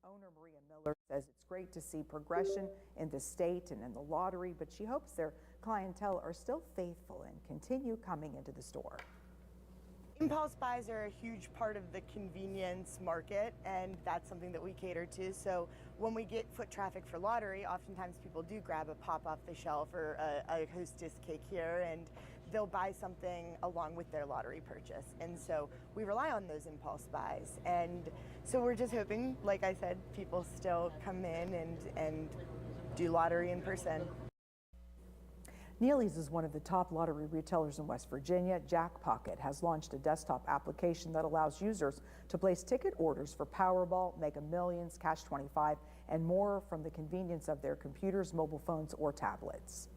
Owner Maria Miller says it's great to see progression in the state and in the lottery, but she hopes their clientele are still faithful and continue coming into the store. Impulse buys are a huge part of the convenience market, and that's something that we cater to. So when we get foot traffic for lottery, oftentimes people do grab a pop off the shelf or a Hostess cake here, and they'll buy something along with their lottery purchase. And so we rely on those impulse buys. And so we're just hoping, like I said, people still come in and do lottery in person. Neely's is one of the top lottery retailers in West Virginia. Jackpocket has launched a desktop application that allows users to place ticket orders for Powerball, Mega Millions, Cash 25, and more from the convenience of their computers, mobile phones, or tablets.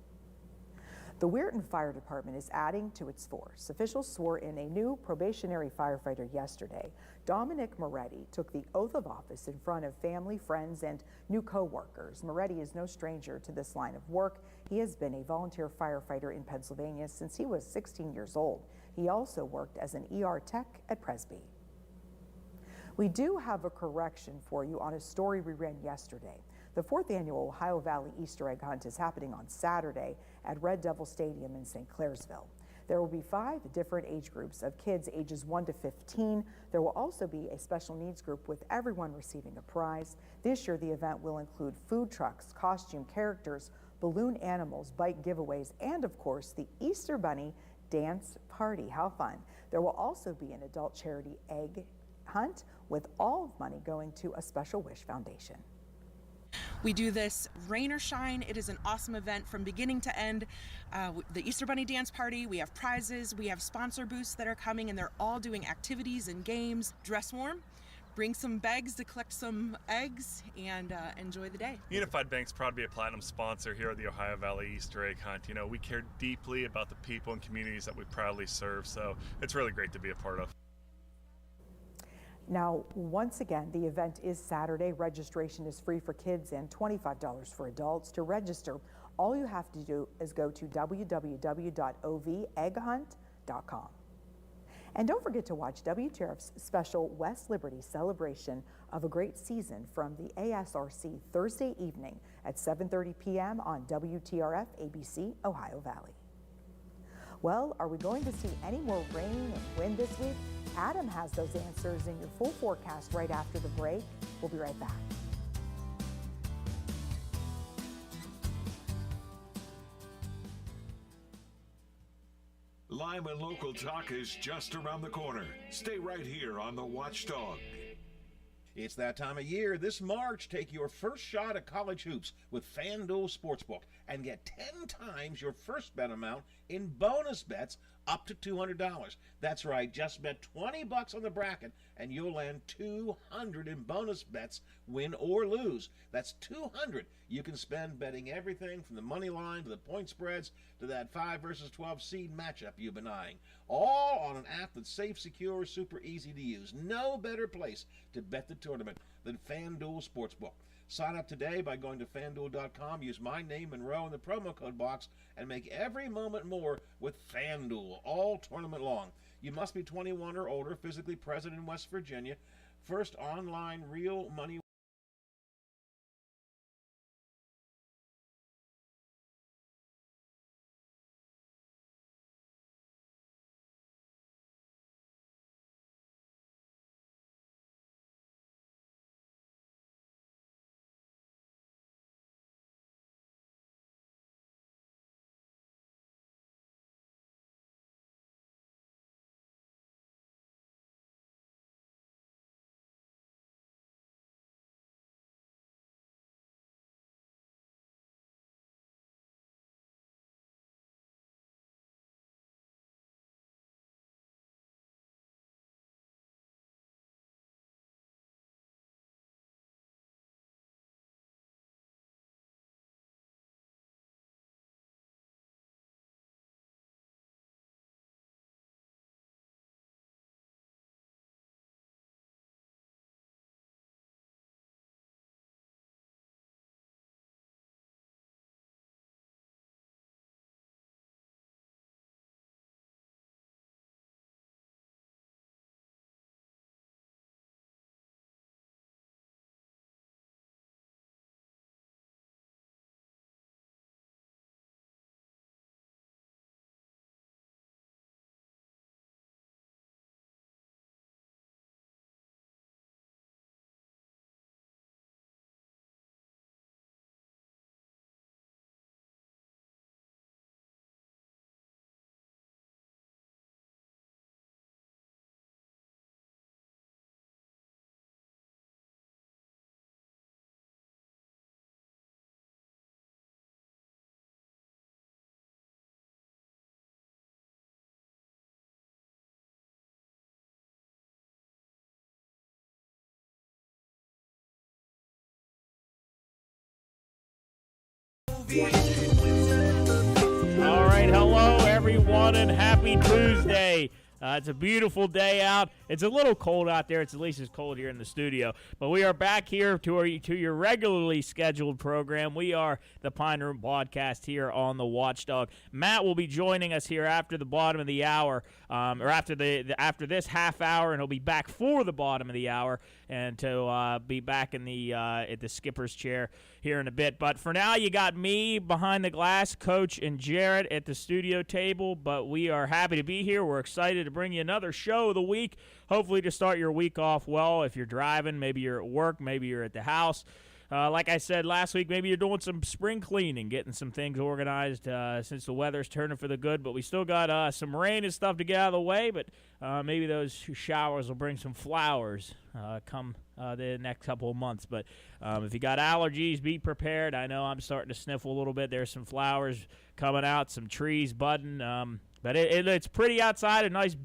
The Weirton Fire Department is adding to its force. Officials swore in a new probationary firefighter yesterday. Dominic Moretti took the oath of office in front of family, friends, and new co-workers. Moretti is no stranger to this line of work. He has been a volunteer firefighter in Pennsylvania since he was 16 years old. He also worked as an ER tech at Presby. We do have a correction for you on a story we ran yesterday. The 4th annual Ohio Valley Easter egg hunt is happening on Saturday at Red Devil Stadium in St. Clairsville. There will be 5 different age groups of kids ages 1 to 15. There will also be a special needs group with everyone receiving a prize. This year, the event will include food trucks, costume characters, balloon animals, bike giveaways, and of course, the Easter Bunny dance party. How fun. There will also be an adult charity egg hunt with all money going to a Special Wish Foundation. We do this rain or shine. It is an awesome event from beginning to end. The Easter Bunny dance party, we have prizes, we have sponsor booths that are coming, and they're all doing activities and games. Dress warm, bring some bags to collect some eggs, and enjoy the day. Unified Bank's proud to be a platinum sponsor here at the Ohio Valley Easter egg hunt. You know, we care deeply about the people and communities that we proudly serve, so it's really great to be a part of. Now, once again, the event is Saturday. Registration is free for kids and $25 for adults. To register, all you have to do is go to www.ovegghunt.com. And don't forget to watch WTRF's special West Liberty celebration of a great season from the ASRC Thursday evening at 7:30 p.m. on WTRF ABC Ohio Valley. Well, are we going to see any more rain and wind this week? Adam has those answers in your full forecast right after the break. We'll be right back. Lima Local Talk is just around the corner. Stay right here on the Watchdog. It's that time of year. This March, take your first shot at college hoops with FanDuel Sportsbook and get 10 times your first bet amount in bonus bets up to $200. That's right, just bet $20 on the bracket and you'll land $200 in bonus bets, win or lose. That's $200 you can spend betting everything from the money line to the point spreads to that 5 versus 12 seed matchup you've been eyeing. All on an app that's safe, secure, super easy to use. No better place to bet the tournament than FanDuel Sportsbook. Sign up today by going to FanDuel.com, use my name, Monroe, in the promo code box, and make every moment more with FanDuel all tournament long. You must be 21 or older, physically present in West Virginia. First online real money All right, hello everyone, and happy Tuesday. It's a beautiful day out. It's a little cold out there. It's at least as cold here in the studio. But we are back here to your regularly scheduled program. We are the Pine Room Podcast here on the Watchdog. Matt will be joining us here after the bottom of the hour, or after this half hour, and he'll be back for the bottom of the hour, and to be back in the at the skipper's chair here in a bit. But for now, you got me behind the glass, Coach, and Jared at the studio table. But we are happy to be here. We're excited to bring you another show of the week, hopefully to start your week off well. If you're driving, maybe you're at work, maybe you're at the house. Like I said last week, maybe you're doing some spring cleaning, getting some things organized since the weather's turning for the good. But we still got some rain and stuff to get out of the way, but maybe those showers will bring some flowers come the next couple of months. But if you got allergies, be prepared. I know I'm starting to sniffle a little bit. There's some flowers coming out, some trees budding. But it's pretty outside, a nice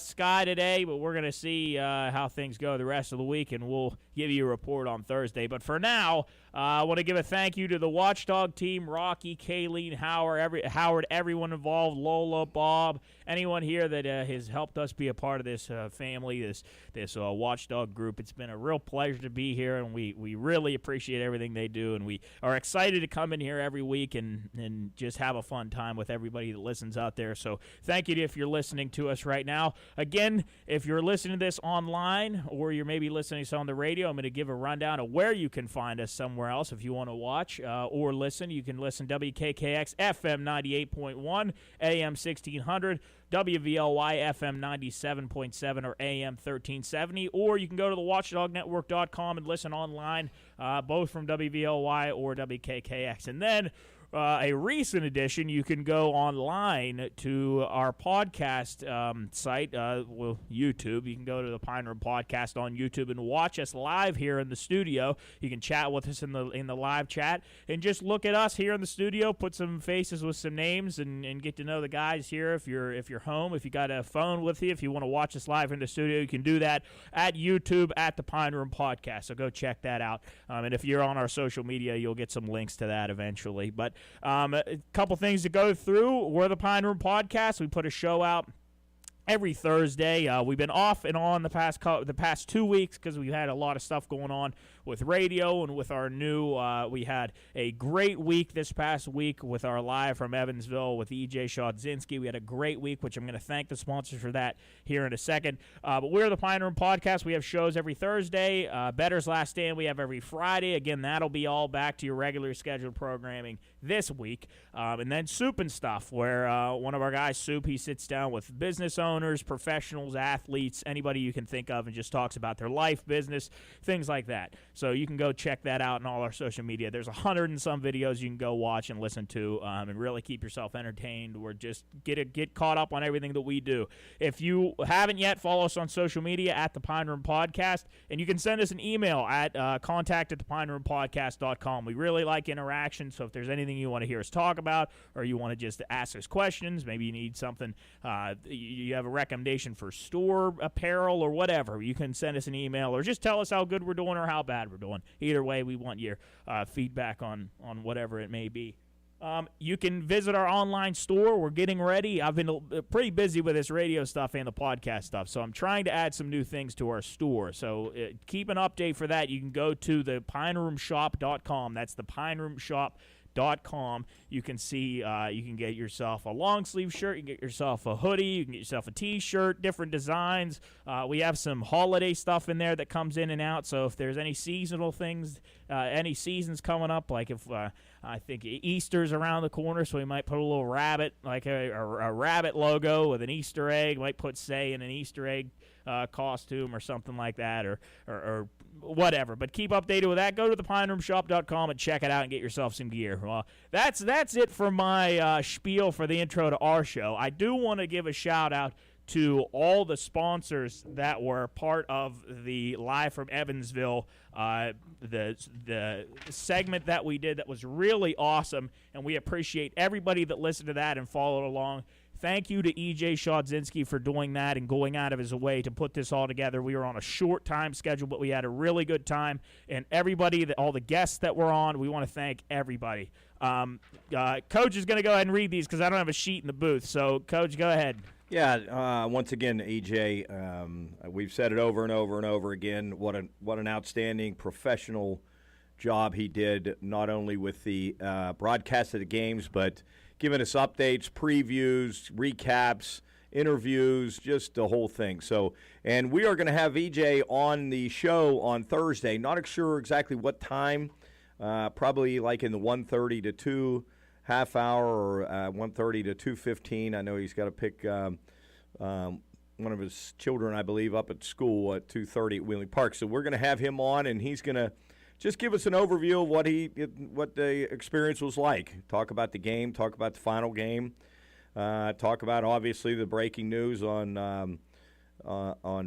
sky today, but we're going to see how things go the rest of the week, and we'll give you a report on Thursday. But for now, I want to give a thank you to the Watchdog team, Rocky, Kayleen, Howard, everyone involved, Lola, Bob, anyone here that has helped us be a part of this family, this Watchdog group. It's been a real pleasure to be here, and we really appreciate everything they do, and we are excited to come in here every week and just have a fun time with everybody that listens out there. So thank you if you're listening to us right now. Again, if you're listening to this online or you're maybe listening to us on the radio, I'm going to give a rundown of where you can find us somewhere else. If you want to watch or listen, you can listen WKKX FM 98.1, AM 1600, WVLY FM 97.7 or AM 1370, or you can go to the watchdognetwork.com and listen online, both from WVLY or WKKX. And then a recent addition, you can go online to our podcast site, YouTube. You can go to the Pine Room Podcast on YouTube and watch us live here in the studio. You can chat with us in the live chat and just look at us here in the studio, put some faces with some names, and get to know the guys here. If you're home, if you got a phone with you, if you want to watch us live in the studio, you can do that at YouTube at the Pine Room Podcast. So go check that out. And if you're on our social media, you'll get some links to that eventually. But a couple things to go through. We're the Pine Room Podcast. We put a show out every Thursday. We've been off and on the past 2 weeks because we had a lot of stuff going on with radio and with our new, we had a great week this past week with our Live from Evansville with E.J. Shadzinski. We had a great week, which I'm going to thank the sponsors for that here in a second. But we're the Pine Room Podcast. We have shows every Thursday. Better's Last Stand we have every Friday. Again, that'll be all back to your regular scheduled programming this week. And then Soup and Stuff, where one of our guys, Soup, he sits down with business owners, professionals, athletes, anybody you can think of, and just talks about their life, business, things like that. So you can go check that out on all our social media. There's 100 and some videos you can go watch and listen to, and really keep yourself entertained, or just get caught up on everything that we do. If you haven't yet, follow us on social media at the Pine Room Podcast, and you can send us an email at contact@thepineroompodcast.com. We really like interaction, so if there's anything you want to hear us talk about, or you want to just ask us questions, maybe you need something, you have a recommendation for store apparel or whatever, you can send us an email, or just tell us how good we're doing or how bad we're doing. Either way, we want your feedback on whatever it may be. You can visit our online store. We're getting ready. I've been pretty busy with this radio stuff and the podcast stuff, so I'm trying to add some new things to our store. So keep an update for that. You can go to the pineroomshop.com. That's the pineroomshop.com. You can see, you can get yourself a long sleeve shirt, you can get yourself a hoodie, you can get yourself a t-shirt, different designs. We have some holiday stuff in there that comes in and out, so if there's any seasonal things, any seasons coming up, like if I think Easter's around the corner, so we might put a little rabbit, like a rabbit logo with an Easter egg, might put, say, in an Easter egg costume or something like that, or whatever. But keep updated with that. Go to thepineroomshop.com and check it out and get yourself some gear. Well, that's it for my spiel for the intro to our show. I do want to give a shout out to all the sponsors that were part of the Live from Evansville, the segment that we did that was really awesome, and we appreciate everybody that listened to that and followed along. Thank you to E.J. Shadzinski for doing that and going out of his way to put this all together. We were on a short time schedule, but we had a really good time. And everybody, all the guests that were on, we want to thank everybody. Coach is going to go ahead and read these because I don't have a sheet in the booth. So, Coach, go ahead. Yeah, once again, EJ, we've said it over and over and over again. What an outstanding professional job he did, not only with the broadcast of the games, but giving us updates, previews, recaps, interviews, just the whole thing. So, and we are going to have EJ on the show on Thursday. Not sure exactly what time. Probably like in the 1:30 to 2 half hour, or 1:30 to 2:15. I know he's got to pick one of his children, I believe, up at school at 2:30 at Wheeling Park. So we're going to have him on, and he's going to just give us an overview of what the experience was like. Talk about the game, talk about the final game, talk about obviously the breaking news on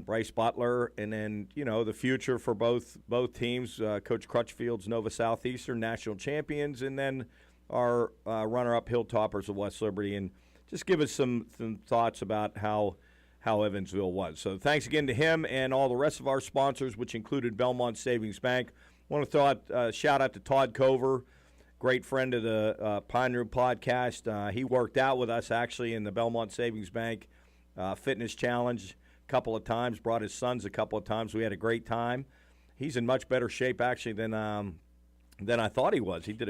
Bryce Butler, and then the future for both teams. Coach Crutchfield's Nova Southeastern national champions, and then our runner-up Hilltoppers of West Liberty, and just give us some thoughts about how Evansville was. So thanks again to him and all the rest of our sponsors, which included Belmont Savings Bank. I want to throw out a shout-out to Todd Cover, great friend of the Pine Room podcast. He worked out with us, actually, in the Belmont Savings Bank Fitness Challenge a couple of times, brought his sons a couple of times. We had a great time. He's in much better shape, actually, than I thought he was. He did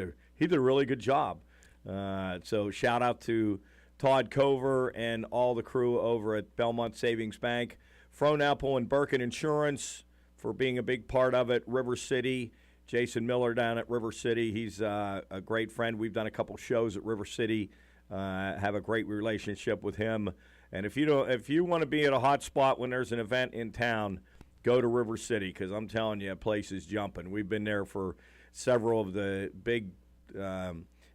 a really good job. So shout-out to Todd Cover and all the crew over at Belmont Savings Bank. Fronapple and Birkin Insurance for being a big part of it. River City, Jason Miller down at River City. He's a great friend. We've done a couple shows at River City. Have a great relationship with him. And if you want to be at a hot spot when there's an event in town, go to River City, because I'm telling you, place is jumping. We've been there for several of the big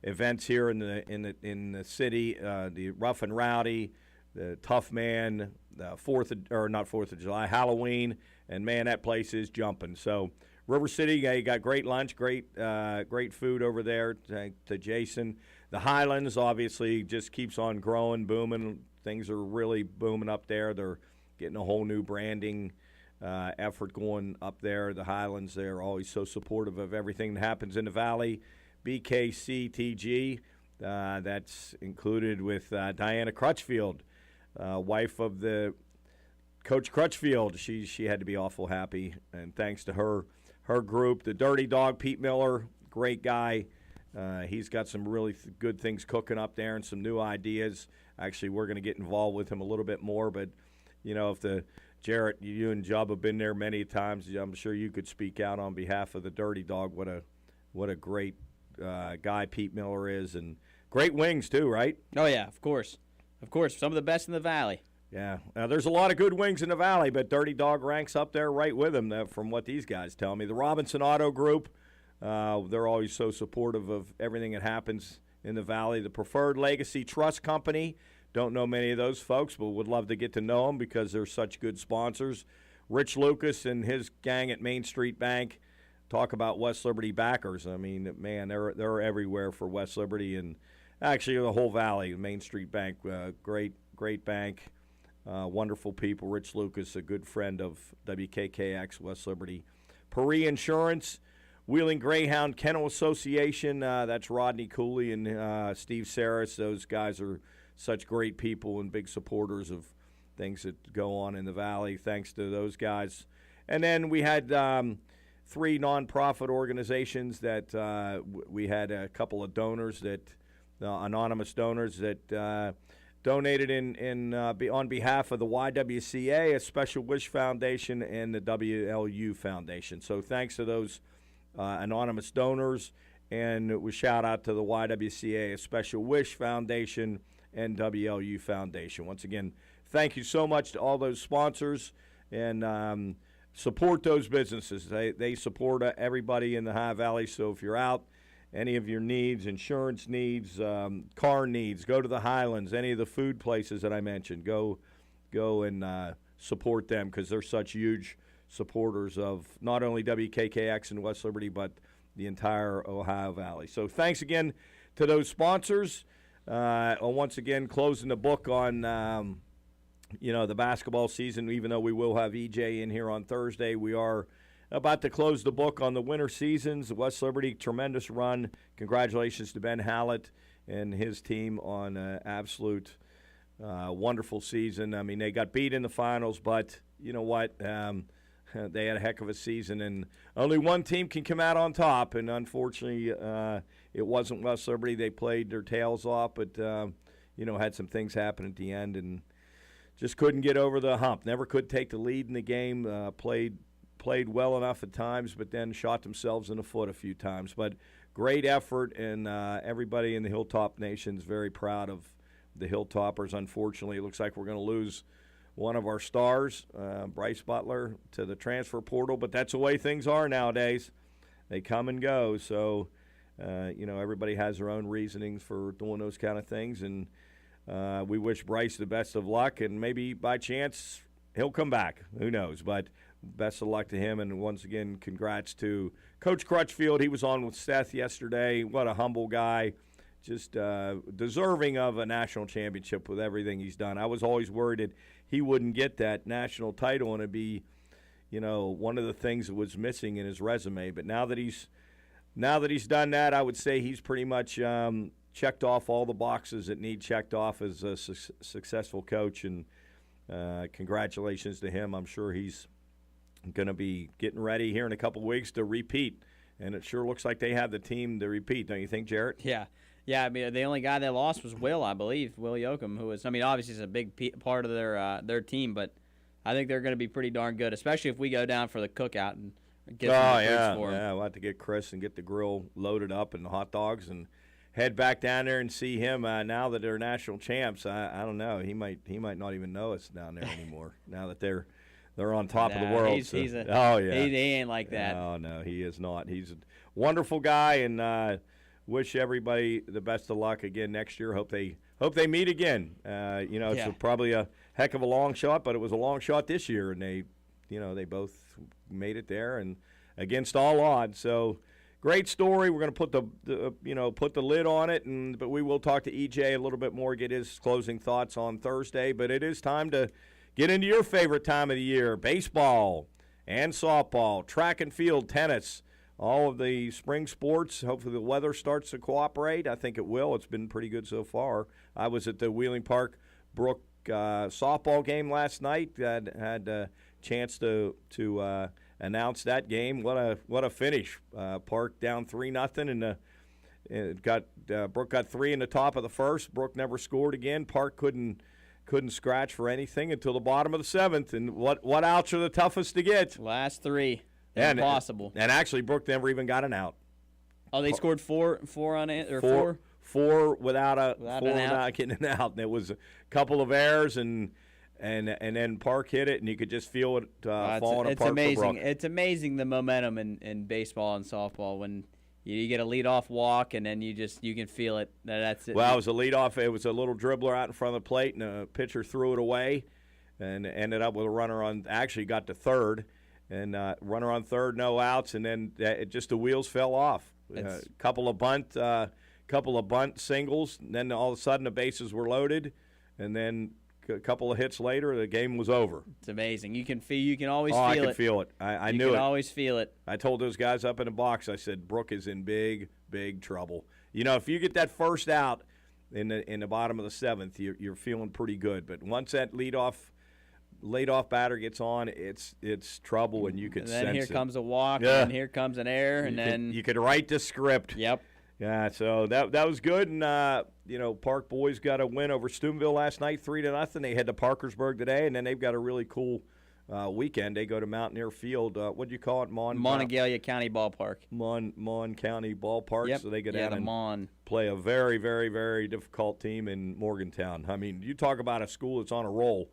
events here in the city, the Rough and Rowdy, the Tough Man, the not Fourth of July, Halloween, and man, that place is jumping. So River City, you got great lunch, great food over there. To Jason, the Highlands obviously just keeps on growing, booming. Things are really booming up there. They're getting a whole new branding effort going up there. The Highlands, they're always so supportive of everything that happens in the Valley. BKCTG, that's included with Diana Crutchfield, wife of the Coach Crutchfield. She had to be awful happy, and thanks to her group. The Dirty Dog, Pete Miller, great guy. He's got some really good things cooking up there and some new ideas. Actually, we're going to get involved with him a little bit more, but if Jarrett, you and Jub have been there many times, I'm sure you could speak out on behalf of the Dirty Dog. What a great guy Pete Miller is, and great wings too, right? Oh yeah, of course, some of the best in the Valley. Yeah, there's a lot of good wings in the Valley, but Dirty Dog ranks up there right with him, from what these guys tell me. The Robinson Auto Group, they're always so supportive of everything that happens in the Valley. The Preferred Legacy Trust Company, don't know many of those folks, but would love to get to know them because they're such good sponsors. Rich Lucas and his gang at Main Street Bank. Talk about West Liberty backers. I mean, man, they're everywhere for West Liberty, and actually the whole Valley. Main Street Bank, great bank, wonderful people. Rich Lucas, a good friend of WKKX, West Liberty. Paris Insurance, Wheeling Greyhound Kennel Association, that's Rodney Cooley and Steve Saris. Those guys are such great people and big supporters of things that go on in the Valley. Thanks to those guys. And then we had 3 nonprofit organizations that we had a couple of donors anonymous donors that donated on behalf of the YWCA, a Special Wish Foundation, and the WLU Foundation. So thanks to those anonymous donors, and we shout out to the YWCA, a Special Wish Foundation, and WLU Foundation. Once again, thank you so much to all those sponsors, and support those businesses. They support everybody in the High Valley. So if you're out, any of your needs, insurance needs, car needs, go to the Highlands, any of the food places that I mentioned, go and support them, because they're such huge supporters of not only WKKX and West Liberty, but the entire Ohio Valley. So thanks again to those sponsors. Once again, closing the book on the basketball season. Even though we will have EJ in here on Thursday, we are about to close the book on the winter seasons. West Liberty, tremendous run. Congratulations to Ben Hallett and his team on an absolute wonderful season. I mean, they got beat in the finals, but you know what? They had a heck of a season, and only one team can come out on top, and unfortunately it wasn't West Liberty. They played their tails off, but had some things happen at the end and just couldn't get over the hump. Never could take the lead in the game. Played well enough at times, but then shot themselves in the foot a few times. But great effort, and everybody in the Hilltop Nation is very proud of the Hilltoppers. Unfortunately, it looks like we're going to lose one of our stars, Bryce Butler, to the transfer portal, but that's the way things are nowadays. They come and go, so everybody has their own reasonings for doing those kind of things, and we wish Bryce the best of luck, and maybe by chance he'll come back. Who knows? But best of luck to him, and once again, congrats to Coach Crutchfield. He was on with Seth yesterday. What a humble guy. Just deserving of a national championship with everything he's done. I was always worried that he wouldn't get that national title, and it'd be, one of the things that was missing in his resume. But now that he's done that, I would say he's pretty much checked off all the boxes that need checked off as a successful coach. And congratulations to him. I'm sure he's going to be getting ready here in a couple of weeks to repeat. And it sure looks like they have the team to repeat, don't you think, Jarrett? Yeah. Yeah, I mean, the only guy they lost was Will, I believe, Will Yoakum, who is, obviously is a big part of their team, but I think they're going to be pretty darn good, especially if we go down for the cookout and get some recruits for them. Yeah, we'll have to get Chris and get the grill loaded up and the hot dogs and head back down there and see him now that they're national champs. I don't know. He might not even know us down there anymore now that they're on top of the world. He ain't like that. No, he is not. He's a wonderful guy, and wish everybody the best of luck again next year. Hope they meet again. It's probably a heck of a long shot, but it was a long shot this year, and they both made it there and against all odds. So great story. We're going to put the lid on it, but we will talk to EJ a little bit more, get his closing thoughts on Thursday. But it is time to get into your favorite time of the year: baseball and softball, track and field, tennis. All of the spring sports. Hopefully the weather starts to cooperate. I think it will. It's been pretty good so far. I was at the Wheeling Park Brook softball game last night. Had a chance to announce that game. What a finish! Park down 3-0, and Brook got 3 in the top of the first. Brook never scored again. Park couldn't scratch for anything until the bottom of the 7th. And what outs are the toughest to get? Last 3. Impossible. And actually, Brook never even got an out. Oh, they scored four on it, or four? Four without getting an out. And it was a couple of errors, and then Park hit it, and you could just feel it falling apart. It's amazing. For Brook. It's amazing the momentum in baseball and softball when you get a leadoff walk, and then you can feel it. That's it. Well, it was a leadoff. It was a little dribbler out in front of the plate, and a pitcher threw it away, and ended up with a runner on. Actually, got to third. And runner on third, no outs, and then the wheels fell off. Couple of bunt singles, and then all of a sudden the bases were loaded, and then a couple of hits later, the game was over. It's amazing. You can always feel it. I could feel it. I knew it. You can always feel it. I told those guys up in the box, I said, Brook is in big, big trouble. If you get that first out in the bottom of the 7th, you're feeling pretty good. But once that leadoff batter gets on, it's trouble, and you can sense it. And then here comes a walk, and here comes an error, and then you could write the script. Yep. Yeah, so that was good, and Park boys got a win over Steubenville last night, 3-0. They head to Parkersburg today, and then they've got a really cool weekend. They go to Mountaineer Field. What do you call it? Monongalia County Ballpark. Mon County Ballpark. Yep. So they go down and play a very, very, very difficult team in Morgantown. I mean, you talk about a school that's on a roll.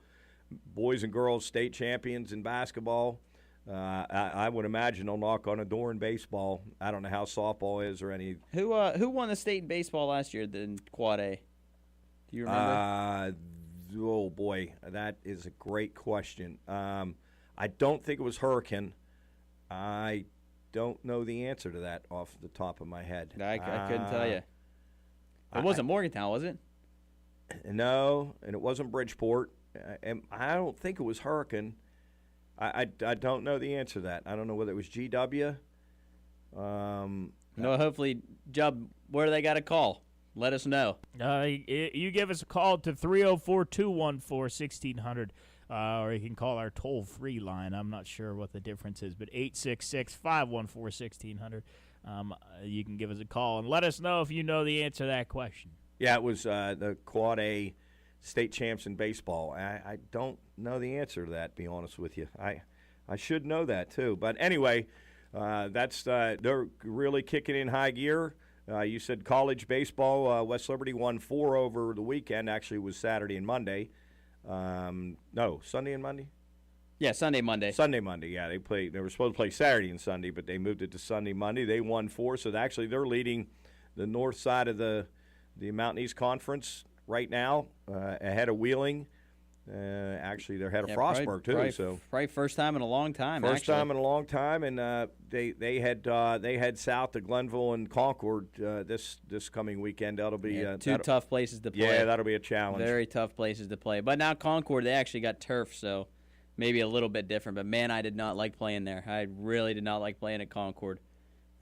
Boys and girls state champions in basketball. I would imagine they'll knock on a door in baseball. I don't know how softball is or any. Who won the state in baseball last year in Quad A? Do you remember? Oh boy, that is a great question. I don't think it was Hurricane. I don't know the answer to that off the top of my head. I couldn't tell you. It wasn't Morgantown, was it? No, and it wasn't Bridgeport. And I don't think it was Hurricane. I don't know the answer to that. I don't know whether it was GW. No, hopefully, Jub, where do they got to call? Let us know. You give us a call to 304-214-1600, or you can call our toll-free line. I'm not sure what the difference is, but 866-514-1600. You can give us a call and let us know if you know the answer to that question. Yeah, it was the Quad A state champs in baseball. I don't know the answer to that, to be honest with you. I should know that, too. But anyway, they're really kicking in high gear. You said college baseball. West Liberty won 4 over the weekend. Actually, it was Saturday and Monday. No, Sunday and Monday? Yeah, Sunday, Monday. Sunday, Monday, yeah. They were supposed to play Saturday and Sunday, but they moved it to Sunday, Monday. They won 4, so actually they're leading the north side of the Mountain East Conference right now, ahead of Wheeling. Actually, they're ahead of Frostburg too. Probably first time in a long time. First time in a long time, and they head south to Glenville and Concord this coming weekend. That'll be two tough places to play. Yeah, that'll be a challenge. Very tough places to play. But now Concord, they actually got turf, so maybe a little bit different. But man, I did not like playing there. I really did not like playing at Concord.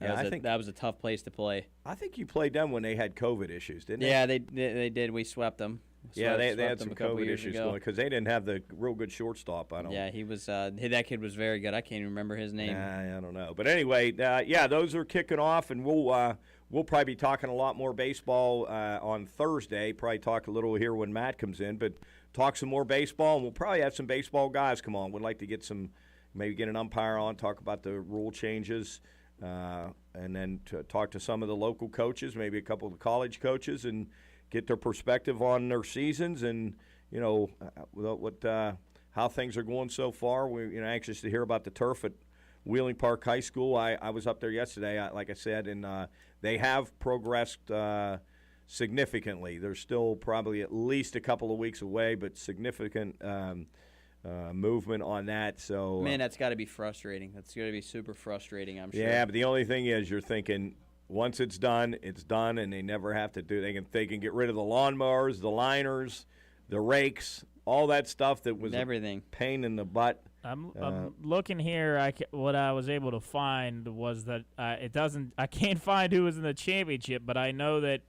I think that was a tough place to play. I think you played them when they had COVID issues, didn't they? Yeah, they did. We swept them. They had some COVID issues going because they didn't have the real good shortstop. Yeah, he was. That kid was very good. I can't even remember his name. I don't know, but anyway, those are kicking off, and we'll probably be talking a lot more baseball on Thursday. Probably talk a little here when Matt comes in, but talk some more baseball, and we'll probably have some baseball guys come on. We'd like to get an umpire on, talk about the rule changes. And then to talk to some of the local coaches, maybe a couple of the college coaches, and get their perspective on their seasons and how things are going so far. We're anxious to hear about the turf at Wheeling Park High School. I was up there yesterday, like I said, and they have progressed significantly. They're still probably at least a couple of weeks away, but significant movement on that. So man, that's got to be frustrating. That's going to be super frustrating, I'm sure. Yeah, but the only thing is you're thinking once it's done, and they never have to do. They can get rid of the lawnmowers, the liners, the rakes, all that stuff that was everything a pain in the butt. I'm looking here. What I was able to find was that I can't find who was in the championship, but I know that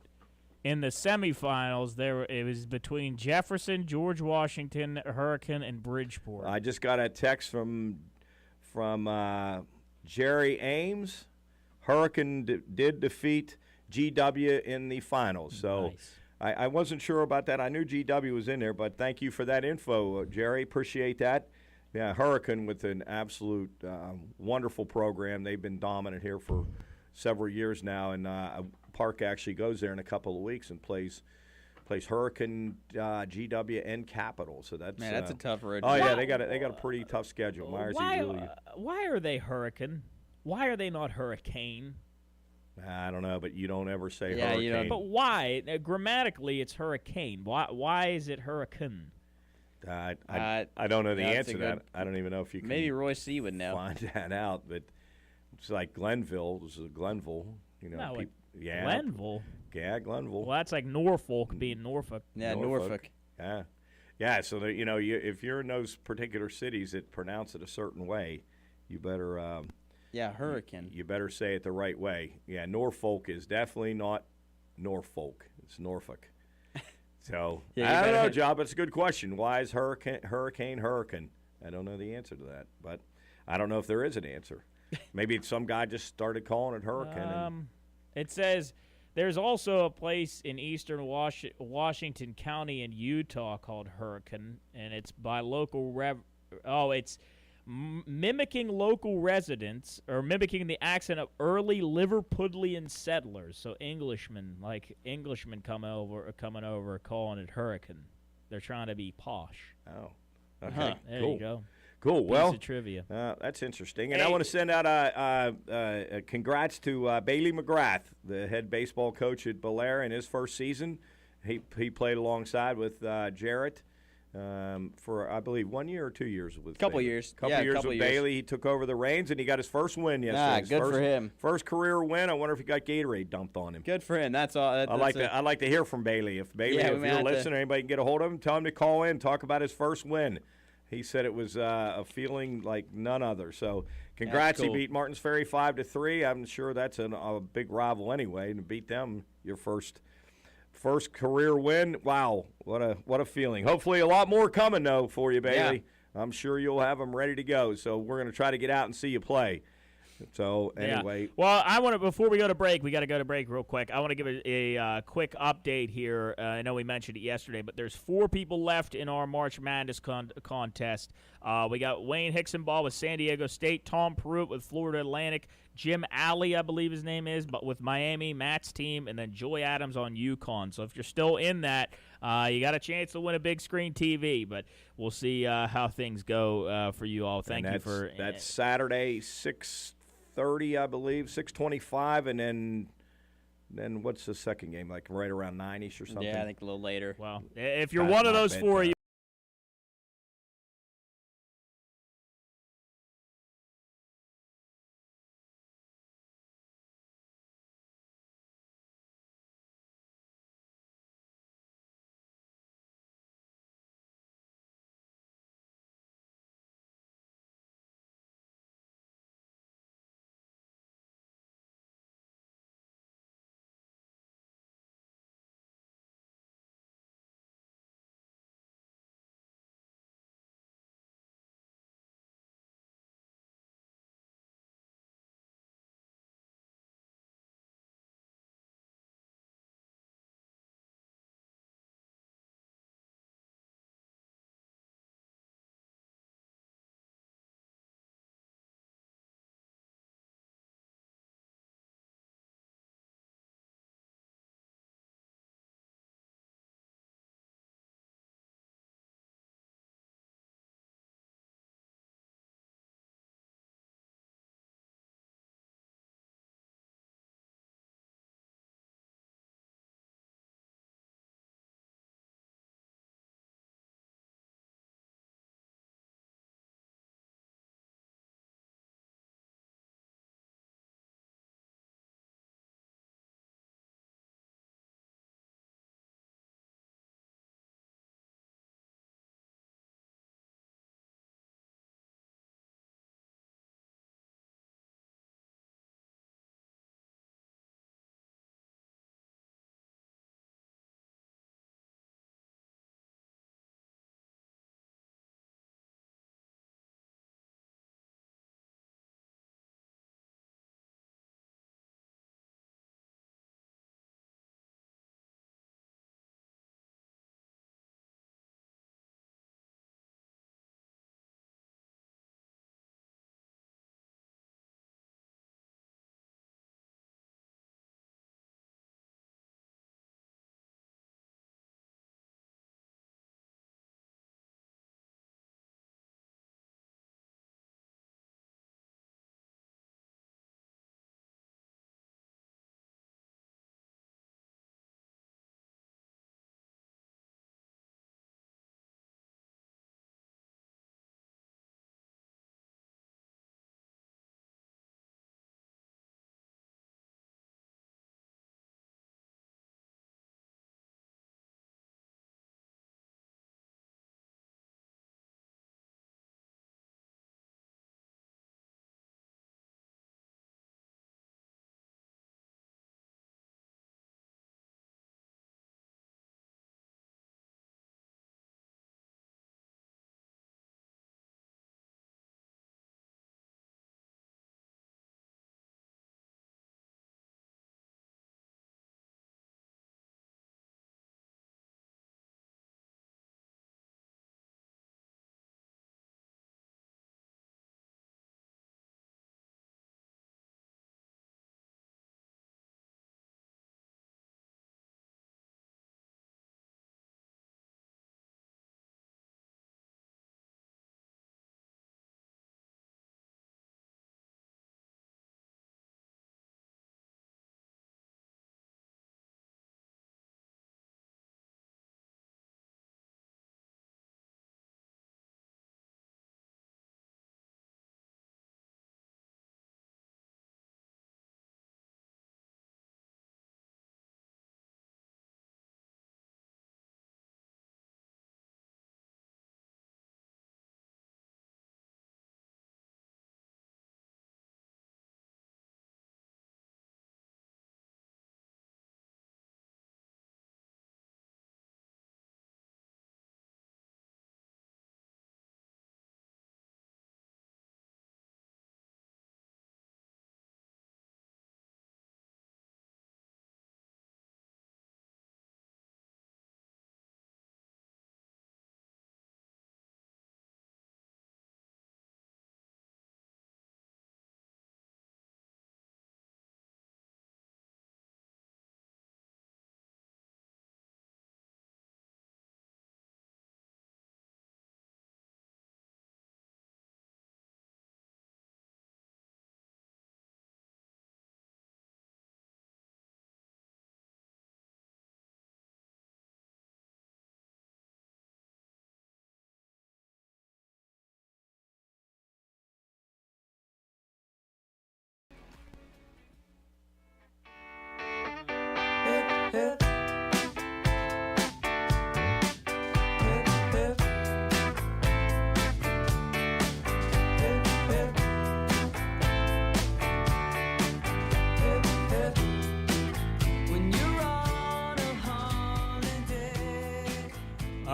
in the semifinals, it was between Jefferson, George Washington, Hurricane, and Bridgeport. I just got a text from Jerry Ames. Hurricane did defeat GW in the finals. So nice. I wasn't sure about that. I knew GW was in there, but thank you for that info, Jerry. Appreciate that. Yeah, Hurricane with an absolute wonderful program. They've been dominant here for several years now, and Park actually goes there in a couple of weeks and plays Hurricane, GW, and Capital. So that's a tough road. Oh yeah, they got a pretty tough schedule. Why are they Hurricane? Why are they not Hurricane? I don't know, but you don't ever say Hurricane. You don't. But why? Grammatically, it's Hurricane. Why is it Hurricane? I don't know the answer to that. I don't even know if you can. Maybe Roy C. would know. Find that out, but it's like Glenville. This is Glenville. Glenville. Yeah, Glenville. Well, that's like Norfolk being Norfolk. Yeah, Norfolk. Yeah. So that if you're in those particular cities that pronounce it a certain way, you better. Hurricane. You better say it the right way. Yeah, Norfolk is definitely not Norfolk. It's Norfolk. So I don't know, Job. It's a good question. Why is Hurricane? I don't know the answer to that, but I don't know if there is an answer. Maybe some guy just started calling it Hurricane. It says there's also a place in eastern Washington County in Utah called Hurricane, and it's by local it's mimicking local residents or mimicking the accent of early Liverpudlian settlers. So Englishmen coming over calling it Hurricane. They're trying to be posh. Oh, okay, There cool. you go. Cool. Piece Well, of trivia. That's interesting. And I want to send out a congrats to Bailey McGrath, the head baseball coach at Belair in his first season. He played alongside with Jarrett for, I believe, 1 year or 2 years with Couple Bailey. years. Couple years with Bailey. He took over the reins, and he got his first win yesterday. Good for him. First career win. I wonder if he got Gatorade dumped on him. Good for him. That's all. I'd like to hear from Bailey. If you're listening, anybody can get a hold of him, tell him to call in, talk about his first win. He said it was a feeling like none other. So, congrats! Cool. He beat Martins Ferry 5-3. I'm sure that's a big rival anyway, and to beat them, your first career win. Wow, what a feeling. Hopefully, a lot more coming though for you, Bailey. Yeah. I'm sure you'll have them ready to go. So we're going to try to get out and see you play. So anyway, yeah. Well, I want to before we go to break, we got to go to break real quick. I want to give a quick update here. I know we mentioned it yesterday, but there's 4 people left in our March Madness contest. We got Wayne Hicksonball with San Diego State, Tom Pruitt with Florida Atlantic, Jim Alley, I believe his name is, but with Miami, Matt's team, and then Joy Adams on UConn. So if you're still in that, you got a chance to win a big screen TV, but we'll see how things go for you all. Thank you for that's Saturday 6:30, I believe, 6:25, and then what's the second game, like right around 9-ish or something? Yeah, I think a little later. Well, if you're That's one of not those 4, bedtime.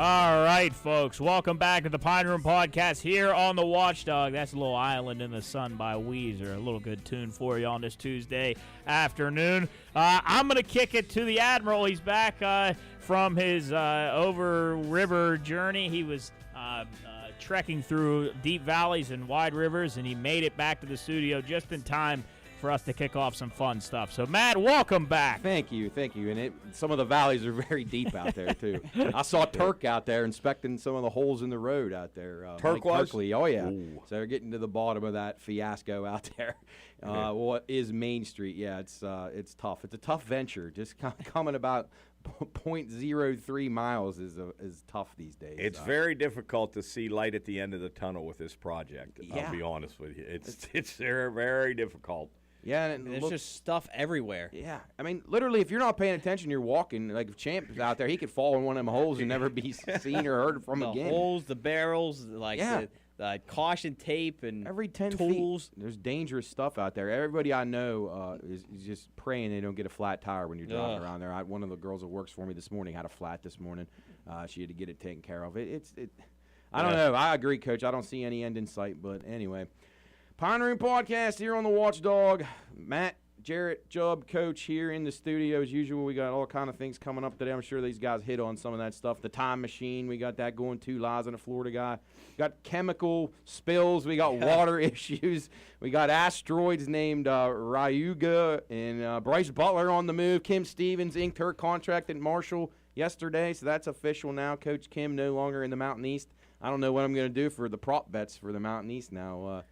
All right, folks. Welcome back to the Pine Room Podcast here on the Watchdog. That's a little Island in the Sun by Weezer. A little good tune for you on this Tuesday afternoon. I'm going to kick it to the Admiral. He's back from his over river journey. He was trekking through deep valleys and wide rivers, and he made it back to the studio just in time for us to kick off some fun stuff. So, Matt, welcome back. Thank you. And some of the valleys are very deep out there, too. I saw Turk out there inspecting some of the holes in the road out there. Turk was? Turkley. Oh, yeah. Ooh. So they're getting to the bottom of that fiasco out there. What is Main Street? Yeah, it's tough. It's a tough venture. Just coming about 0.03 miles is tough these days. It's very difficult to see light at the end of the tunnel with this project. Yeah. I'll be honest with you. It's very, very difficult. Yeah, and There's just stuff everywhere. Yeah, I mean, literally, if you're not paying attention, you're walking. Like if Champ is out there, he could fall in one of them holes and never be seen or heard from The again. holes, the barrels, like Yeah. the caution tape and Every 10 tools. feet, there's dangerous stuff out there. Everybody I know is just praying they don't get a flat tire when you're driving Ugh. around there. One of the girls that works for me this morning had a flat this morning. She had to get it taken care of. I don't know. I agree, Coach. I don't see any end in sight. But anyway, Pine Room Podcast here on the Watchdog. Matt, Jarrett, Jubb, Coach here in the studio as usual. We got all kind of things coming up today. I'm sure these guys hit on some of that stuff. The time machine, we got that going too. Lies and a Florida guy. Got chemical spills. We got water issues. We got asteroids named Ryuga and Bryce Butler on the move. Kim Stevens inked her contract at Marshall yesterday, so that's official now. Coach Kim no longer in the Mountain East. I don't know what I'm going to do for the prop bets for the Mountain East now.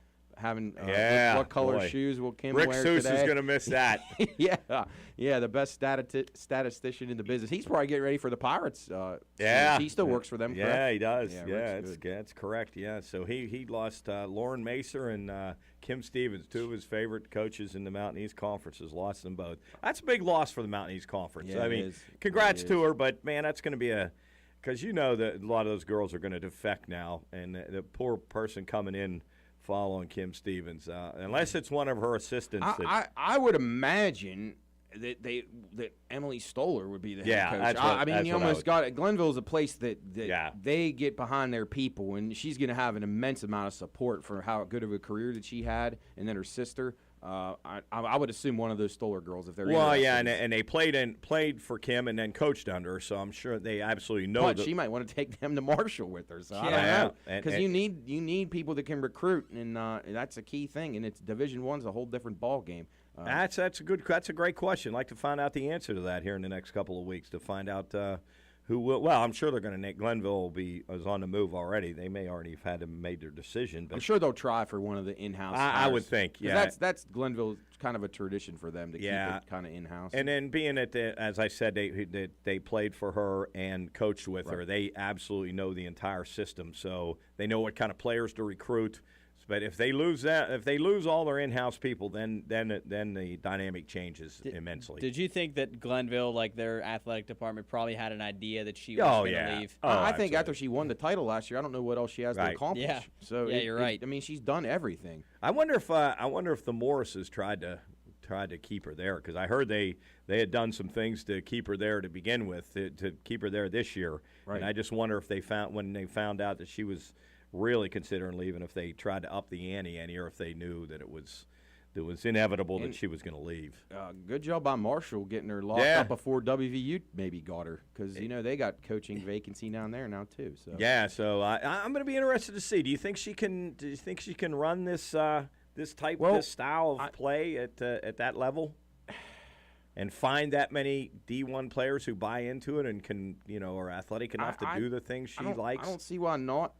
What color shoes will Kim Rick wear Seuss today? is going to miss that. Yeah, the best statistician in the business. He's probably getting ready for the Pirates. Yeah. He still works for them, correct? Yeah, he does. Yeah, That's correct. Yeah, so he lost Lauren Macer and Kim Stevens, two of his favorite coaches in the Mountain East Conference, has lost them both. That's a big loss for the Mountain East Conference. Yeah, I it mean, is. congrats It to is. her, but, man, that's going to be because you know that a lot of those girls are going to defect now, and the poor person coming in following Kim Stevens, unless it's one of her assistants. I would imagine that Emily Stoller would be the head coach. That's what, you almost got it. Glenville's a place that they get behind their people, and she's going to have an immense amount of support for how good of a career that she had, and then her sister. I would assume one of those Stoller girls if they're and they played for Kim and then coached under her, so I'm sure they absolutely know. But she might want to take them to Marshall with her. So I don't know, because you need people that can recruit, and that's a key thing. And it's Division I's a whole different ball game. That's a great question. I'd like to find out the answer to that here in the next couple of weeks to find out who will. Well, I'm sure they're going to. Glenville is on the move already. They may already have had made their decision. But I'm sure they'll try for one of the in-house. I would think. Yeah, that's Glenville. Kind of a tradition for them to keep it kind of in-house. And then being as I said, they played for her and coached with her. They absolutely know the entire system, so they know what kind of players to recruit. But if they lose all their in-house people, then the dynamic changes immensely. Did you think that Glenville, like their athletic department, probably had an idea that she was going to leave? I think after she won the title last year, I don't know what else she has to accomplish. Yeah. So you're right. I mean, she's done everything. I wonder if the Morrises tried to keep her there, because I heard they had done some things to keep her there to begin with, to keep her there this year. Right. And I just wonder if when they found out that she was really considering leaving, if they tried to up the ante any, or if they knew that it was inevitable that she was going to leave. Good job by Marshall getting her locked up before WVU maybe got her, because they got coaching vacancy down there now too. So so I'm going to be interested to see. Do you think she can run this style of play at that level, and find that many D1 players who buy into it and can are athletic enough to do the things she likes? I don't see why not.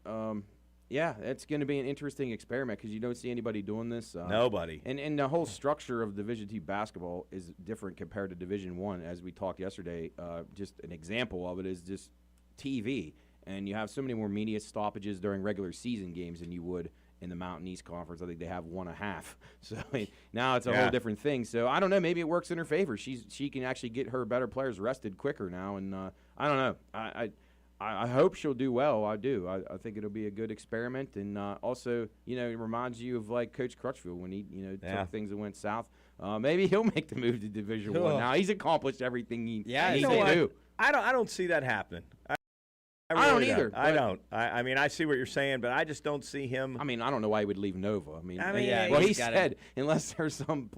Yeah, it's going to be an interesting experiment, because you don't see anybody doing this. Nobody. And the whole structure of Division II basketball is different compared to Division I, as we talked yesterday. Just an example of it is just TV. And you have so many more media stoppages during regular season games than you would in the Mountain East Conference. I think they have 1.5. So now it's a whole different thing. So I don't know. Maybe it works in her favor. She can actually get her better players rested quicker now. And I don't know. I hope she'll do well. I do. I think it'll be a good experiment, and also, it reminds you of like Coach Crutchfield when he, took things that went south. Maybe he'll make the move to Division I. Now he's accomplished everything he needs to do. I don't see that happening. I don't either. I don't. I mean, I see what you're saying, but I just don't see him. I mean, I don't know why he would leave Nova. I mean, yeah, well, he he's gotta- said unless there's some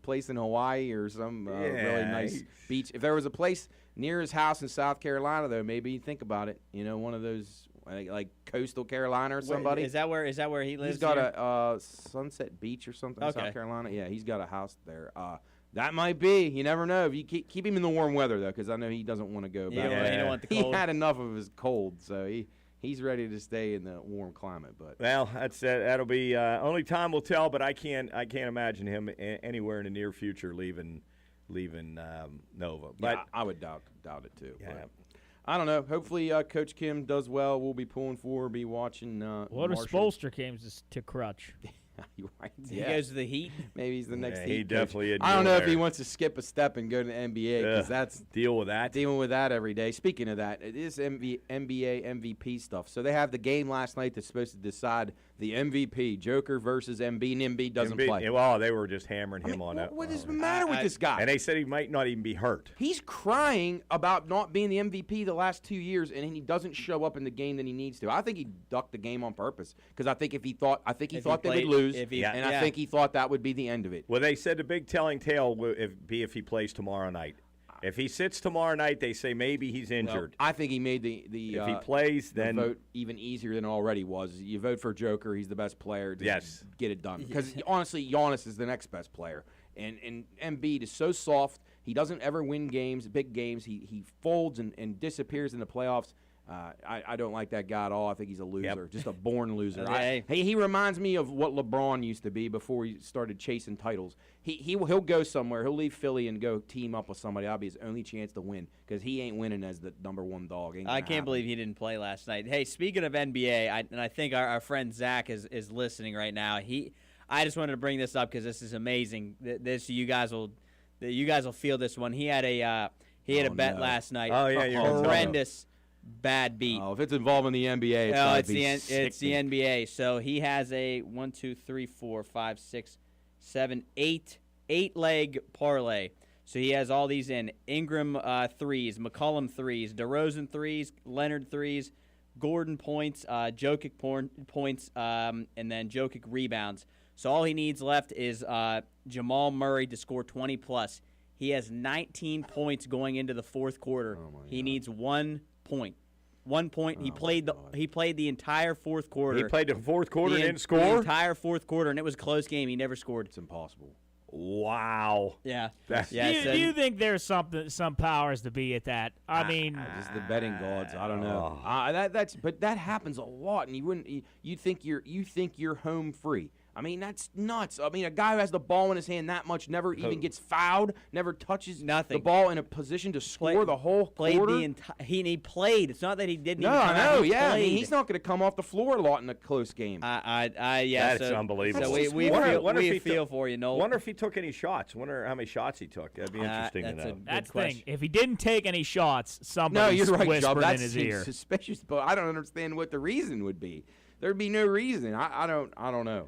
place in Hawaii or some really nice beach. If there was a place near his house in South Carolina, though, maybe he'd think about it. You know, one of those like coastal Carolina or somebody. Is that where he lives? He's got here? a Sunset Beach or something in Okay. South Carolina. Yeah, he's got a house there. That might be. You never know. If you keep him in the warm weather, though, because I know he doesn't want to go back. He don't want the He cold. had enough of his cold, so he's ready to stay in the warm climate. But Well, that'll be only time will tell. But I can't imagine him anywhere in the near future leaving Nova. But yeah, I would doubt it too. Yeah. But I don't know. Hopefully, Coach Kim does well. We'll be pulling for, be watching. What if Marshall. Spolster came to Crutch? You're right. He Yeah. goes to the Heat. Maybe he's the next Heat he coach. definitely isn't I don't going know if he there. wants to skip a step and go to the NBA because Ugh, that's deal with that. dealing with that every day. Speaking of that, it is NBA MVP stuff. So they have the game last night that's supposed to decide the MVP, Joker versus Embiid. And Embiid doesn't play. Well, they were just hammering him on that. What is the matter with this guy? And they said he might not even be hurt. He's crying about not being the MVP the last 2 years, and he doesn't show up in the game that he needs to. I think he ducked the game on purpose because I think he thought they would lose, I think he thought that would be the end of it. Well, they said the big telling tale would be if he plays tomorrow night. If he sits tomorrow night, they say maybe he's injured. Well, I think he made the if he plays, the then vote even easier than it already was. You vote for Joker; he's the best player. Just get it done. Because honestly, Giannis is the next best player, and Embiid is so soft. He doesn't ever win games, big games. He folds and disappears in the playoffs. I don't like that guy at all. I think he's a loser, just a born loser. Okay. He reminds me of what LeBron used to be before he started chasing titles. He'll go somewhere. He'll leave Philly and go team up with somebody. That'll be his only chance to win because he ain't winning as the number one dog. I can't believe he didn't play last night. Hey, speaking of NBA, I think our friend Zach is listening right now. I just wanted to bring this up because this is amazing. You guys will feel this one. He had a bet last night. Oh yeah, you're horrendous. Bad beat. Oh, if it's involving the NBA, it's the NBA. So he has a 1, 2, 3, 4, 5, 6, 7, 8 leg parlay. So he has all these in Ingram threes, McCollum threes, DeRozan threes, Leonard threes, Gordon points, Jokic points, and then Jokic rebounds. So all he needs left is Jamal Murray to score 20 plus. He has 19 points going into the fourth quarter. He needs 1 point. 1 point. He played the entire fourth quarter. He played the fourth quarter and didn't score? The entire fourth quarter, and it was a close game. He never scored. It's impossible. Wow. Yeah. Do you think there's some powers to be at that? I mean, just the betting gods. I don't know. But that happens a lot, and you think you're home free. I mean, that's nuts. I mean, a guy who has the ball in his hand that much never even gets fouled, never touches the ball in a position to score the whole quarter. He played. It's not that he didn't. No, even I know. He Yeah, I mean, played. he's not going to come off the floor a lot in a close game. Yeah, That's unbelievable. So we feel for you, Noel. Wonder if he took any shots. Wonder how many shots he took. That'd be interesting to know. That's the thing. If he didn't take any shots, No, somebody's you're right, whispering Job. That in his seems ear. suspicious, but I don't understand what the reason would be. There'd be no reason. I don't know.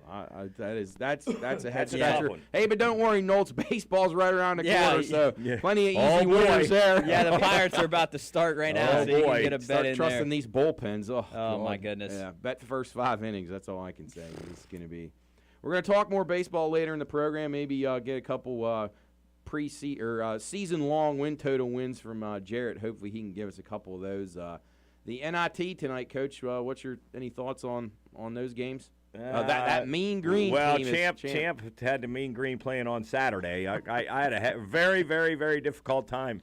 That's a head scratcher. Hey, but don't worry, Nolts. Baseball's right around the corner, so plenty of easy winners there. Yeah, the Pirates are about to start right now, so you can get a bet Start in trusting there. these bullpens. Oh my goodness. Yeah, bet the first 5 innings. That's all I can say. It's going to be. We're going to talk more baseball later in the program. Maybe get a couple season-long win total wins from Jarrett. Hopefully, he can give us a couple of those. The NIT tonight, Coach. What's any thoughts on those games? That Mean Green. Well, team Champ had the Mean Green playing on Saturday. I had a very, very, very difficult time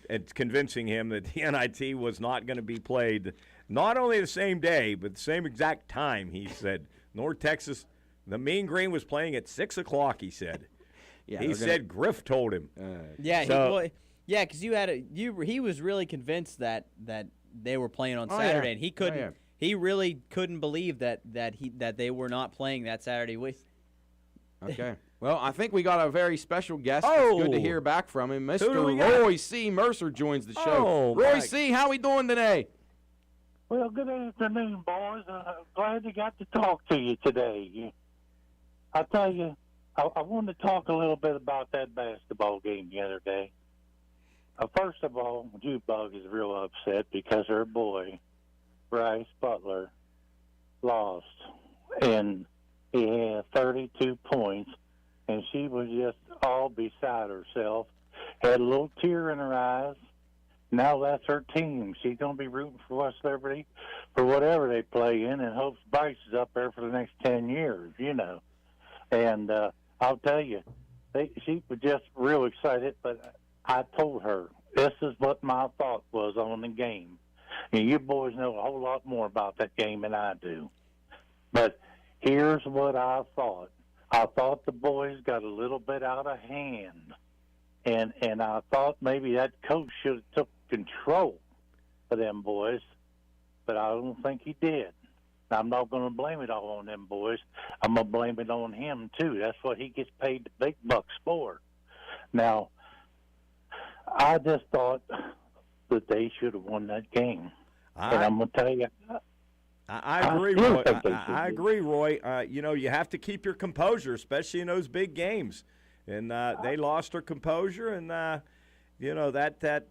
at convincing him that the NIT was not going to be played not only the same day but the same exact time. He said North Texas, the Mean Green was playing at 6 o'clock. He said. Yeah, he said Griff told him. Because he was really convinced that they were playing on Saturday, and he couldn't. He really couldn't believe that they were not playing that Saturday with. Okay. Well, I think we got a very special guest. It's good to hear back from him. Mr. Roy C. Mercer joins the show. Roy C., how we doing today? Well, good afternoon, boys. Glad to got to talk to you today. I'll tell you, I wanted to talk a little bit about that basketball game the other day. First of all, Jubug is real upset because her boy Bryce Butler lost, and he had 32 points, and she was just all beside herself. Had a little tear in her eyes. Now that's her team. She's going to be rooting for West Liberty for whatever they play in, and hopes Bryce is up there for the next 10 years, And I'll tell you, she was just real excited, but I told her, this is what my thought was on the game. And you boys know a whole lot more about that game than I do. But here's what I thought. I thought the boys got a little bit out of hand. And I thought maybe that coach should have took control of them boys, but I don't think he did. I'm not going to blame it all on them boys. I'm going to blame it on him, too. That's what he gets paid the big bucks for. Now, I just thought that they should have won that game. And I'm going to tell you, I agree, Roy. I agree, Roy. You have to keep your composure, especially in those big games. And they lost their composure, and that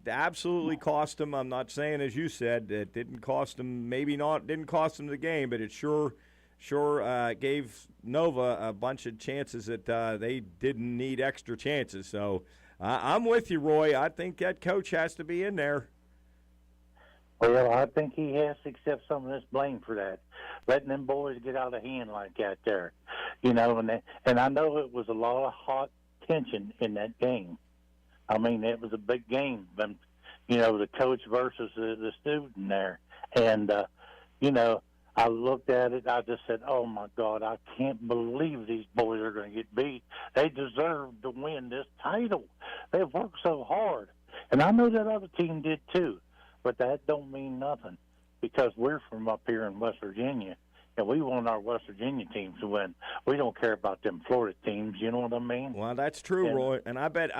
absolutely cost them. I'm not saying, as you said, it didn't cost them. Didn't cost them the game, but it sure gave Nova a bunch of chances that they didn't need extra chances. So I'm with you, Roy. I think that coach has to be in there. Well, I think he has to accept some of this blame for that, letting them boys get out of hand like that there, and I know it was a lot of hot tension in that game. I mean, it was a big game, but the coach versus the student there, and I looked at it. I just said, "Oh my God, I can't believe these boys are going to get beat. They deserve to win this title. They've worked so hard, and I know that other team did too." But that don't mean nothing, because we're from up here in West Virginia, and we want our West Virginia teams to win. We don't care about them Florida teams. You know what I mean? Well, that's true, Roy. And I bet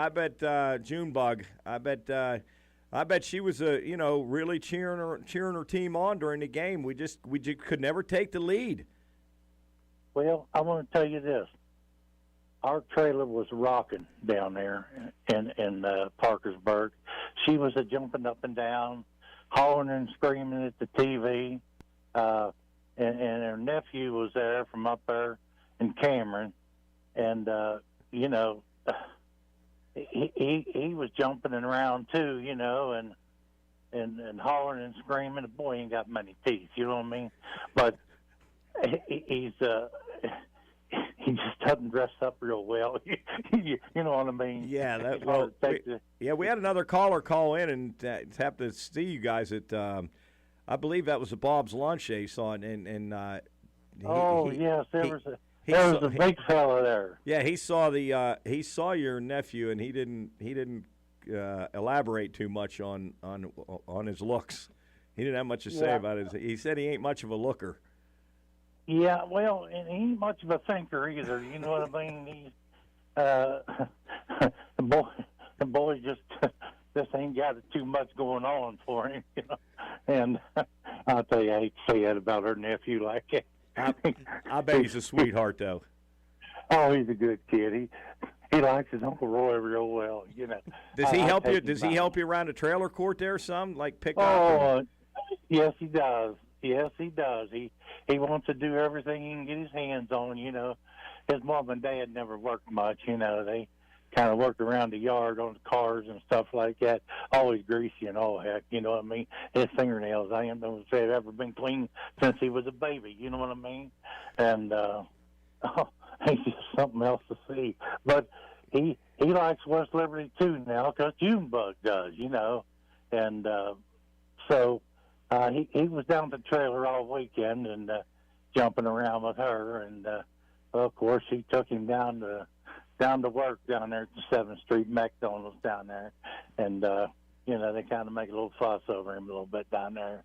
Junebug. I bet she was really cheering her team on during the game. We just could never take the lead. Well, I want to tell you this. Our trailer was rocking down there in Parkersburg. She was jumping up and down, hollering and screaming at the TV. And her nephew was there from up there in Cameron. And, he was jumping around too, and hollering and screaming. The boy ain't got many teeth, you know what I mean? But he just doesn't dress up real well. You know what I mean? Yeah, we had another caller call in, and it's happy to see you guys at. I believe that was a Bob's Lunch they saw, and yes, there was a big fella there. Yeah, he saw your nephew, and he didn't elaborate too much on his looks. He didn't have much to say about it. He said he ain't much of a looker. Yeah, well, and he ain't much of a thinker either. You know what I mean? He's the boy just ain't got too much going on for him, And I'll tell you, I hate to say that about her nephew like that. I bet he's a sweetheart, though. Oh, he's a good kid. He likes his Uncle Roy real well, Does he help you? Does he help you around the trailer court there? Some like pick up? Oh, yes, he does. Yes, he does. He wants to do everything he can get his hands on. His mom and dad never worked much. They kind of worked around the yard on the cars and stuff like that. Always greasy and all heck. You know what I mean? His fingernails, I don't know if they've ever been clean since he was a baby. You know what I mean? And he's just something else to see. But he likes West Liberty too now, because Junebug does. And so. He was down at the trailer all weekend and jumping around with her, and of course he took him down to work down there at the 7th Street McDonald's down there, and they kind of make a little fuss over him a little bit down there.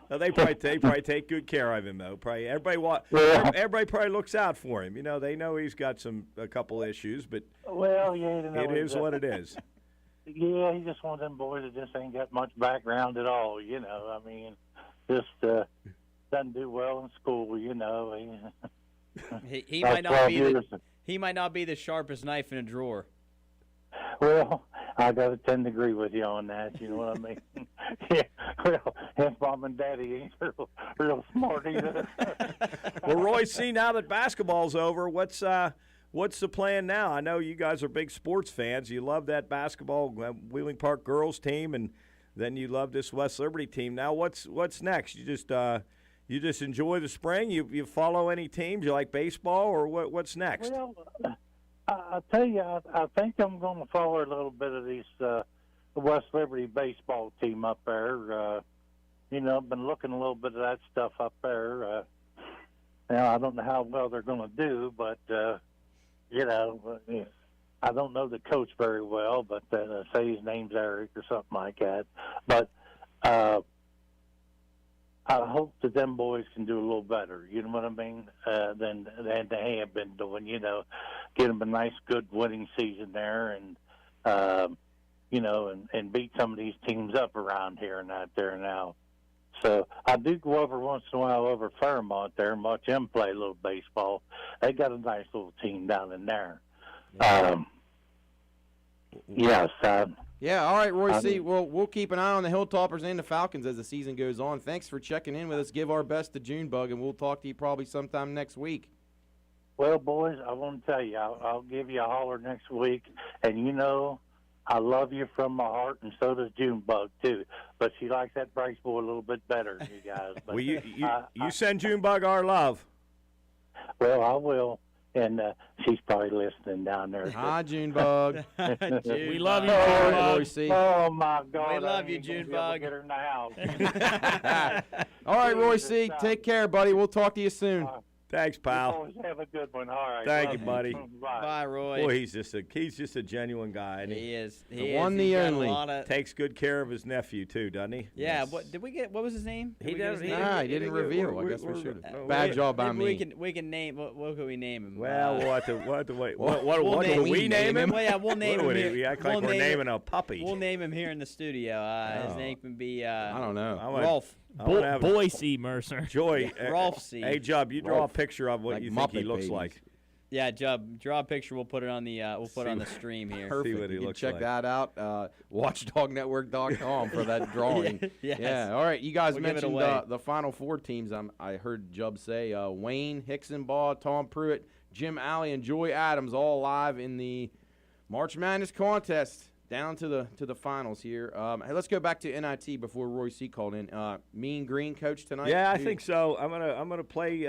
Well, they probably take good care of him though. Probably everybody probably looks out for him. They know he's got a couple issues, but it is what it is. Yeah, he's just one of them boys that just ain't got much background at all, I mean, just doesn't do well in school, He might not be the sharpest knife in a drawer. Well, I got to tend to agree with you on that, you know what I mean? Yeah, Well, his mom and daddy ain't real smart either. Well, Roy, see, now that basketball's over, what's the plan now? I know you guys are big sports fans. You love that basketball Wheeling Park girls team, and then you love this West Liberty team. Now, what's next? You just enjoy the spring. You follow any teams? You like baseball, or what's next? Well, I tell you, I think I'm going to follow a little bit of these West Liberty baseball team up there. I've been looking a little bit of that stuff up there. Now, I don't know how well they're going to do, but, I don't know the coach very well, but say his name's Eric or something like that. But I hope that them boys can do a little better, you know what I mean, than they have been doing, get them a nice, good winning season there and, and beat some of these teams up around here and out there now. So I do go over once in a while over Fairmont there and watch them play a little baseball. They got a nice little team down in there. Yes. Yeah, all right, Roy C. We'll keep an eye on the Hilltoppers and the Falcons as the season goes on. Thanks for checking in with us. Give our best to Junebug, and we'll talk to you probably sometime next week. Well, boys, I want to tell you, I'll give you a holler next week, and I love you from my heart, and so does Junebug, too. But she likes that Bryce boy a little bit better than you guys. But, well, you send Junebug our love. Well, I will. And she's probably listening down there. Hi, Junebug. We love you, Junebug. Oh, my God. We love you, Junebug. Get her in the house. All right, Roy C. Take care, buddy. We'll talk to you soon. Thanks, pal. Always have a good one. All right. Thank you, buddy. Bye, Roy. Boy, he's just a genuine guy. And he is. The only. Takes good care of his nephew too, doesn't he? Yeah. Yes. What was his name? He didn't reveal. I guess we should have. Bad job by me. We can name. What can we name him? Well, we'll have to wait. What do we name him? Well, yeah, we'll name him. We act like we're naming a puppy. We'll name him here in the studio. His name can be. I don't know. Rolf. Boise Mercer. Joy. Rolf C. Hey, Jub, you draw a picture of what you think he looks like. Yeah, Jub, draw a picture. We'll put it on the on the stream here. Perfect. See what he looks check like. that out. WatchdogNetwork.com for that drawing. Yes. Yeah. All right. You guys We'll mentioned the Final Four teams. I heard Jub say Wayne Hicksonbaugh, Tom Pruitt, Jim Alley, and Joy Adams all live in the March Madness contest. Down to the finals here. Hey, let's go back to NIT before Roy C. called in. Mean Green coach tonight. Yeah, I think so. I'm gonna play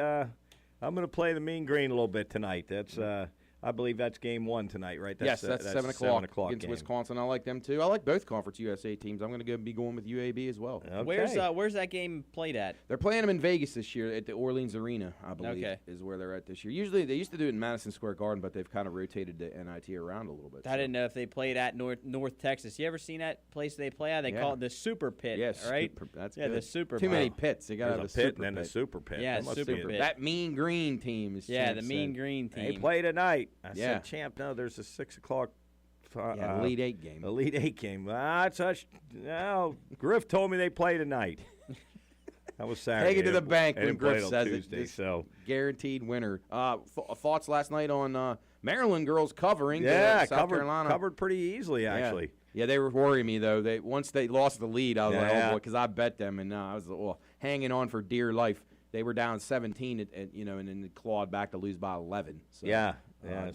the Mean Green a little bit tonight. That's I believe that's game one tonight, right? That's 7 o'clock. 7 o'clock against game. Wisconsin. I like them too. I like both Conference USA teams. I'm going to be going with UAB as well. Okay. Where's that game played at? They're playing them in Vegas this year at the Orleans Arena, I believe, is where they're at this year. Usually they used to do it in Madison Square Garden, but they've kind of rotated the NIT around a little bit. I didn't know if they played at North Texas. You ever seen that place they play at? They call it the Super Pit, right? That's good. the Super Too Pit. many pits. They got to have a pit and then a super pit. Yeah, super pit. That Mean Green team is the Mean Green team. They play tonight. I said, champ, no, there's a 6 o'clock Elite Eight game. Elite Eight game. Griff told me they play tonight. That was Saturday. Take it to the bank when Griff says Tuesday, it. So guaranteed winner. Thoughts last night on Maryland girls covering? South Carolina covered pretty easily actually. Yeah, they were worrying me though. Once they lost the lead, I was like, oh boy, because I bet them, and I was hanging on for dear life. They were down 17, and then they clawed back to lose by 11. So,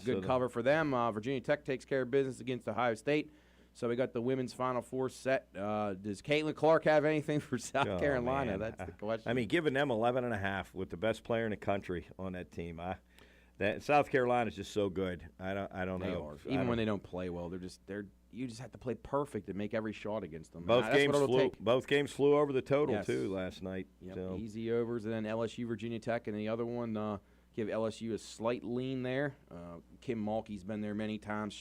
good cover for them. Virginia Tech takes care of business against Ohio State. So we got the women's Final Four set. Does Caitlin Clark have anything for South Carolina? Man. That's the question. I mean, giving them 11.5 with the best player in the country on that team. That South Carolina is just so good. I don't know. Even when they don't play well, you just have to play perfect and make every shot against them. Both games flew over the total too last night. Yep, so. Easy overs, and then LSU, Virginia Tech, and the other one give LSU a slight lean there. Kim Mulkey's been there many times.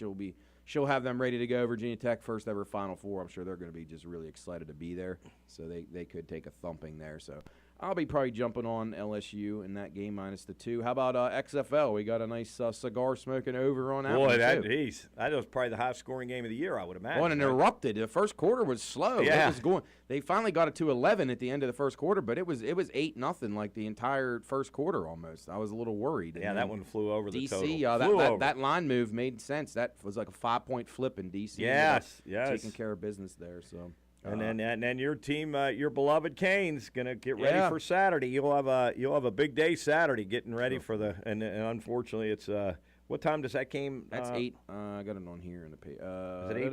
She'll have them ready to go. Virginia Tech first ever Final Four. I'm sure they're going to be just really excited to be there. So they could take a thumping there. So I'll be probably jumping on LSU in that game minus the 2. How about XFL? We got a nice cigar smoking over on that one. Boy, that was probably the highest scoring game of the year, I would imagine. And erupted. The first quarter was slow. Yeah. It was going. They finally got it to 11 at the end of the first quarter, but it was 8-0 like the entire first quarter almost. I was a little worried. Yeah, that one flew over the total. DC, that line move made sense. That was like a 5-point flip in DC. Yes. Taking care of business there. So And then your team, your beloved Canes, gonna get ready Yeah. for Saturday. You'll have a big day Saturday getting ready for the and unfortunately it's what time does that game? That's 8. I got it on here in the page. Is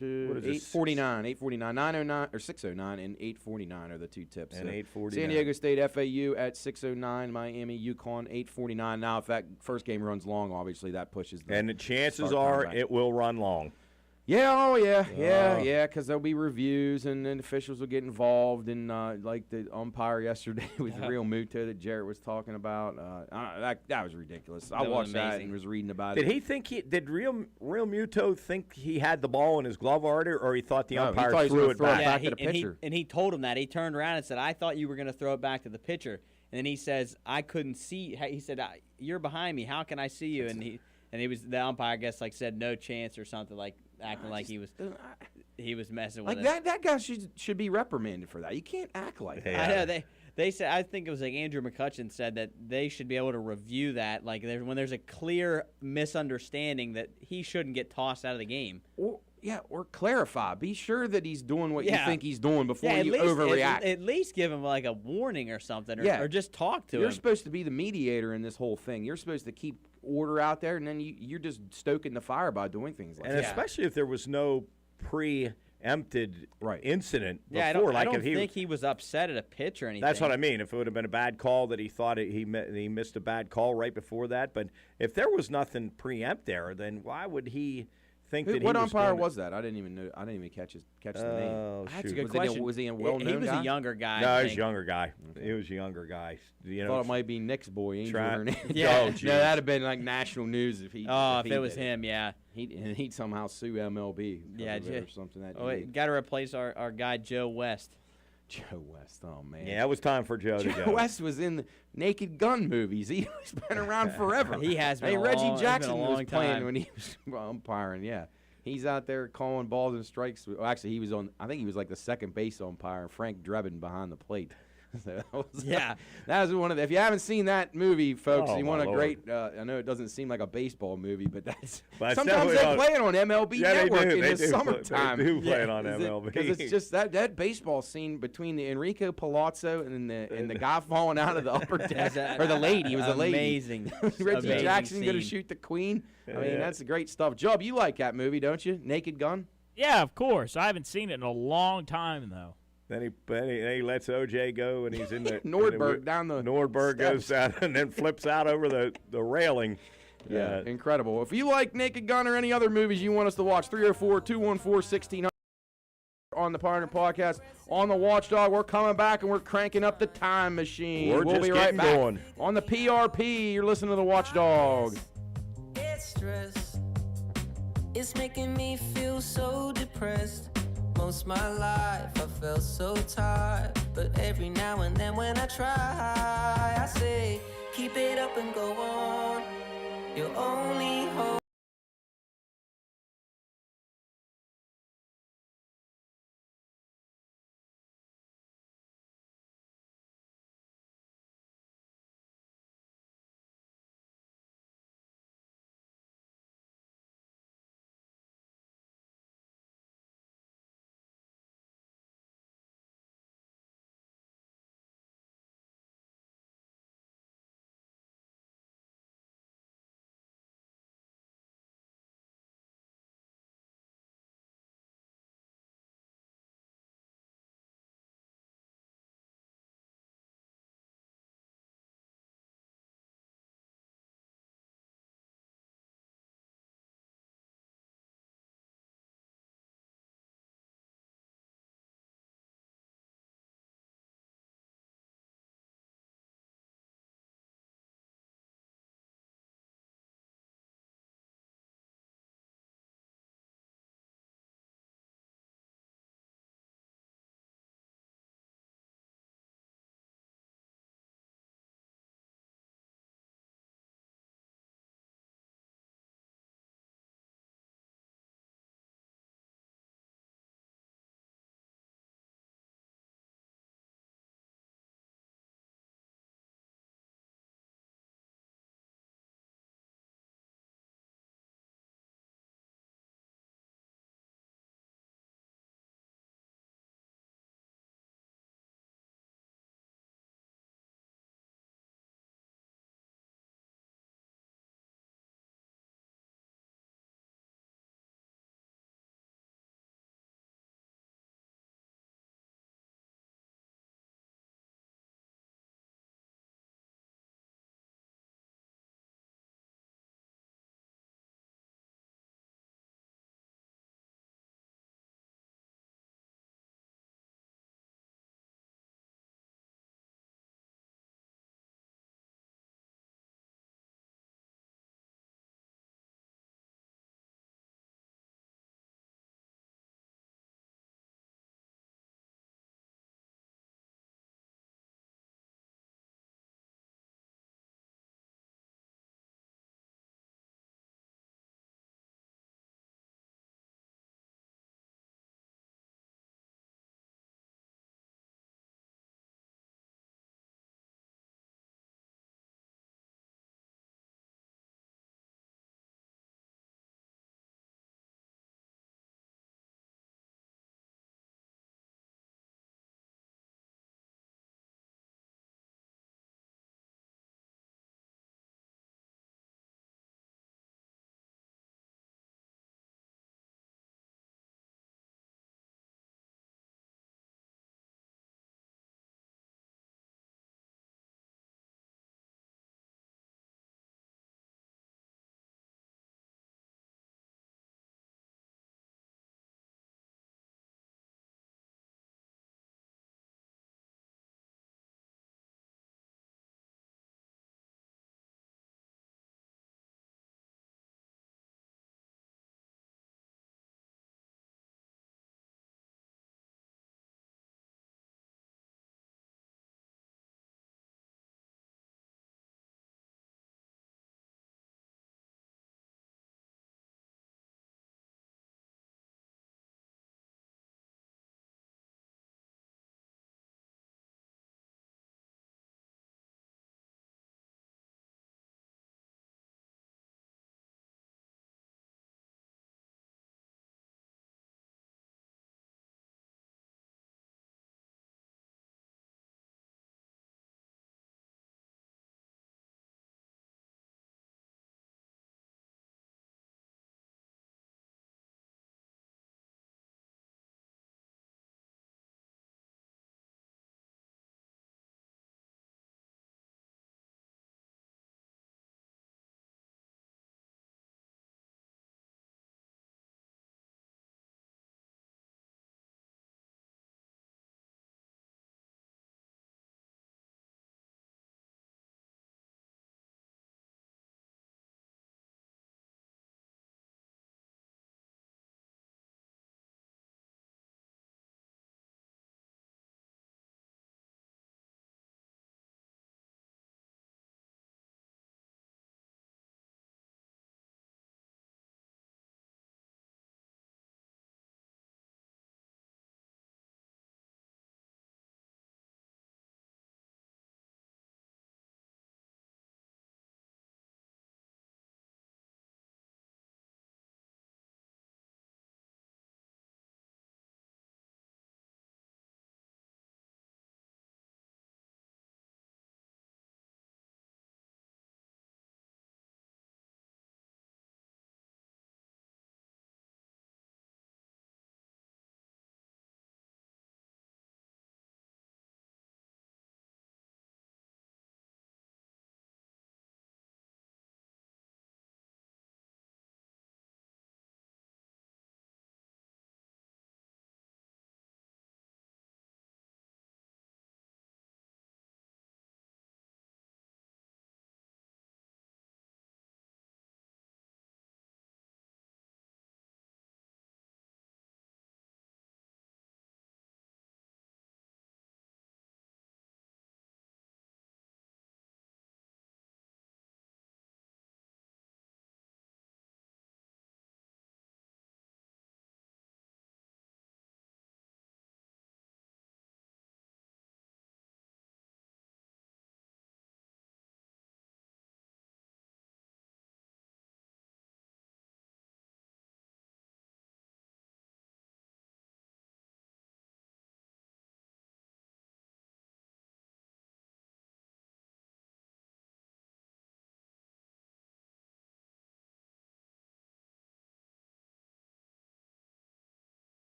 it what is this? 8:49, 8:49, 9:09 or 6:09, and 8:49 are the two tips. And So 8:49. San Diego State FAU at 6:09, Miami UConn 8:49. Now, if that first game runs long, obviously that pushes. And the chances start are time back. it will run long. Yeah, oh yeah, because there'll be reviews and then officials will get involved in like the umpire yesterday with Real Muto that Jarrett was talking about. That was ridiculous. I That was watched that amazing. and was reading about Did it. he think did Real Muto think he had the ball in his glove already, or he thought the No, he umpire thought he was threw gonna it throw it back? back to the and pitcher. he told him that. He turned around and said, "I thought you were going to throw it back to the pitcher." And then he says, "I couldn't see." He said, "You're behind me. How can I see you?" And he was the umpire, I guess, like said no chance or something, like acting like he was messing with Like it. that guy should be reprimanded for that. You can't act like that. Yeah. I know they said. I think it was like Andrew McCutcheon said that they should be able to review that. Like when there's a clear misunderstanding that he shouldn't get tossed out of the game. Or clarify. Be sure that he's doing what you Yeah. think he's doing before Yeah, you overreact. At least give him like a warning or something, or, Yeah. or just talk to You're him. supposed to be the mediator in this whole thing. You're supposed to keep order out there, and then you're just stoking the fire by doing things like And that. especially if there was no preempted incident before. Yeah, I don't, like I don't if he, think he was upset at a pitch or anything. That's what I mean. If it would have been a bad call that he thought he missed a bad call right before that, but if there was nothing preempt there, then why would he think that he What was umpire doing it? was that? I didn't even know. I didn't even catch the name. Oh, That's a shoot. good Was question. Was he a well-known He was guy? a younger guy. No, I he was a think. younger guy. He was a younger guy. You Thought it might be Nick's boy, Angel Try- Hernandez. Yeah. Oh, no, that'd have been like national news if he. Oh, if it was did him, yeah. He'd somehow sue MLB. because Yeah, of it or something. That Oh, wait, got to replace our guy Joe West. Joe West. Oh man. Yeah, it was time for Joe to Joe go. West was in the Naked Gun movies. He's been around forever. He has been Hey, a Reggie long- it's been a Jackson was long playing time. when he was umpiring. Yeah, he's out there calling balls and strikes. Well, actually, he was on. I think he was like the second base umpire, and Frank Drebin behind the plate. So that was, Yeah. that was one of the. If you haven't seen that movie, folks, Oh, you my want a Lord. great. I know it doesn't seem like a baseball movie, but that's. But it's sometimes they definitely play it on MLB Yeah, they Network do. in They the do. summertime. They do play it on MLB. Because it's just that baseball scene between the Enrico Palazzo and the guy falling out of the upper deck, That's or the lady. It was a lady. amazing. Reggie amazing Jackson going to scene. shoot the queen. I mean, Yeah. that's great stuff. Job, you like that movie, don't you? Naked Gun. Yeah, of course. I haven't seen it in a long time though. Then he lets OJ go, and he's in the Nordberg down the Nordberg goes steps. down and then flips out over the railing. Yeah, incredible. If you like Naked Gun or any other movies you want us to watch, 304-214-1600 on the Partner Podcast, on the Watchdog. We're coming back, and we're cranking up the time machine. We're we'll just be right getting back. going. On the PRP, you're listening to the Watchdog. It's stress. It's making me feel so depressed. Most my life I felt so tired, but every now and then when I try, I say, keep it up and go on. Your only hope.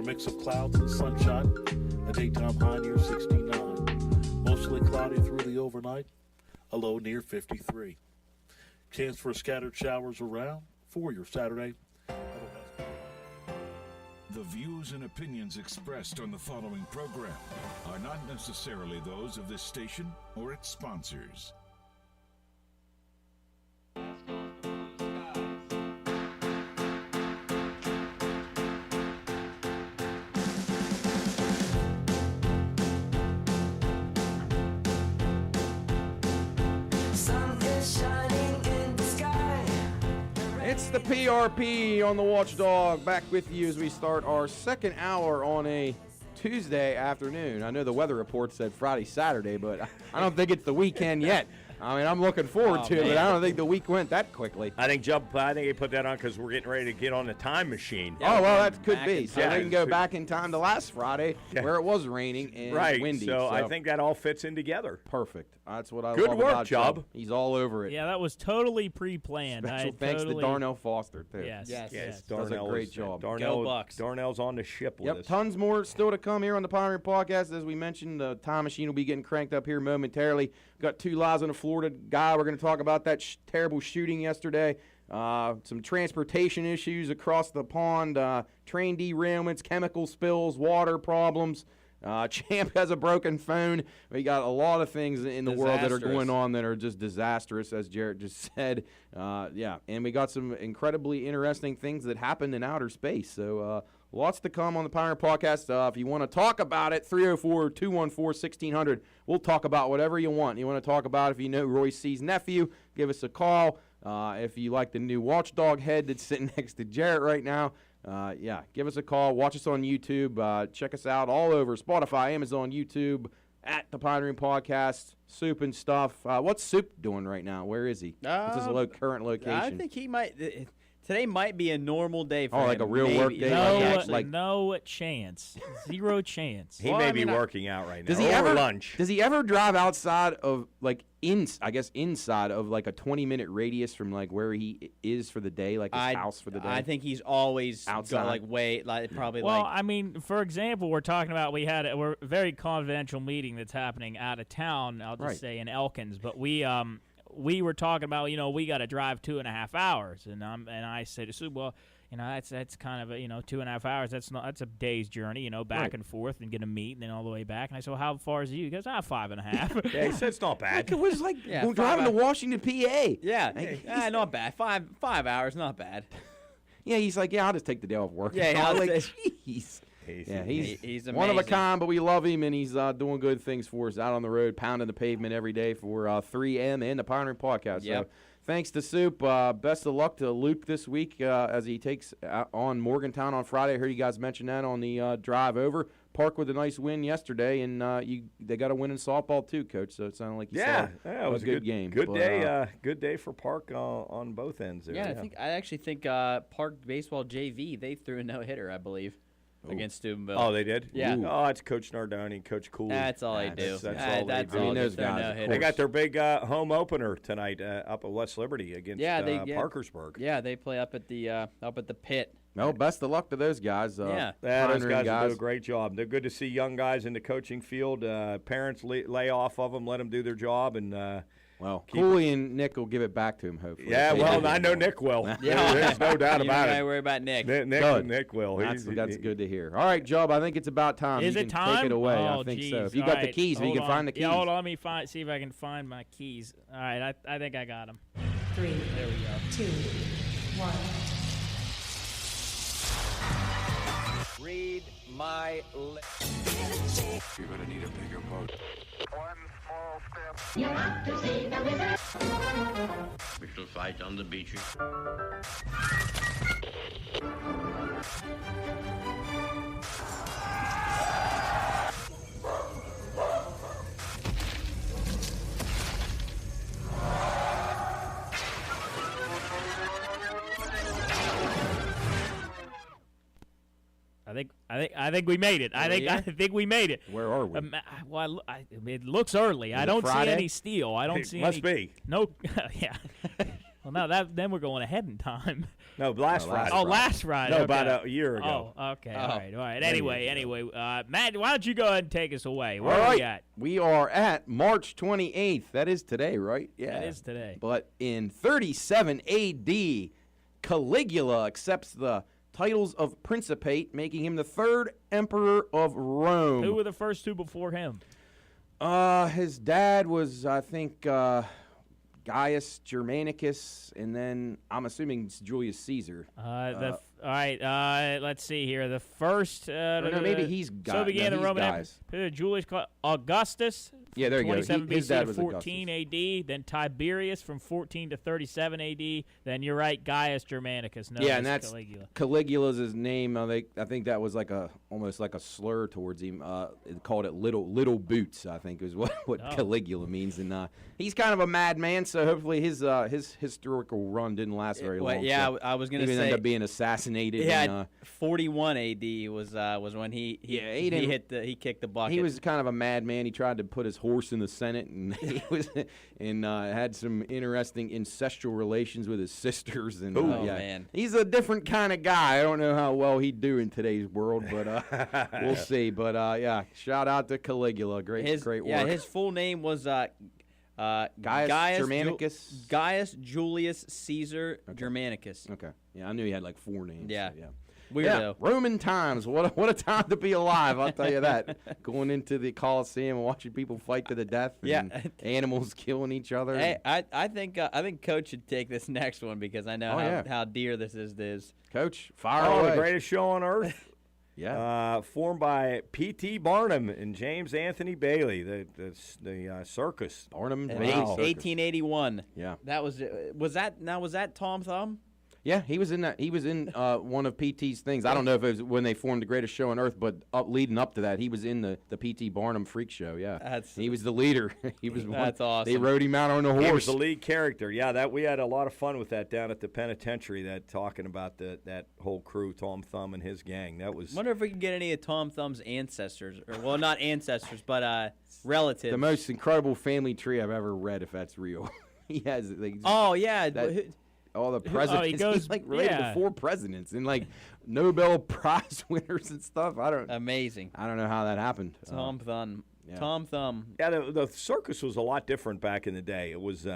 mix of clouds and sunshine. A daytime high near 69. Mostly cloudy through the overnight. A low near 53. Chance for scattered showers around for your Saturday. The views and opinions expressed on the following program are not necessarily those of this station or its sponsors. It's the PRP on the Watchdog, back with you as we start our second hour on a Tuesday afternoon. I know the weather report said Friday, Saturday, but I don't think it's the weekend yet. I mean, I'm looking forward to it, but I don't think the week went that quickly. I think he put that on because we're getting ready to get on the time machine. Oh, well, that could be. So we can go back in time to last Friday where it was raining and windy. So I think that all fits in together. Perfect. That's what I Good love work, about Chubb. Chubb. He's all over it. Yeah, that was totally pre-planned. Special thanks to Darnell Foster, too. Yes. Does a great job. Darnell, Go Bucks. Darnell's on the ship with Yep, us. tons more still to come here on the Pioneer Podcast. As we mentioned, the time machine will be getting cranked up here momentarily. Got two lives on a Florida guy. We're going to talk about that terrible shooting yesterday. Some transportation issues across the pond, train derailments, chemical spills, water problems. Champ has a broken phone. We got a lot of things in the world that are going on that are just disastrous, as Jarrett just said. And we got some incredibly interesting things that happened in outer space. So lots to come on the Pioneer Podcast. If you want to talk about it, 304-214-1600. We'll talk about whatever you want. You want to talk about if you know Roy C's nephew, give us a call. If you like the new Watchdog head that's sitting next to Jarrett right now, give us a call. Watch us on YouTube. Check us out all over Spotify, Amazon, YouTube, at the Pioneering Podcast. Soup and stuff. What's Soup doing right now? Where is he? What's his current location? I think he might. Today might be a normal day for him. Like a real work day? No chance. Zero chance. He may be working out right now. Does he over lunch. Does he ever drive outside of, inside of, like, a 20-minute radius from, like, where he is for the day, like his house for the day? I think he's always outside. I mean, for example, we're talking about we're a very confidential meeting that's happening out of town, I'll just say in Elkins, but we were talking about, we got to drive 2.5 hours, and I said to Sue, well, that's kind of 2.5 hours. That's a day's journey, back and forth and get a meet and then all the way back. And I said, well, how far is it? He goes, 5.5. Yeah, he said it's not bad. It was like driving to Washington, PA. Yeah, not bad. 5 hours, not bad. Yeah, he's like, I'll just take the day off work. Yeah, I'm like, jeez. Yeah, he's amazing. One of a kind, but we love him, and he's doing good things for us out on the road, pounding the pavement every day for 3M and the Pioneering Podcast. Yep. So thanks to Soup. Best of luck to Luke this week as he takes on Morgantown on Friday. I heard you guys mention that on the drive over. Park with a nice win yesterday, and they got a win in softball too, Coach. So it sounded like you saw it was a good game. Good day. Good day for Park on both ends there. Yeah, I actually think Park baseball JV they threw a no-hitter, I believe. Against Steubenville. Oh, they did? Yeah. Ooh. Oh, it's Coach Nardoni, Coach Cooley. That's all they do. That's all they do. Those guys, they got their big home opener tonight up at West Liberty against Parkersburg. Yeah, they play up at the pit. Well, best of luck to those guys. Those guys do a great job. They're good to see young guys in the coaching field. Parents lay off of them, let them do their job, and Cooley and Nick will give it back to him, hopefully. Yeah, well, I know Nick will. There's no doubt about it. Don't worry about Nick. Nick will. That's good to hear. All right, Job, I think it's about time. Is it time? Take it away. Oh, I think geez. so. If you got the keys, if you can find the keys. Yeah, hold on. Let me see if I can find my keys. All right, I think I got them. 3, there we go. 2, 1. Read my lips. You're going to need a bigger boat. One small step. You want to see the wizard? We shall fight on the beaches. I think we made it. I think we made it. Where are we? It looks early. I don't see any steel. I don't see must any. Be. No. Yeah. Well, no, then we're going ahead in time. No, last Friday. Oh, last Friday. No, okay. about a year ago. Oh, okay. All right. Anyway, Matt, why don't you go ahead and take us away? Where All are right. we at? We are at March 28th. That is today, right? Yeah. That is today. But in 37 A.D., Caligula accepts the titles of Principate, making him the third emperor of Rome. Who were the first two before him? His dad was, I think, Gaius Germanicus, and then I'm assuming it's Julius Caesar. All right. Let's see here. The first. No, maybe he's So began the Roman Gaius. Empire. Julius Augustus. Yeah, there you go. 27 His BC dad to was 14 A.D. Then Tiberius from 14 to 37 A.D. Then you're right, Gaius Germanicus. Yeah, and that's Caligula. Caligula's his name. I think that was like almost like a slur towards him. It called it little boots. I think is what Caligula means, and he's kind of a madman. So hopefully his historical run didn't last very long. Yeah, so I was gonna he say ended up being assassinated. Yeah, 41 A.D. was when he kicked the bucket. He was kind of a madman. He tried to put his horse in the Senate, and he was had some interesting incestual relations with his sisters. And man, he's a different kind of guy. I don't know how well he'd do in today's world, but we'll see. But shout out to Caligula. Great work. Yeah, his full name was Gaius Germanicus. Gaius Julius Caesar Germanicus. Okay. Yeah, I knew he had like 4 names. Yeah. So, yeah. Weirdo. Yeah, Roman times. What a time to be alive, I'll tell you that. Going into the Colosseum and watching people fight to the death. And animals killing each other. Hey, I think Coach should take this next one because I know how dear this is. Coach, fire away. The greatest show on earth. Yeah. Formed by P.T. Barnum and James Anthony Bailey, the circus. Barnum Bailey Circus. 1881. Yeah. That was that Tom Thumb? Yeah, he was in that. He was in one of PT's things. I don't know if it was when they formed the greatest show on earth, but leading up to that, he was in the PT Barnum Freak Show. Yeah, he was the leader. He was. That's awesome. They rode him out on a horse. He was the lead character. Yeah, that we had a lot of fun with that down at the penitentiary. That talking about that whole crew, Tom Thumb and his gang. That was. Wonder if we can get any of Tom Thumb's ancestors, or well, not ancestors, but relatives. The most incredible family tree I've ever read, if that's real. He has. All the presidents. He's like related to 4 presidents and like Nobel Prize winners and stuff. Amazing. I don't know how that happened. Tom Thumb. Yeah. Tom Thumb. Yeah, the circus was a lot different back in the day. It was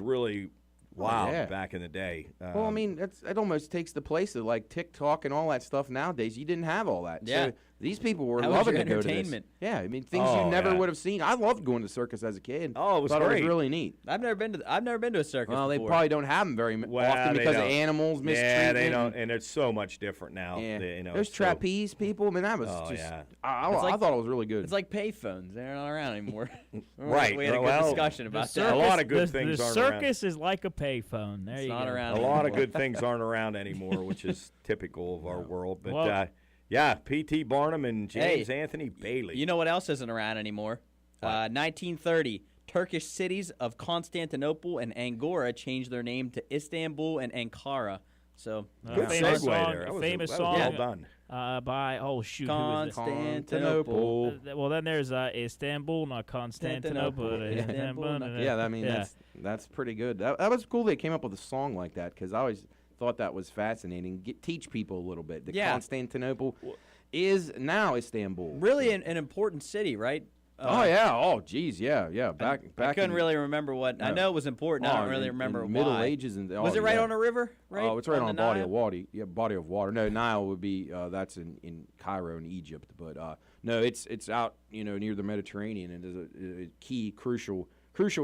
really wild back in the day. Well, I mean, it almost takes the place of like TikTok and all that stuff nowadays. You didn't have all that. Yeah. So these people were How was loving your to go to this. entertainment? Yeah, I mean, things you never would have seen. I loved going to the circus as a kid. Oh, it was Thought great. It was really neat. I've never been to a circus. Well, they before. probably don't have them very often because of animals mistreatment. Yeah, they don't, and it's so much different now. Yeah. Those trapeze people, I mean, that was just. Yeah. I thought it was really good. It's like payphones. They're not around anymore. Right. We had a good discussion about that. A lot of good things the aren't circus is like a payphone. There It's you not go. around A lot of anymore. good things aren't around anymore, which is typical of our world. But yeah, P.T. Barnum and James Anthony Bailey. You know what else isn't around anymore? 1930, Turkish cities of Constantinople and Angora changed their name to Istanbul and Ankara. So good famous segue song, there. That was famous well song done. By who is this? Constantinople. Well, then there's Istanbul, not Constantinople. Yeah, I mean that's pretty good. That was cool. They came up with a song like that because I always thought that was fascinating. Teach people a little bit. Constantinople is now Istanbul. Really an important city, right? Geez, yeah. Back. I couldn't really remember what. I know it was important. I don't really remember in why. Middle Ages and was it right on a river? Right? Oh, it's right on a the body Nile? of water. Yeah, body of water. No, Nile would be that's in Cairo in Egypt, but no, it's out near the Mediterranean and is a key crucial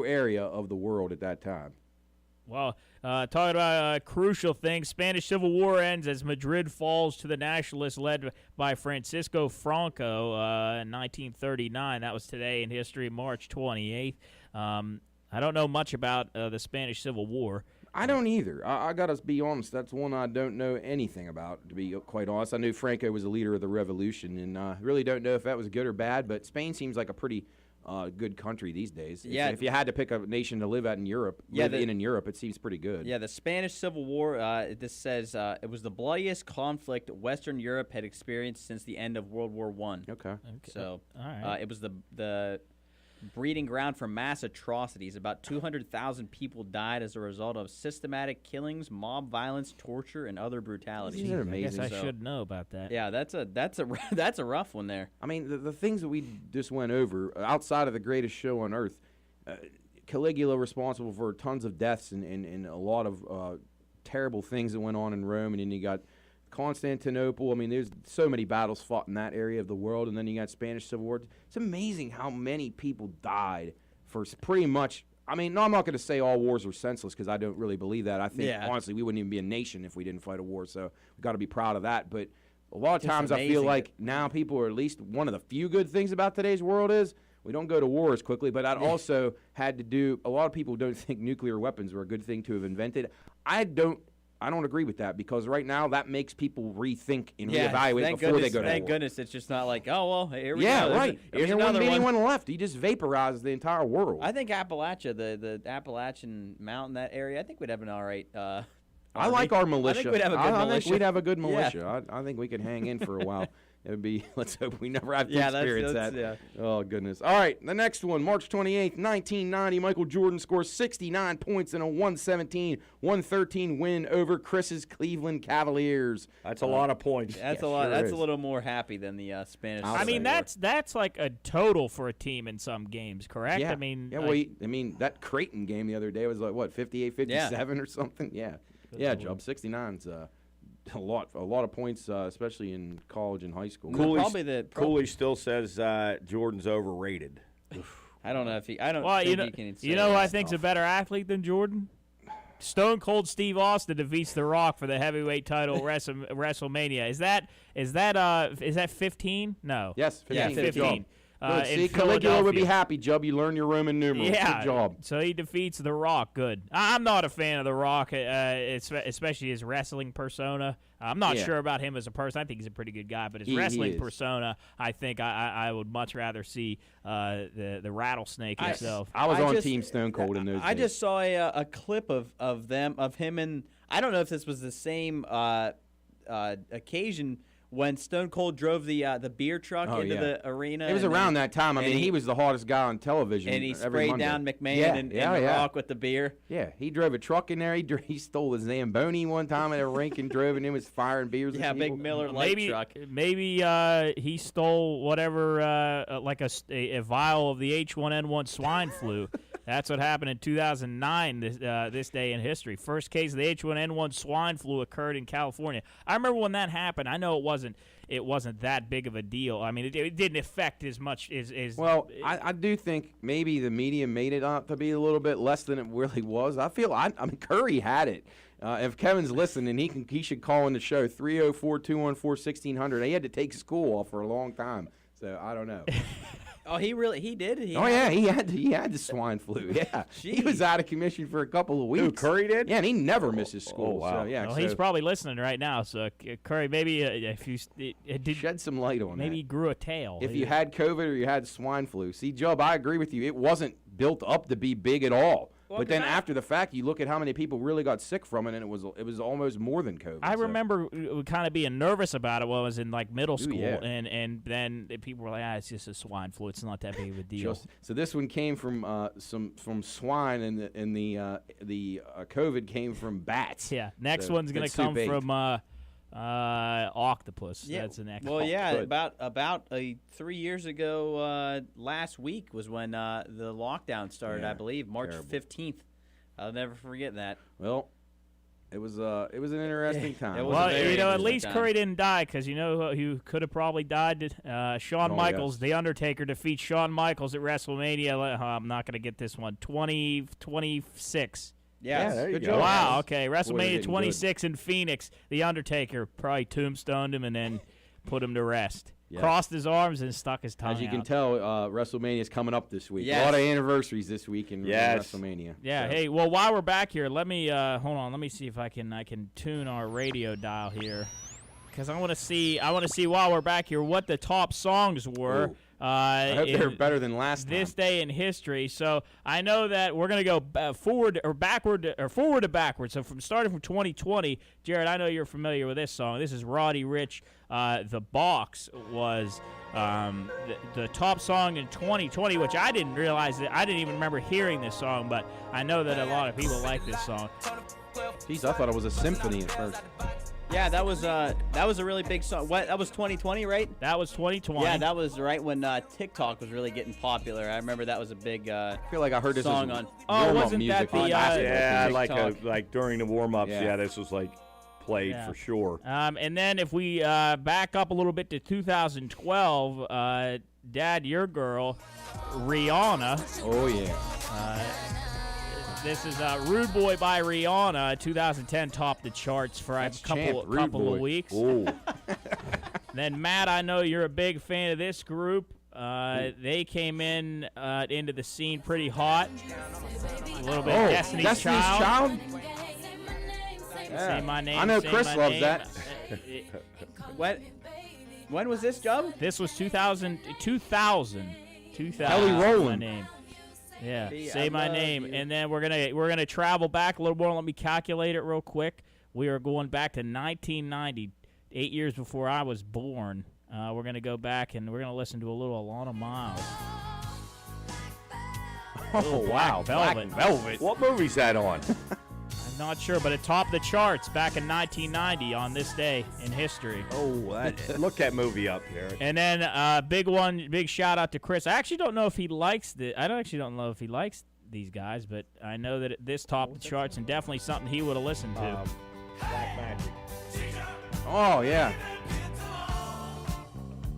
area of the world at that time. Well, talking about crucial things, Spanish Civil War ends as Madrid falls to the nationalists led by Francisco Franco in 1939. That was today in history, March 28th. I don't know much about the Spanish Civil War. I don't either. I got to be honest. That's one I don't know anything about, to be quite honest. I knew Franco was the leader of the revolution, and I really don't know if that was good or bad, but Spain seems like a pretty good country these days. Yeah. If you had to pick a nation to live in Europe, in Europe, it seems pretty good. Yeah, the Spanish Civil War, this says it was the bloodiest conflict Western Europe had experienced since the end of World War I. Okay. So All right. it was the breeding ground for mass atrocities. About 200,000 people died as a result of systematic killings, mob violence, torture, and other brutalities. These are amazing. I guess I should know about that. Yeah, that's a rough one there. I mean, the things that we just went over, outside of the greatest show on earth, Caligula responsible for tons of deaths and a lot of terrible things that went on in Rome, and then you got Constantinople. I mean, there's so many battles fought in that area of the world, and then you got Spanish Civil War. It's amazing how many people died for pretty much. I mean, no, I'm not going to say all wars are senseless because I don't really believe that. I think, honestly, we wouldn't even be a nation if we didn't fight a war, so we've got to be proud of that. But a lot of times I feel like now people are, at least one of the few good things about today's world is we don't go to war as quickly, but that also had to do, a lot of people don't think nuclear weapons were a good thing to have invented. I don't agree with that because right now that makes people rethink and reevaluate before they go to war. Thank goodness it's just not like, oh, well, here we go. Yeah, right. There wouldn't be anyone left. He just vaporizes the entire world. I think Appalachia, the Appalachian Mountain, that area, I think we'd have an all right I like our militia. I think we'd have a good militia. I think we'd have a good militia. I think we could hang in for a while. It would be, let's hope we never have to experience that. Yeah. Oh, goodness. All right, the next one, March 28th, 1990, Michael Jordan scores 69 points in a 117-113 win over Chris's Cleveland Cavaliers. That's a lot of points. That's a lot. Sure that's is. a little more happy than the Spanish. I mean, that's like a total for a team in some games, correct? Yeah. I mean, that Creighton game the other day was like, what, 58-57 or something? Yeah. Yeah, Job, 69's a lot of points, especially in college and high school. Cooley still says Jordan's overrated. I don't know if he. I don't. Well, think he can say you know who I that think's a stuff. better athlete than Jordan? Stone Cold Steve Austin defeats The Rock for the heavyweight title at WrestleMania. Is that 15? No. Yes, 15. Yeah, 15. See, Caligula would be happy, Jub. You learn your Roman numerals. Yeah, good job. So he defeats The Rock. Good. I'm not a fan of The Rock, especially his wrestling persona. I'm not sure about him as a person. I think he's a pretty good guy, but his wrestling persona, I think I would much rather see the rattlesnake himself. I was on Team Stone Cold in those days. I just saw a clip of him, and I don't know if this was the same occasion when Stone Cold drove the beer truck into the arena. It was around that time. I mean, he was the hottest guy on television. And he every sprayed Monday. down McMahon and The Rock with the beer. Yeah, he drove a truck in there. He stole a Zamboni one time at a rink and drove, and it was firing beers. Yeah, at big people. Miller Lite truck. Maybe he stole whatever, like a vial of the H1N1 swine flu. That's what happened in 2009, this day in history. First case of the H1N1 swine flu occurred in California. I remember when that happened. I know it wasn't that big of a deal. I mean, it didn't affect as much as. Well, I do think maybe the media made it out to be a little bit less than it really was. I mean, Curry had it. If Kevin's listening, he should call in the show 304-214-1600. He had to take school off for a long time, so I don't know. Oh, he did? He had the swine flu. Yeah, he was out of commission for a couple of weeks. Who, Curry did? Yeah, and he never misses school. Oh, wow. So, yeah, well, he's probably listening right now. So Curry, maybe if you did shed some light on maybe that. he grew a tail. If you had COVID or you had swine flu, see, Job, I agree with you. It wasn't built up to be big at all. Well, but then after the fact, you look at how many people really got sick from it, and it was almost more than COVID. I remember kind of being nervous about it when I was in like middle school, yeah. and then people were like, it's just a swine flu. It's not that big of a deal. So this one came from swine, and the COVID came from bats. Yeah, next one's gonna come from octopus. Yeah. That's the next. Well, yeah, about 3 years ago, last week was when the lockdown started. Yeah, I believe March terrible. 15th. I'll never forget that. Well, it was an interesting time. Well, at least Curry didn't die, because you know who could have probably died? Shawn Michaels, yes. The Undertaker, defeats Shawn Michaels at WrestleMania. I'm not going to get this one. 26. Yes. There you Good go. job. Wow, okay. Boy, WrestleMania getting 26 in Phoenix. The Undertaker probably tombstoned him and then put him to rest. Yeah. Crossed his arms and stuck his tongue As you can out. tell, WrestleMania is coming up this week. Yes. A lot of anniversaries this week in WrestleMania. Yeah. So. Hey, well, while we're back here, let me hold on. Let me see if I can tune our radio dial here, because I want to see while we're back here what the top songs were I hope they're better than last time. This day in history. So I know that we're going to go forward to backwards. So starting from 2020, Jared, I know you're familiar with this song. This is Roddy Ricch. The Box was the top song in 2020, which I didn't realize that. I didn't even remember hearing this song, but I know that a lot of people like this song. Jeez, I thought it was a symphony at first. Yeah, that was a really big song. What? That was 2020, right? That was 2020. Yeah, that was right when TikTok was really getting popular. I remember that was a big. I feel like I heard this song on. Oh, wasn't that the? Yeah, like during the warm-ups. Yeah, this was like played for sure. And then if we back up a little bit to 2012, Dad, your girl, Rihanna. Oh yeah. This is Rude Boy by Rihanna. 2010 topped the charts for a couple of weeks. Then, Matt, I know you're a big fan of this group. They came into the scene pretty hot. A little bit of Destiny's Child. Yeah. Say my name. I know say Chris my loves name. that. When was this, Job? This was 2000. 2000. Kelly Rowland. My name. Yeah, say my name, and then we're gonna travel back a little more. Let me calculate it real quick. We are going back to 1990, 8 years before I was born. We're gonna go back and we're gonna listen to a little Alana Miles. Oh wow, Velvet. What movie's that on? I'm not sure, but it topped the charts back in 1990 on this day in history. Oh, look that movie up, Jared. And then big shout out to Chris. I actually don't know if he likes don't know if he likes these guys, but I know that this topped the charts and definitely something he would have listened to. Black Magic. Oh yeah.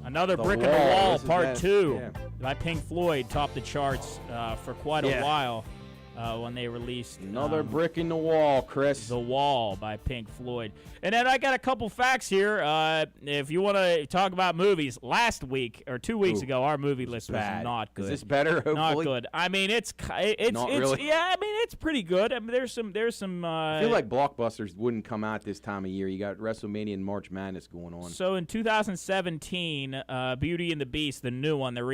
Another Brick in the Wall, Part 2 by Pink Floyd topped the charts for quite a while. When they released Another Brick in the Wall, Chris. The Wall by Pink Floyd. And then I got a couple facts here. If you want to talk about movies, last week or 2 weeks ago, our movie list was not good. Is this better? Hopefully? Not good. I mean, it's really? Yeah, I mean, it's pretty good. I mean, there's some. I feel like blockbusters wouldn't come out this time of year. You got WrestleMania and March Madness going on. So in 2017, Beauty and the Beast, the new one, the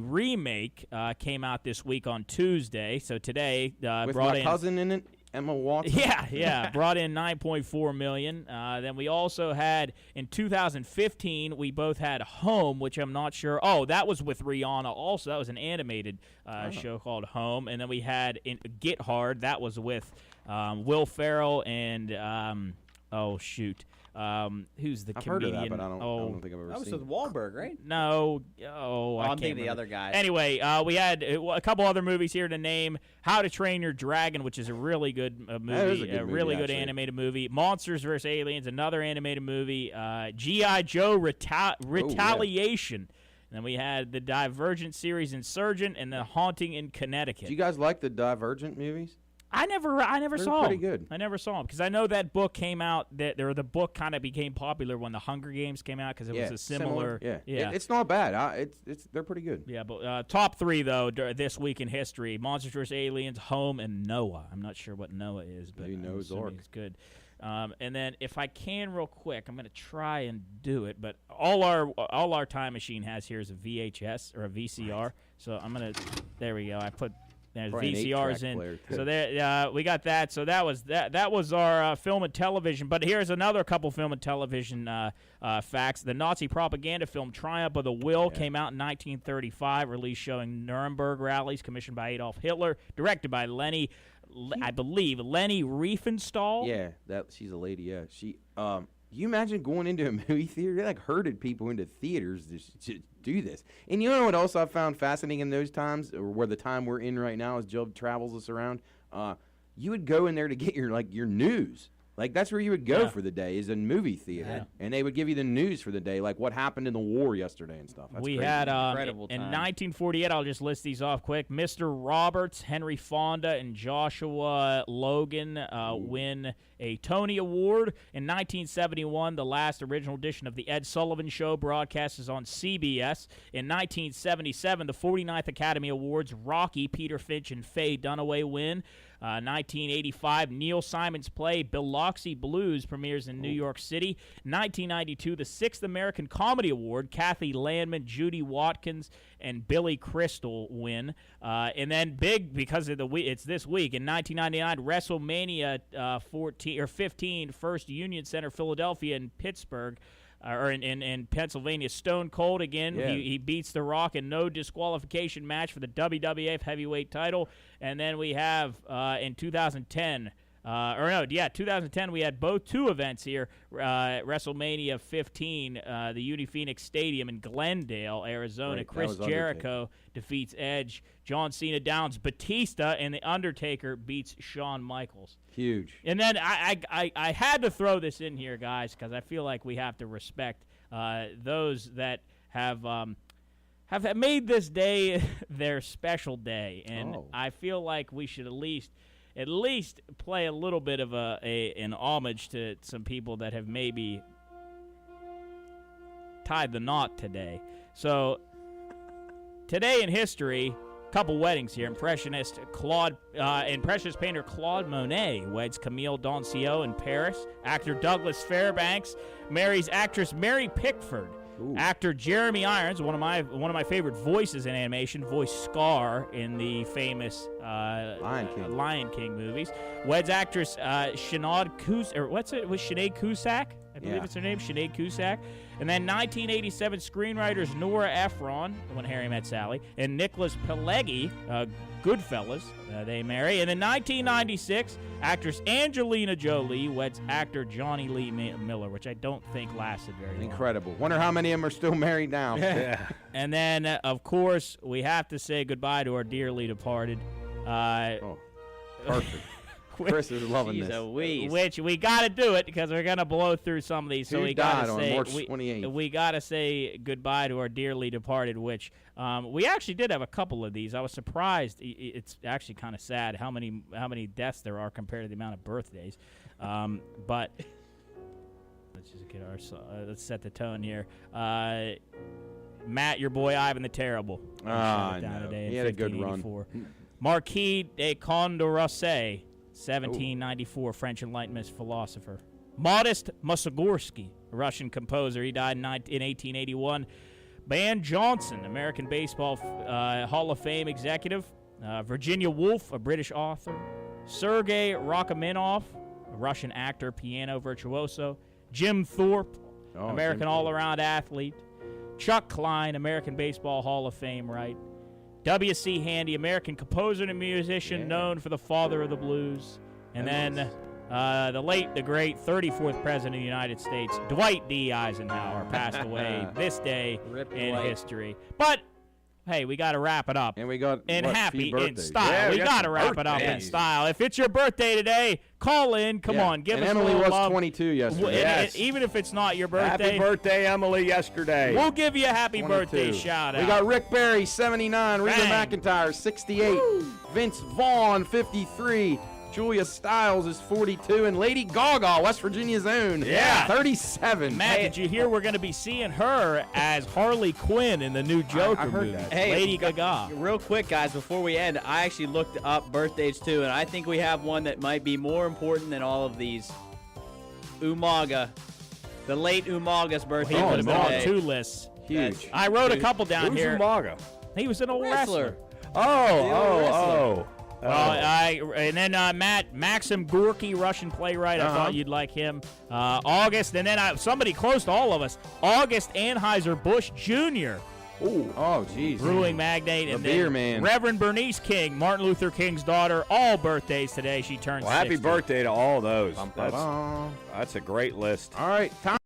remake came out this week on Tuesday. So today, with brought my in cousin in it, Emma Watson. Yeah, brought in $9.4 million. Then we also had in 2015, we both had Home, which I'm not sure. Oh, that was with Rihanna. Also, that was an animated show called Home. And then we had Get Hard. That was with Will Ferrell and who's the I've comedian? heard of that, but I don't think I've ever seen it. That was with Wahlberg, right? No. I'm thinking the other guy. Anyway, we had a couple other movies here to name. How to Train Your Dragon, which is a really good movie. That is really good animated movie. Monsters vs. Aliens, another animated movie. G.I. Joe Retaliation. And then we had the Divergent series Insurgent and The Haunting in Connecticut. Do you guys like the Divergent movies? I never saw pretty them. good. I never saw them because I know that book came out. The book kind of became popular when the Hunger Games came out because it was a similar. Yeah. It's not bad. They're pretty good. Yeah, but top three though this week in history: Monsters vs. Aliens, Home, and Noah. I'm not sure what Noah is, but maybe Noah's Ark. It's good. And then if I can real quick, I'm going to try and do it. But all our Time Machine has here is a VHS or a VCR. Right. So I'm gonna. There we go. I put. There's VCRs in. So there, we got that. So that was our film and television. But here's another couple film and television facts. The Nazi propaganda film Triumph of the Will came out in 1935, released showing Nuremberg rallies commissioned by Adolf Hitler, directed by Leni Riefenstahl. Yeah, she's a lady. Yeah, she. You imagine going into a movie theater? They like herded people into theaters to do this. And you know what else I found fascinating in those times, or where the time we're in right now as Job travels us around? You would go in there to get your news. Like, that's where you would go for the day, is a movie theater. Yeah. And they would give you the news for the day, like what happened in the war yesterday and stuff. That's we crazy. had, Incredible in time. 1948, I'll just list these off quick. Mr. Roberts, Henry Fonda, and Joshua Logan win a Tony Award. In 1971, the last original edition of The Ed Sullivan Show broadcasts on CBS. In 1977, the 49th Academy Awards, Rocky, Peter Finch, and Faye Dunaway win. 1985, Neil Simon's play Biloxi Blues premieres in New York City. 1992, the 6th American Comedy Award, Kathy Landman, Judy Watkins, and Billy Crystal win. And then big, because of it's this week, in 1999, WrestleMania 15, First Union Center, Philadelphia, and Pittsburgh. Or in Pennsylvania, Stone Cold again. Yeah. He beats The Rock in no disqualification match for the WWF Heavyweight title. And then we have in 2010, 2010 we had both two events here. WrestleMania 15, the Uni-Phoenix Stadium in Glendale, Arizona. Right, Chris Jericho defeats Edge. John Cena downs Batista, and The Undertaker beats Shawn Michaels. Huge. And then I had to throw this in here, guys, because I feel like we have to respect those that have made this day their special day. And I feel like we should at least play a little bit of an homage to some people that have maybe tied the knot today. So today in history, couple weddings here. Impressionist painter Claude Monet weds Camille Doncio in Paris. Actor Douglas Fairbanks marries actress Mary Pickford. Ooh. Actor Jeremy Irons, one of my favorite voices in animation, voiced Scar in the famous Lion King movies. Weds actress Sinead Cusack. I believe it's her name, Sinead Cusack. And then 1987 screenwriters Nora Ephron, When Harry Met Sally, and Nicholas Pileggi, Goodfellas, they marry. And in 1996, actress Angelina Jolie weds actor Johnny Lee Miller, which I don't think lasted very long. Incredible. Wonder how many of them are still married now. Yeah. And then, of course, we have to say goodbye to our dearly departed. Perfect. Chris is loving this. Which we got to do it because we're going to blow through some of these. So we got to say March 28th? We got to say goodbye to our dearly departed. Which we actually did have a couple of these. I was surprised. It's actually kind of sad how many deaths there are compared to the amount of birthdays. But let's just get let's set the tone here. Matt, your boy Ivan the Terrible. I know. He had a good run. Marquis de Condorcet. 1794, French Enlightenment philosopher. Modest Mussorgsky, a Russian composer. He died in 1881. Ban Johnson, American Baseball Hall of Fame executive. Virginia Woolf, a British author. Sergei Rachmaninoff, a Russian actor, piano virtuoso. Jim Thorpe, American all-around athlete. Chuck Klein, American Baseball Hall of Fame, right? W.C. Handy, American composer and musician, known for the father of the blues. And then the late, the great 34th President of the United States, Dwight D. Eisenhower, passed away this day in history. But, hey, we got to wrap it up. And we got in style. Yeah, we got to wrap it up in style. If it's your birthday today, call in. Come on, give us a little love. Emily was 22 yesterday. And even if it's not your birthday. Happy birthday, Emily, yesterday. We'll give you a happy 22. birthday shout out. We got Rick Berry, 79. Rita McEntire, 68. Woo. Vince Vaughn, 53. Julia Stiles is 42, and Lady Gaga, West Virginia's own, 37. Matt, did you hear we're going to be seeing her as Harley Quinn in the new Joker movie? Hey, Lady Gaga. Real quick, guys, before we end, I actually looked up birthdays too, and I think we have one that might be more important than all of these. Umaga, the late Umaga's birthday. He would was have been on today. 2 lists. Huge. I wrote a couple down Who's here. Umaga? He was an old wrestler. And then Maxim Gorky, Russian playwright. I thought you'd like him. August, and then somebody close to all of us, August Anheuser-Busch Jr. Ooh. Oh, jeez. Brewing magnate. And beer then man. Reverend Bernice King, Martin Luther King's daughter. All birthdays today. She turns 60. Happy birthday to all those. That's a great list. All right, time.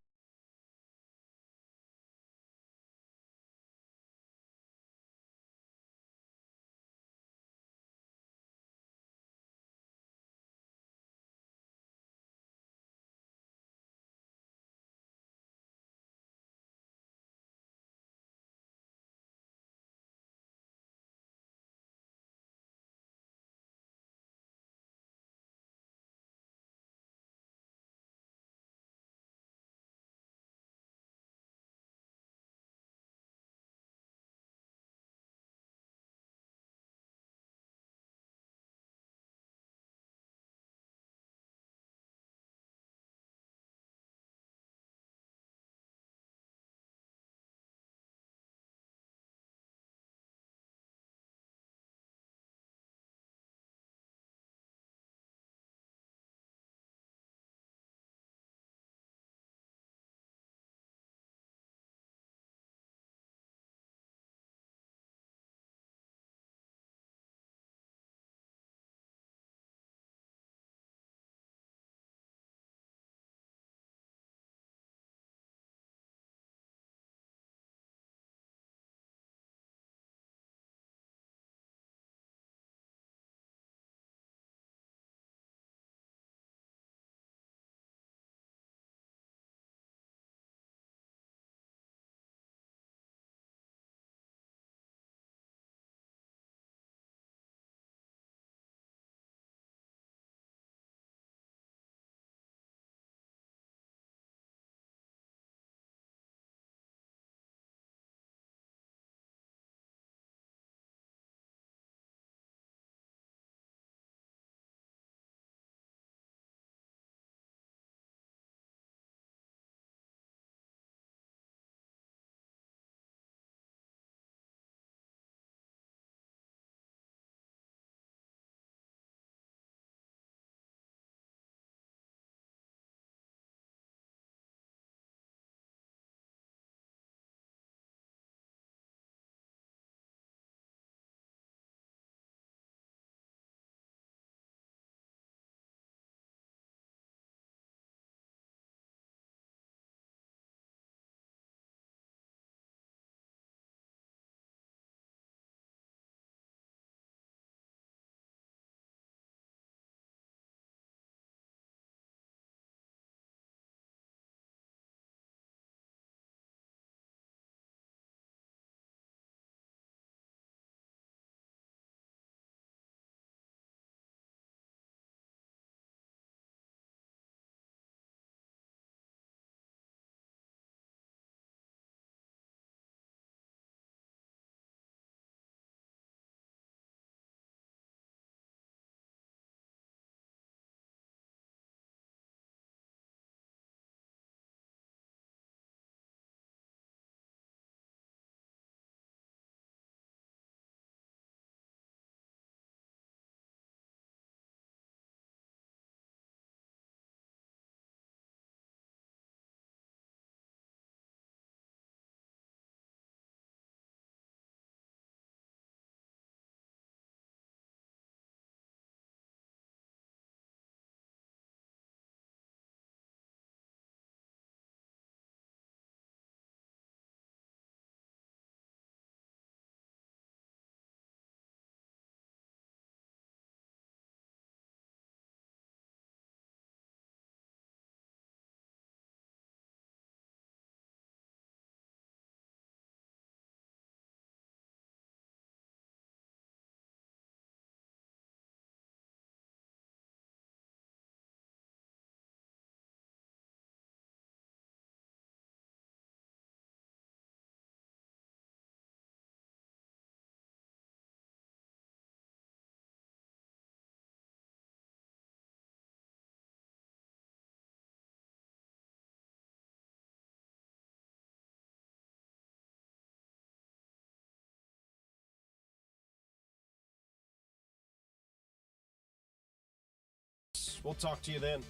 We'll talk to you then.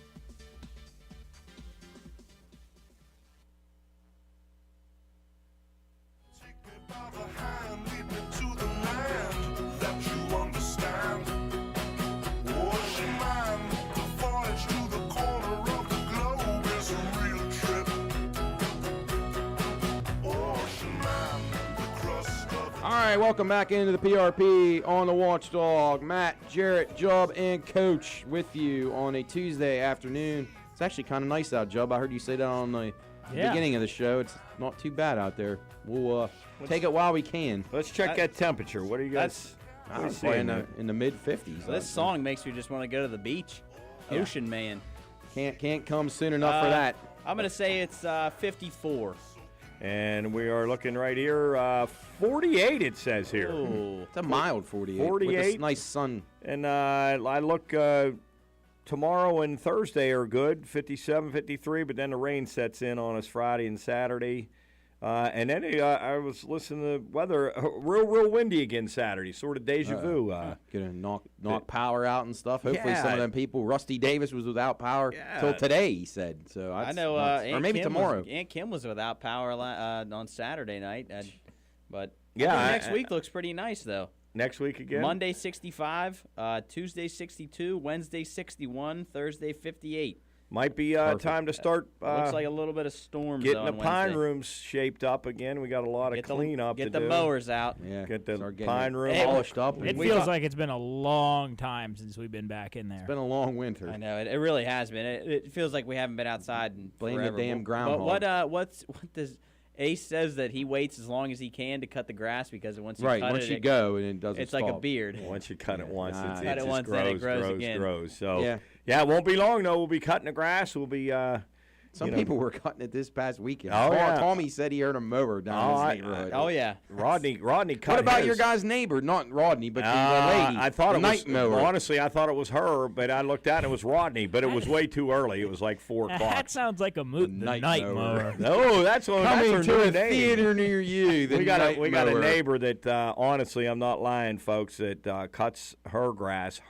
All right, welcome back into the PRP on the Watchdog. Matt, Jarrett, Jubb, and Coach with you on a Tuesday afternoon. It's actually kind of nice out, Jubb. I heard you say that on the beginning of the show. It's not too bad out there. We'll take it while we can. Let's check that temperature. What are you guys? In the mid 50s. This song makes me just want to go to the beach. Ocean Man. Can't come soon enough for that. I'm gonna say it's 54. And we are looking right here, 48 it says here. Ooh. It's a mild 48. 48. With a nice sun. And I look, tomorrow and Thursday are good, 57, 53, but then the rain sets in on us Friday and Saturday. And then I was listening to weather, real windy again Saturday, sort of deja vu. Gonna knock power out and stuff. Hopefully some of them people, Rusty Davis was without power till today, he said. So I know, or maybe Kim tomorrow. Aunt Kim was without power on Saturday night, but Yeah, I think next week looks pretty nice though. Next week again? Monday 65, Tuesday 62, Wednesday 61, Thursday 58. Might be time to start. Looks like a little bit of storms getting on the pine Wednesday. rooms shaped up again. We got a lot of cleanup to do. Get the mowers out. Yeah, get the start getting pine room polished up. It feels like it's been a long time since we've been back in there. It's been a long winter. I know it really has been. It feels like we haven't been outside in Blame forever. the damn But groundhog. what does Ace says that he waits as long as he can to cut the grass because once you cut once it, you go and it doesn't. it's like a stop. beard. Once you cut it once, it Cut it just once, grows, then it grows again. grows. So Yeah. it won't be long though. We'll be cutting the grass. We'll be. Some people were cutting it this past weekend. Oh, yeah. Tommy said he heard a mower down his neighborhood. Oh yeah, Rodney cut. What about his. your guy's neighbor? Not Rodney, but the lady. I thought the it night was. mower. Honestly, I thought it was her, but I looked out and it was Rodney. But it was way too early. It was like 4 o'clock. That sounds like a the night mower. No, that's what. Coming that's to her a new name. theater near you. The We got night a mower. neighbor that honestly, I'm not lying, folks, that cuts her grass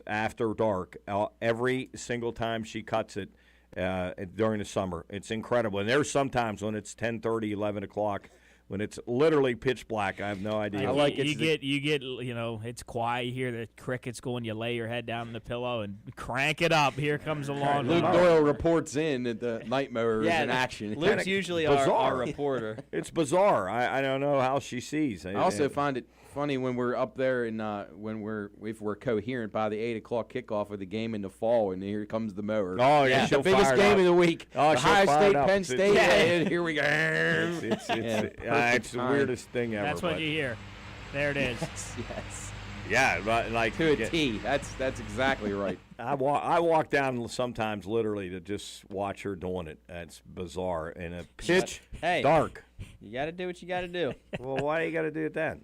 after dark every single time she cuts it during the summer. It's incredible. And there's sometimes when it's 10:30, 11 o'clock when it's literally pitch black. I have no idea. You get it's quiet. You hear the crickets going. You lay your head down on the pillow and crank it up. Here comes a long. Luke Doyle reports in that the night mower is in action. Luke's usually our reporter. It's bizarre. I don't know how she sees. I also find it funny when we're up there and if we're coherent by the 8 o'clock kickoff of the game in the fall, and here comes the mower. Oh yeah, the biggest game of the week. Oh, Ohio State, Penn State, and here we go. It's the weirdest thing ever. That's what you hear. There it is. Yes. Yeah, but like to a T. That's exactly right. I walk down sometimes literally to just watch her doing it. That's bizarre and a pitch dark. You got to do what you got to do. Well, why do you got to do it then?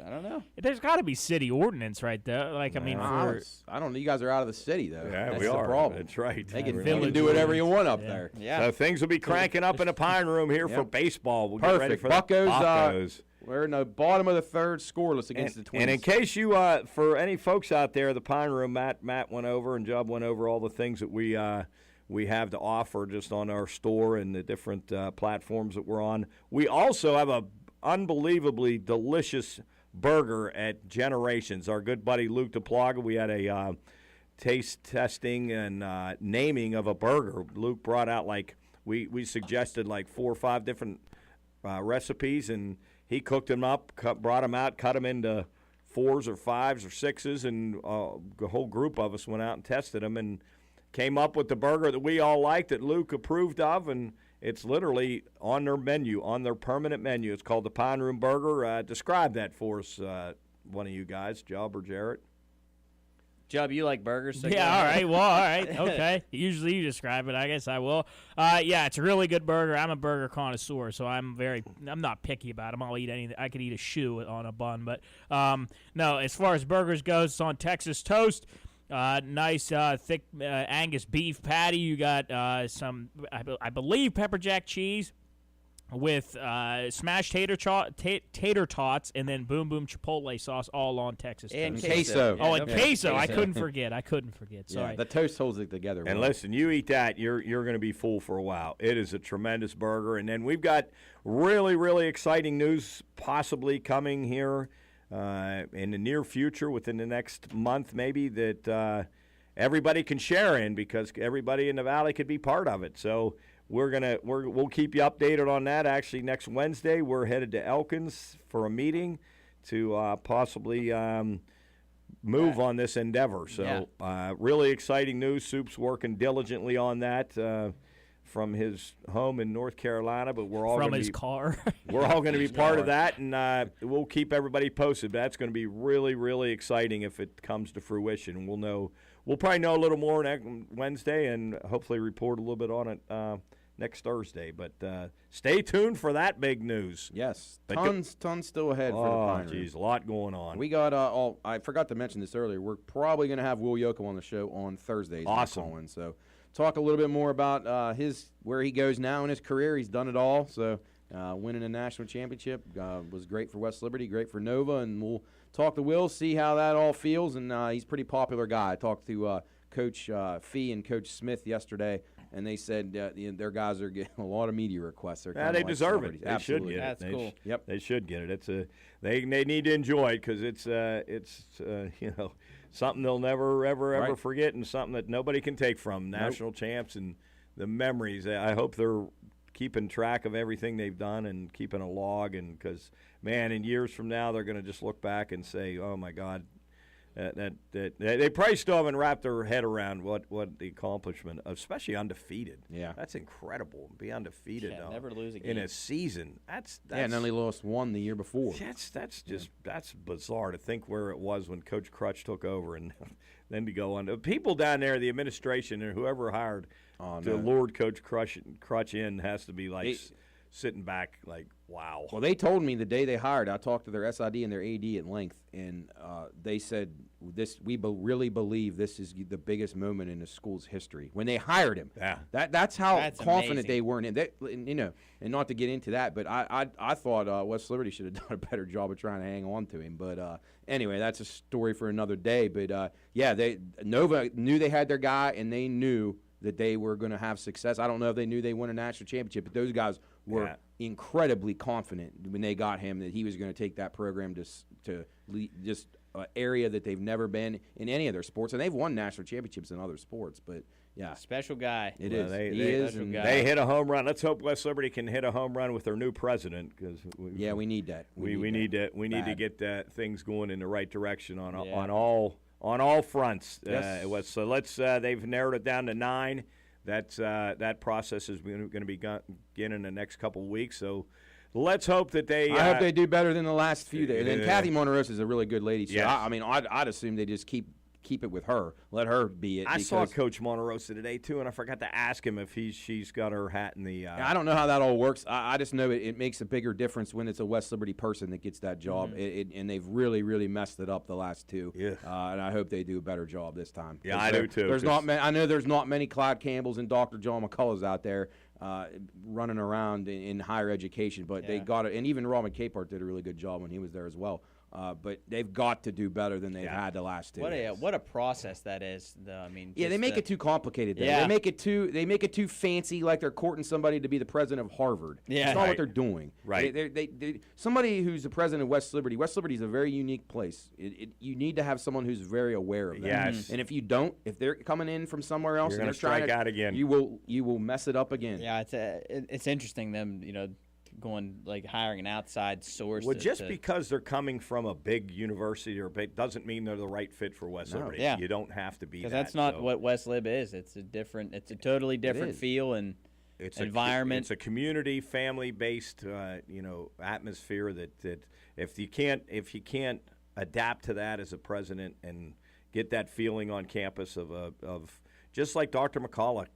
I don't know. There's got to be city ordinance right there. Like I mean, I don't know. You guys are out of the city though. Yeah, That's we are. the problem. That's right. They can do whatever you want up there. Yeah. So things will be cranking up in the pine room here for baseball. We'll get ready Perfect. for Buccos. We're in the bottom of the third, scoreless against the Twins. And in case you, for any folks out there, the Pine Room, Matt went over and Jubb went over all the things that we have to offer just on our store and the different platforms that we're on. We also have a unbelievably delicious burger at Generations. Our good buddy Luke DePlaga, we had a taste testing and naming of a burger. Luke brought out we suggested 4 or 5 different recipes, and he cooked them up, brought them out, cut them into 4s or 5s or 6s, and the whole group of us went out and tested them and came up with the burger that we all liked, that Luke approved of, and it's literally on their menu, on their permanent menu. It's called the Pine Room Burger. Describe that for us, one of you guys, Jubb or Jarrett. Jubb, you like burgers? So yeah, all right. Well, all right. Okay. Usually you describe it. I guess I will. Yeah, it's a really good burger. I'm a burger connoisseur, so I'm not picky about them. I'll eat anything. I could eat a shoe on a bun. But, no, as far as burgers goes, it's on Texas toast. Nice, thick Angus beef patty. You got some, I believe, pepper jack cheese. with smashed tater tots and then boom boom chipotle sauce all on Texas And toast. queso. Oh, and Yeah, queso. I queso. couldn't forget. Sorry. Yeah, the toast holds it together. And well. listen, you eat that, you're going to be full for a while. It is a tremendous burger. And then we've got really, really exciting news possibly coming here in the near future, within the next month maybe, that everybody can share in, because everybody in the Valley could be part of it. So we'll keep you updated on that. Actually, next Wednesday we're headed to Elkins for a meeting to possibly move on this endeavor. So really exciting news. Soup's working diligently on that from his home in North Carolina, but we're all From gonna his be, car. We're all going to be part of that, and we'll keep everybody posted. That's going to be really, really exciting if it comes to fruition. We'll probably know a little more next Wednesday, and hopefully report a little bit on it next Thursday. But stay tuned for that big news. Yes, But tons still ahead for the Pine Room. Geez, a lot going on. We got I forgot to mention this earlier. We're probably going to have Will Yoakum on the show on Thursdays. Awesome. So talk a little bit more about where he goes now in his career. He's done it all. So winning a national championship was great for West Liberty, great for Nova, and we'll talk to Will, see how that all feels. And he's a pretty popular guy. I talked to Coach Fee and Coach Smith yesterday, and they said their guys are getting a lot of media requests. They're they deserve it. They Absolutely. should get it. That's cool. Yep. They should get it. They need to enjoy it, because it's something they'll never ever forget, and something that nobody can take from national champs and the memories. I hope they're keeping track of everything they've done and keeping a log, and because man, in years from now they're going to just look back and say, oh my God. That they probably still haven't wrapped their head around what the accomplishment, especially undefeated. Yeah, that's incredible. Be undefeated, never lose a game in a season. That's and only lost one the year before. That's bizarre to think where it was when Coach Crutch took over, and then to go on. People down there, the administration and whoever hired to lure Coach Crutch in has to be like sitting back like, wow. Well, they told me the day they hired, I talked to their SID and their AD at length, and they said we really believe this is the biggest moment in the school's history. When they hired him, that's how confident amazing. they were in it. And not to get into that, but I thought West Liberty should have done a better job of trying to hang on to him. But anyway, that's a story for another day. But Nova knew they had their guy, and they knew that they were going to have success. I don't know if they knew they won a national championship, but those guys were incredibly confident when they got him that he was going to take that program to just an area that they've never been in any of their sports. And they've won national championships in other sports, but special guy. It Well, is. They hit a home run. Let's hope West Liberty can hit a home run with their new president, because we need that. We need to get things going in the right direction on all fronts. Yes. So let's. They've narrowed it down to 9. That process is going to be beginning in the next couple of weeks. So let's hope that they. I hope they do better than the last few days. And Kathy Monterosa is a really good lady. So Yes. I'd assume they just keep it with her. Let her be it. I saw Coach Monterosa today too, and I forgot to ask him if she's got her hat in the. I don't know how that all works. I just know it makes a bigger difference when it's a West Liberty person that gets that job. Mm-hmm. And they've really, really messed it up the last two. Yeah. And I hope they do a better job this time. Yeah, I do too. I know there's not many Clyde Campbells and Dr. John McCulloughs out there running around in higher education, but they got it. And even Robin Capehart did a really good job when he was there as well. But they've got to do better than they've had the last two. What a process that is, though. I mean, they make it too complicated. Though. Yeah. They make it too fancy, like they're courting somebody to be the president of Harvard. Yeah. It's not what they're doing. Right. They somebody who's the president of West Liberty. West Liberty is a very unique place. You need to have someone who's very aware of that. Yes. And if you don't, if they're coming in from somewhere else, You're and gonna they're trying strike out again. You will mess it up again. Yeah, it's interesting them going like hiring an outside source. Well, because they're coming from a big university doesn't mean they're the right fit for West Liberty. Yeah. You don't have to be. Because that's not what West Lib is. It's a totally different feel and environment. It's a community, family-based, atmosphere that if you can't adapt to that as a president and get that feeling on campus of just like Dr. McCullough,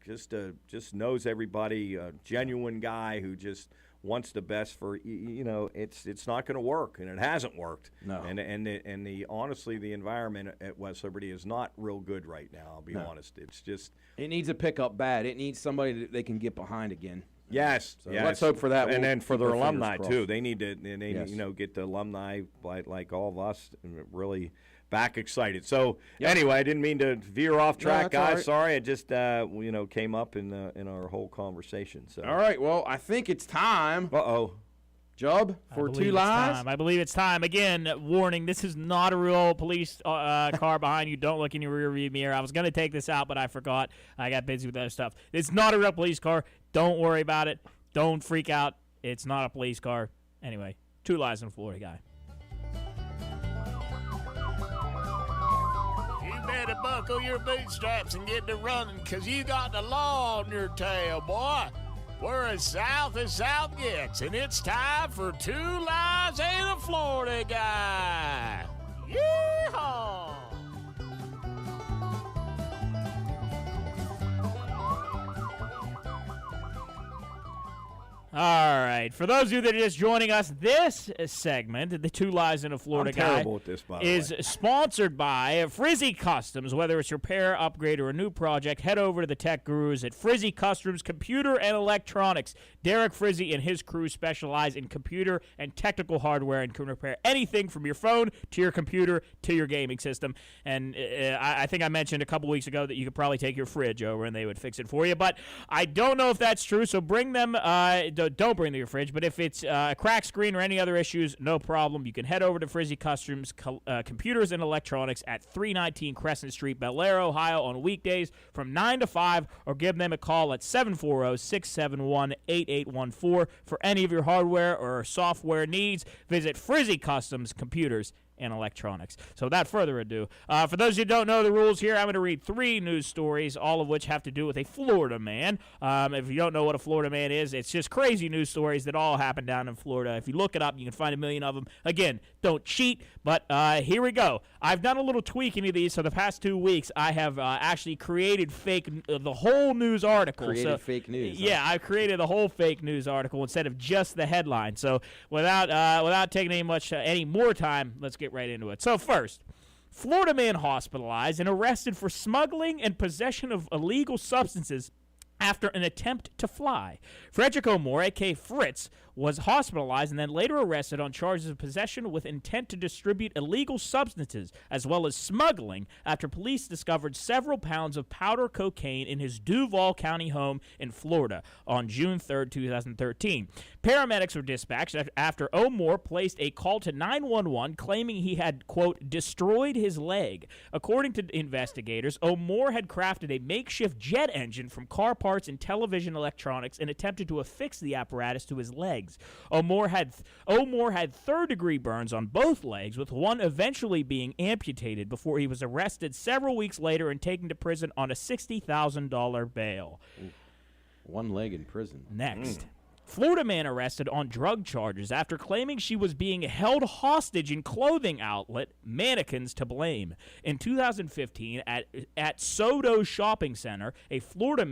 just knows everybody, a genuine guy who just wants the best for it's not going to work, and it hasn't worked. No. And honestly, the environment at West Liberty is not real good right now. I'll be honest. It's just it needs a pickup bad. It needs somebody that they can get behind again. Yes, So yes. let's hope for that. And We'll then for keep their our fingers alumni crossed. too. They need to, Yes. get the alumni like all of us really back excited. So anyway, I didn't mean to veer off track, that's all guys. right. Sorry, it just came up in our whole conversation. So All right, well, I think it's time. Job for I two believe it's lies. time. I believe it's time. Again, warning, this is not a real police car behind you. Don't look in your rearview mirror. I was going to take this out, but I forgot. I got busy with other stuff. It's not a real police car. Don't worry about it. Don't freak out. It's not a police car. Anyway, 2 lies in Florida guy. You better buckle your bootstraps and get to running, 'cause you got the law on your tail, boy. We're as South gets, and it's time for 2 lies and a Florida guy. Yeehaw! All right. For those of you that are just joining us, this segment, the 2 lies in a Florida I'm guy, terrible at this, by the is way. sponsored by Frizzy Customs. Whether it's repair, upgrade, or a new project, head over to the tech gurus at Frizzy Customs Computer and Electronics. Derek Frizzy and his crew specialize in computer and technical hardware and can repair anything from your phone to your computer to your gaming system. And I think I mentioned a couple weeks ago that you could probably take your fridge over and they would fix it for you. But I don't know if that's true, so bring them. Don't bring your fridge, but if it's a cracked screen or any other issues, no problem. You can head over to Frizzy Customs Computers and Electronics at 319 Crescent Street, Bel Air, Ohio, on weekdays from 9 to 5, or give them a call at 740-671-8814 for any of your hardware or software needs. Visit Frizzy Customs Computers and Electronics. So without further ado, for those who don't know the rules here, I'm going to read 3 news stories, all of which have to do with a Florida man. If you don't know what a Florida man is, it's just crazy news stories that all happen down in Florida. If you look it up, you can find a million of them. Again, don't cheat, but here we go. I've done a little tweaking of these, so the past 2 weeks, I have actually created the whole news article. Created fake news. Yeah, I created the whole fake news article instead of just the headline. So without taking any more time, let's get right into it. So first, Florida man hospitalized and arrested for smuggling and possession of illegal substances after an attempt to fly. Frederick O'More, a.k.a. Fritz, was hospitalized and then later arrested on charges of possession with intent to distribute illegal substances, as well as smuggling, after police discovered several pounds of powder cocaine in his Duval County home in Florida on June 3, 2013. Paramedics were dispatched after O'More placed a call to 911 claiming he had, quote, destroyed his leg. According to investigators, O'More had crafted a makeshift jet engine from car parts and television electronics and attempted to affix the apparatus to his legs. O'More had third-degree burns on both legs, with one eventually being amputated before he was arrested several weeks later and taken to prison on a $60,000 bail. One leg in prison. Next. Florida man arrested on drug charges after claiming she was being held hostage in clothing outlet Mannequins to Blame. In 2015, at Sodo Shopping Center, a Florida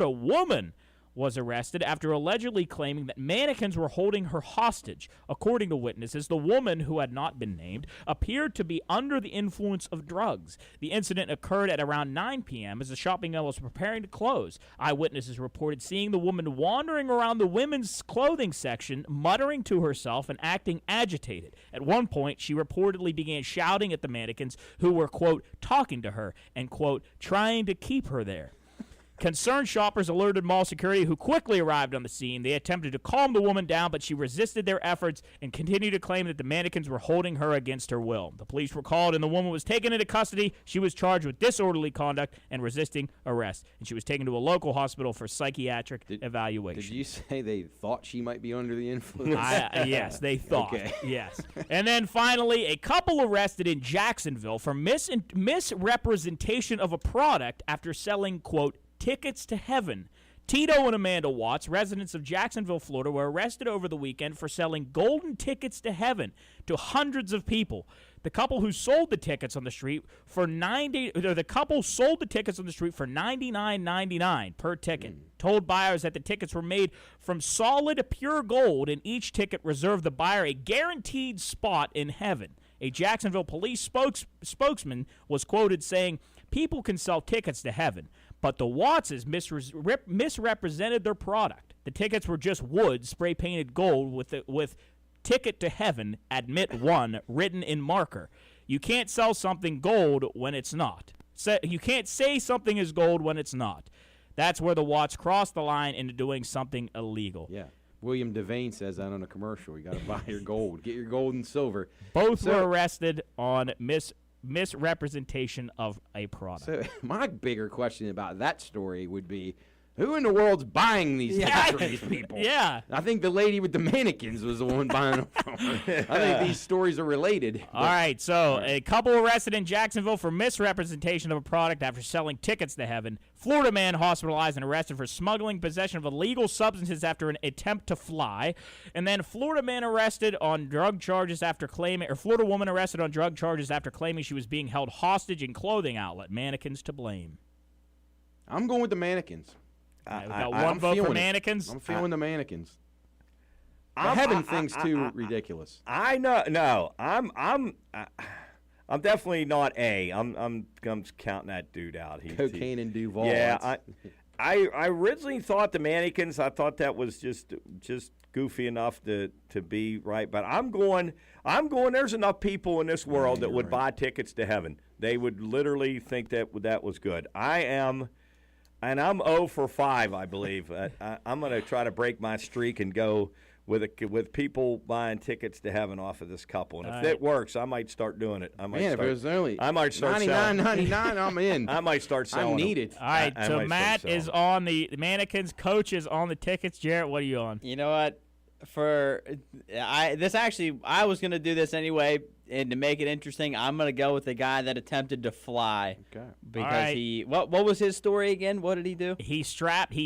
woman was arrested after allegedly claiming that mannequins were holding her hostage. According to witnesses, the woman, who had not been named, appeared to be under the influence of drugs. The incident occurred at around 9 p.m. as the shopping mall was preparing to close. Eyewitnesses reported seeing the woman wandering around the women's clothing section, muttering to herself and acting agitated. At one point, she reportedly began shouting at the mannequins who were, quote, talking to her and, quote, trying to keep her there. Concerned shoppers alerted mall security, who quickly arrived on the scene. They attempted to calm the woman down, but she resisted their efforts and continued to claim that the mannequins were holding her against her will. The police were called and the woman was taken into custody. She was charged with disorderly conduct and resisting arrest, and she was taken to a local hospital for psychiatric evaluation. Did you say they thought she might be under the influence? Yes, they thought. Okay. Yes. And then finally, a couple arrested in Jacksonville for misrepresentation of a product after selling, quote, tickets to heaven. Tito and Amanda Watts, residents of Jacksonville, Florida, were arrested over the weekend for selling golden tickets to heaven to hundreds of people. The couple sold the tickets on the street for $99.99 per ticket. Told buyers that the tickets were made from solid pure gold, and each ticket reserved the buyer a guaranteed spot in heaven. A Jacksonville police spokesman was quoted saying, People can sell tickets to heaven, but the Wattses misrepresented their product. The tickets were just wood spray-painted gold with "Ticket to Heaven, Admit 1" written in marker. You can't sell something gold when it's not. You can't say something is gold when it's not. That's where the Watts crossed the line into doing something illegal. Yeah. William Devane says that on a commercial. You got to buy your gold. Get your gold and silver. Both were arrested on misrepresentation of a product. So my bigger question about that story would be, who in the world's buying these tickets for these people? Yeah. I think the lady with the mannequins was the one buying them from her. I think these stories are related. All right, so a couple arrested in Jacksonville for misrepresentation of a product after selling tickets to heaven. Florida man hospitalized and arrested for smuggling possession of illegal substances after an attempt to fly. And then Florida man arrested on drug charges after claiming, or Florida woman arrested on drug charges after claiming she was being held hostage in clothing outlet. Mannequins to blame. I'm going with the mannequins. We got one vote for mannequins. I'm feeling the mannequins. The heaven thing's too ridiculous. I know. No, I'm definitely not A. I'm counting that dude out. Cocaine and Duval. Yeah, I originally thought the mannequins. I thought that was just goofy enough to be right. But I'm going. There's enough people in this world that would buy tickets to heaven. They would literally think that was good. I am. And I'm 0 for 5, I believe. I'm going to try to break my streak and go with people buying tickets to heaven off of this couple. And if it works, I might start doing it. If it was only $99.99, I'm in. I might start selling. I need it. All right, so Matt is on the mannequins. Coach is on the tickets. Jarrett, what are you on? You know what? I was going to do this anyway. And to make it interesting, I'm going to go with the guy that attempted to fly. Okay. Because what was his story again? What did he do? He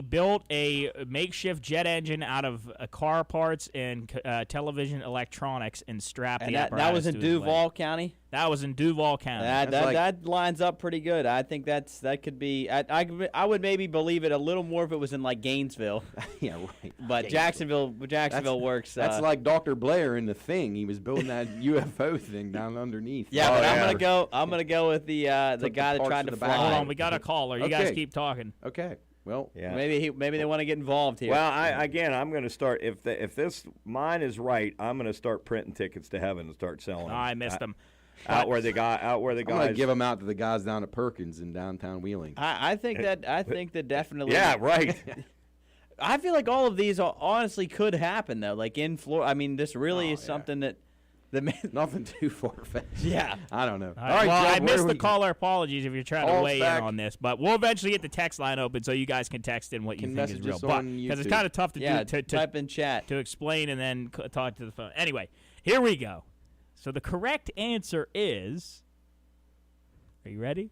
built a makeshift jet engine out of car parts and television electronics and strapped the apparatus that was in to his Duval leg. County? That was in Duval County. That lines up pretty good. I think that could be. I would maybe believe it a little more if it was in like Gainesville. Yeah, right. But Jacksonville works. That's like Dr. Blair in The Thing. He was building that UFO thing down underneath. Yeah, I'm gonna go with the guy that tried to fly. Hold on, we got a caller. You guys keep talking. Okay. Well, yeah. Maybe they want to get involved here. Well, I'm going to start. If this mine is right, I'm going to start printing tickets to heaven and start selling them. I missed them. Out where the guys. I'm gonna give them out to the guys down at Perkins in downtown Wheeling. I think that definitely. Yeah, right. I feel like all of these honestly could happen though. Like in Florida, I mean, this really is something that. Nothing too far-fetched. Yeah. I don't know. All right, well, Jeff, I missed the caller. Apologies if you're trying to weigh back. in on this. But we'll eventually get the text line open so you guys can text in what you think is real. Because it's kind of tough to do type in chat to explain and then talk to the phone. Anyway, here we go. So the correct answer is, are you ready?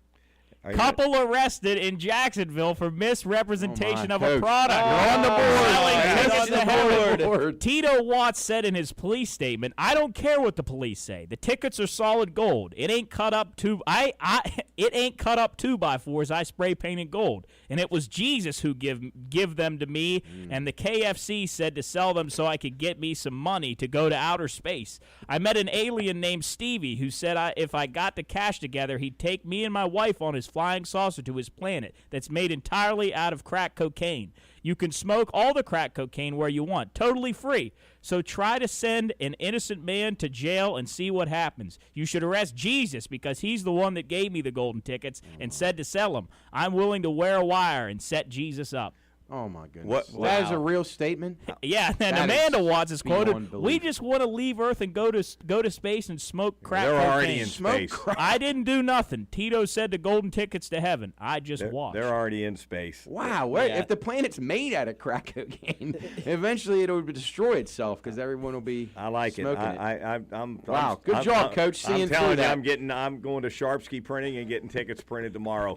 Couple arrested in Jacksonville for misrepresentation of a product. You're on the board. Tito Watts said in his police statement, "I don't care what the police say. The tickets are solid gold. It ain't cut up it ain't cut up 2x4s. I spray painted gold. And it was Jesus who give them to me, and the KFC said to sell them so I could get me some money to go to outer space. I met an alien named Stevie who said if I got the cash together, he'd take me and my wife on his flying saucer to his planet that's made entirely out of crack cocaine. You can smoke all the crack cocaine where you want, totally free. So try to send an innocent man to jail and see what happens. You should arrest Jesus because he's the one that gave me the golden tickets and said to sell them. I'm willing to wear a wire and set Jesus up." Oh, my goodness. That is a real statement? Yeah, and Amanda Watts is quoted, "We just want to leave Earth and go to space and smoke crack cocaine." They're already in space. I didn't do nothing. Tito said the golden tickets to heaven. I just watched. They're already in space. Wow. If the planet's made out of crack cocaine, eventually it'll destroy itself because everyone will be smoking it. Wow. Good job, Coach. Seeing through that. I'm going to Sharpsky Printing and getting tickets printed tomorrow.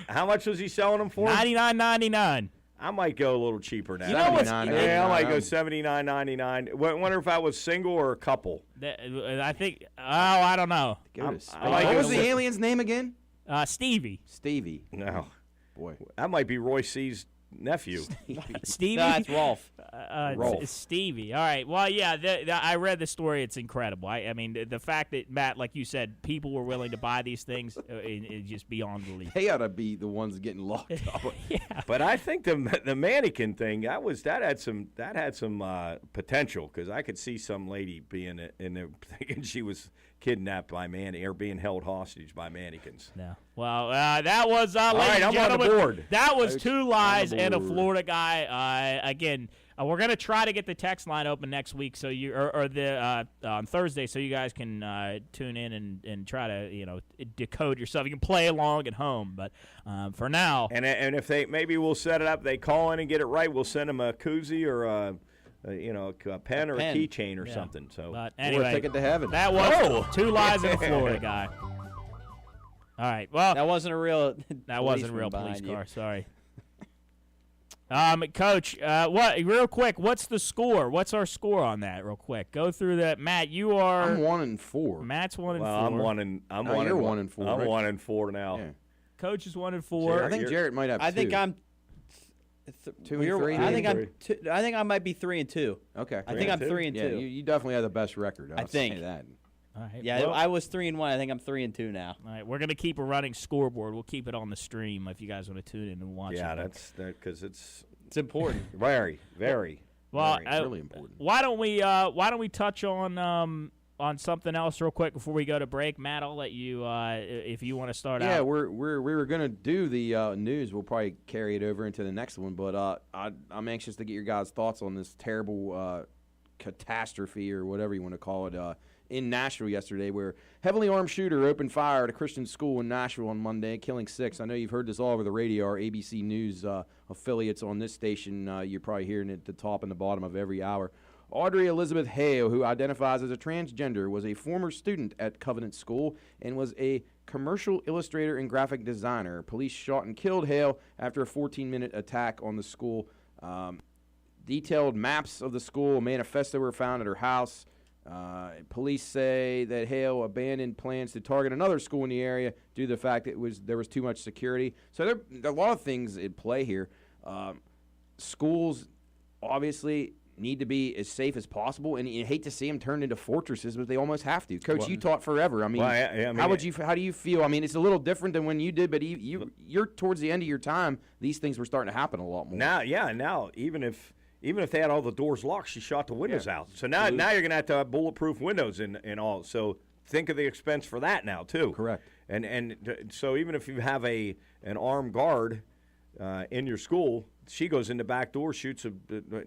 How much was he selling them for? $99.99. I might go a little cheaper now. You know what's I might go $79.99. Wonder if I was single or a couple. I think. Oh, I don't know. What was the alien's name again? Stevie. Stevie. No. Boy. That might be Roy C's nephew. Stevie? No, that's Rolf. It's Stevie. All right. Well, yeah, I read the story. It's incredible. I mean, the fact that, Matt, like you said, people were willing to buy these things is just beyond belief. They ought to be the ones getting locked up. Yeah. But I think the mannequin thing that had some potential, because I could see some lady being in there thinking she was kidnapped by or being held hostage by mannequins. No. Well, that was ladies right, and I'm on the gentlemen, board. That was Coach, two lies on the and a board. Florida guy. Again, we're gonna try to get the text line open next week, so you on Thursday, so you guys can tune in and try to decode yourself. You can play along at home, but for now, And if maybe we'll set it up. They call in and get it right. We'll send them a koozie or a pen or a keychain or something. So, but Or anyway, a ticket to heaven. that was two lies and a Florida guy. All right, well, That wasn't a real. that wasn't a policeman real police behind you. car. Sorry. Coach, real quick, what's the score? What's our score on that, real quick? Go through that. Matt, you are. I'm 1-4. Matt's 1-4. I'm one and No, one. you're and 1-4. I'm Rich. 1-4 now. Yeah. Coach is 1-4. I think Jarrett might have I think two. I'm. 2 and 3. I think maybe? I think I might be 3-2. Okay. I think I'm 3-2. Yeah, you definitely have the best record. I'll think. say that. All right. Yeah, well, I was 3-1. I think I'm 3-2 now. all right, we're gonna keep a running scoreboard. We'll keep it on the stream if you guys want to tune in and watch it. Yeah, that's because it's It's important. very, very. Well, very. Really important. why don't we touch on something else real quick before we go to break? Matt, I'll let you if you want to start Yeah, out. we were gonna do the news. We'll probably carry it over into the next one, but I'm anxious to get your guys' thoughts on this terrible catastrophe or whatever you want to call it in Nashville yesterday, where heavily armed shooter opened fire at a Christian school in Nashville on Monday, killing 6. I know you've heard this all over the radio. Our ABC News affiliates on this station, you're probably hearing it at the top and the bottom of every hour. Audrey Elizabeth Hale, who identifies as a transgender, was a former student at Covenant School and was a commercial illustrator and graphic designer. Police shot and killed Hale after a 14-minute attack on the school. Detailed maps of the school, a manifesto were found at her house. Police say that Hale abandoned plans to target another school in the area due to the fact that there was too much security. So there are a lot of things at play here. Schools obviously need to be as safe as possible, and you hate to see them turned into fortresses, but they almost have to. Coach, you taught forever. I mean, how do you feel? I mean, it's a little different than when you did, but you're towards the end of your time. These things were starting to happen a lot more. Now, even if they had all the doors locked, she shot the windows out. So now you're going to have bulletproof windows and all. So think of the expense for that now too. Correct. And so even if you have an armed guard in your school, she goes in the back door, shoots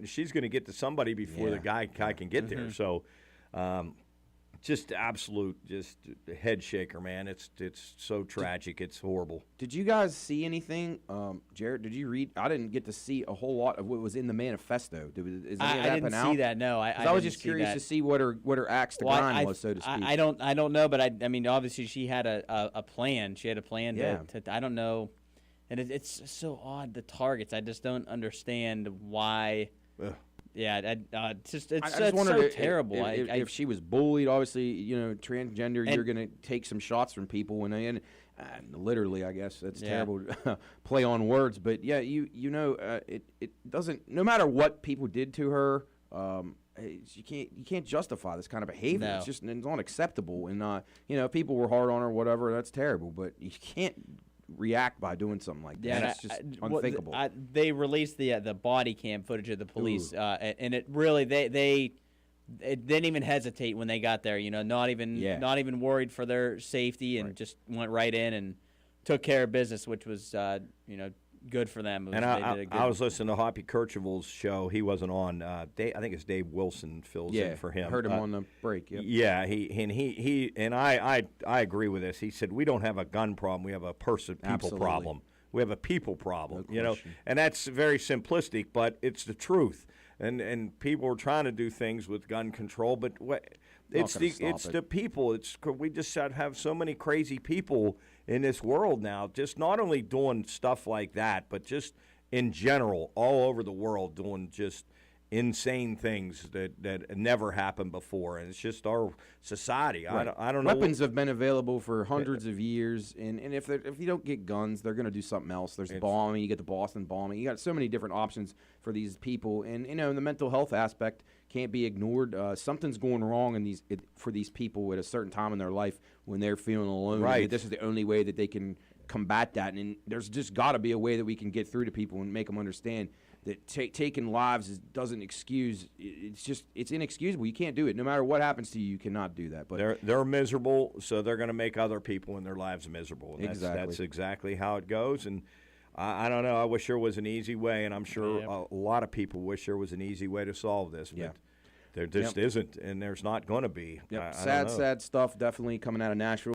she's going to get to somebody before the guy can get there. So just absolute head shaker, man. It's so tragic. It's horrible. Did you guys see anything, Jarrett? Did you read? I didn't get to see a whole lot of what was in the manifesto. Is I didn't see that. No, I was didn't just curious that. to see what her axe to grind was, so to speak. I don't know, but I mean, obviously she had a plan. She had a plan to I don't know, and it's so odd, the targets. I just don't understand why. Ugh. Yeah, it's just wondered so terrible. If she was bullied, obviously, transgender, you're going to take some shots from people, and literally, I guess that's terrible play on words, but yeah, it doesn't. No matter what people did to her, you can't justify this kind of behavior. No. It's not acceptable, and people were hard on her, whatever. That's terrible, but you can't react by doing something like that. Yeah, That's just unthinkable. They released the body cam footage of the police, and it really they didn't even hesitate when they got there. Not even worried for their safety, and just went right in and took care of business, which was good for them. And I was listening to Hoppy Kercheval's show. He wasn't on. I think it's Dave Wilson fills in for him. Heard him on the break. Yep. Yeah, I agree with this. He said we don't have a gun problem. We have a people problem. We have a people problem. No and that's very simplistic, but it's the truth. And people are trying to do things with gun control, but it's the people. We just have so many crazy people in this world now, just not only doing stuff like that, but just in general, all over the world, doing just insane things that never happened before, and it's just our society. Right. I don't know. Weapons have been available for hundreds of years, and if you don't get guns, they're going to do something else. There's bombing. You get the Boston bombing. You got so many different options for these people, and the mental health aspect can't be ignored. Something's going wrong for these people at a certain time in their life when they're feeling alone. Right. This is the only way that they can combat that, and there's just got to be a way that we can get through to people and make them understand that taking lives doesn't excuse. It's inexcusable. You can't do it. No matter what happens to you, you cannot do that. But they're miserable, so they're going to make other people in their lives miserable. And Exactly. That's exactly how it goes. And I don't know. I wish there was an easy way, and I'm sure a lot of people wish there was an easy way to solve this. But there just isn't, and there's not going to be. Yep. I don't know. Sad stuff definitely coming out of Nashville.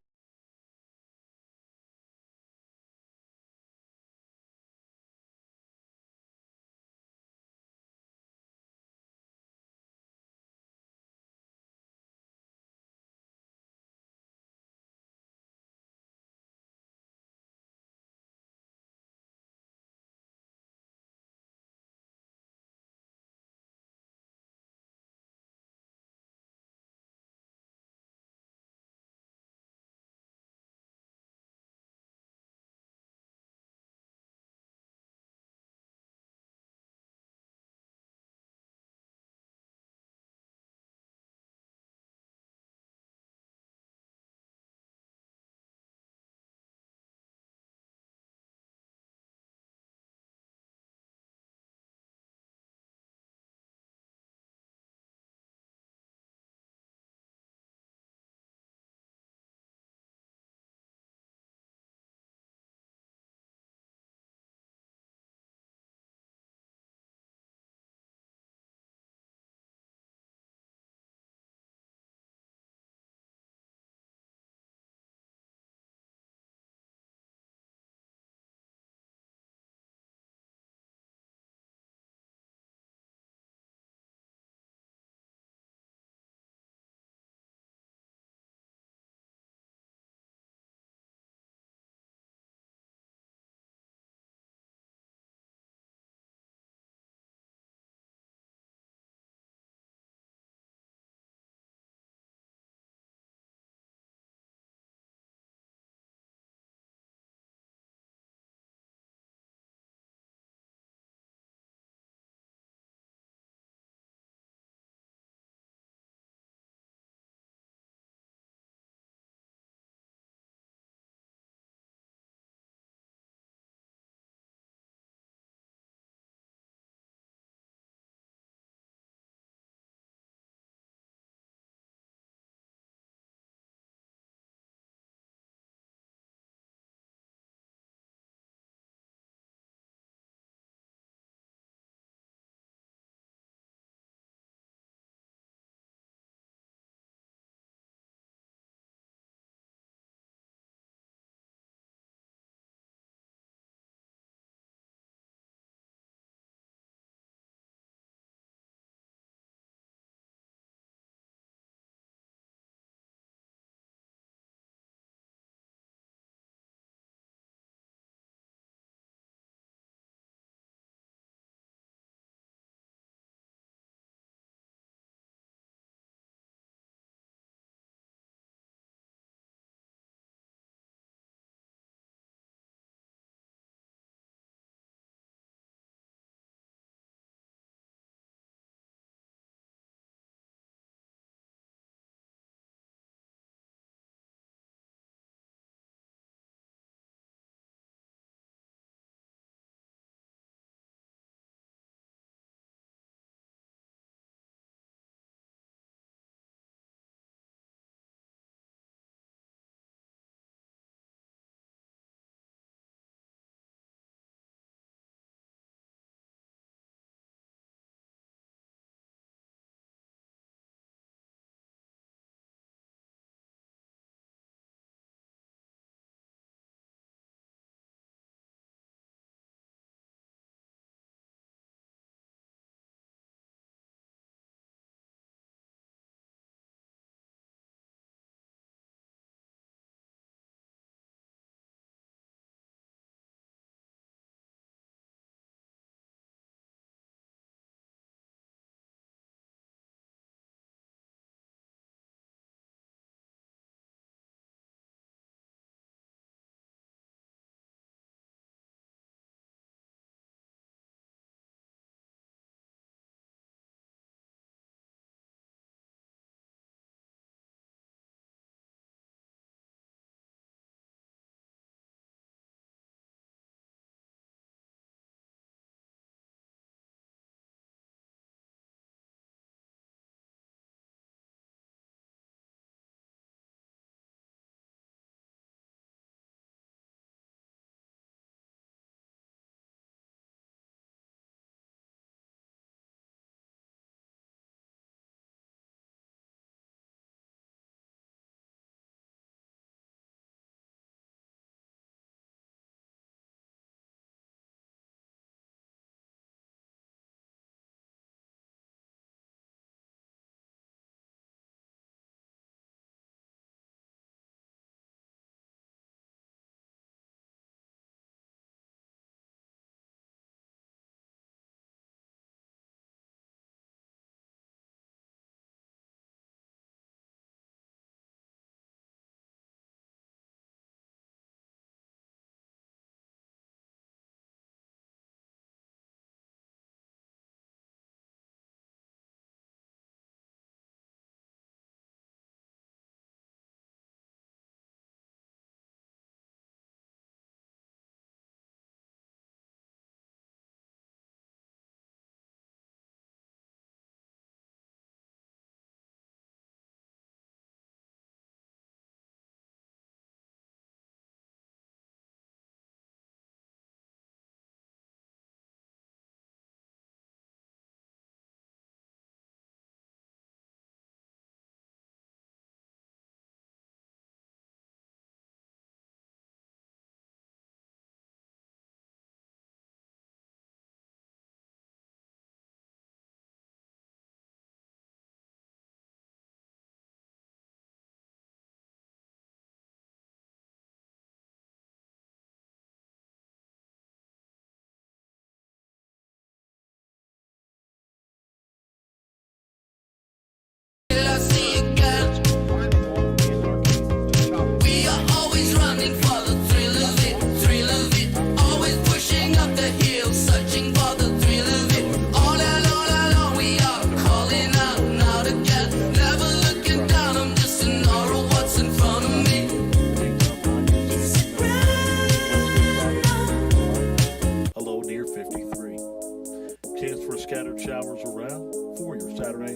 scattered showers around for your Saturday.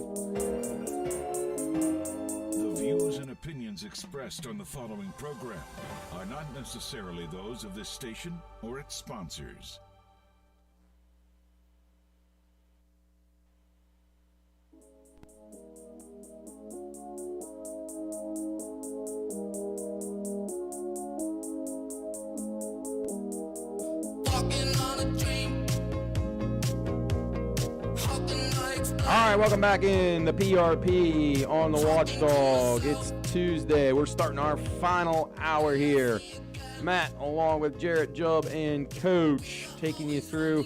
The views and opinions expressed on the following program are not necessarily those of this station or its sponsors. All right, welcome back in the PRP on the Watchdog. It's Tuesday. We're starting our final hour here. Matt, along with Jarrett, Jubb, and Coach, taking you through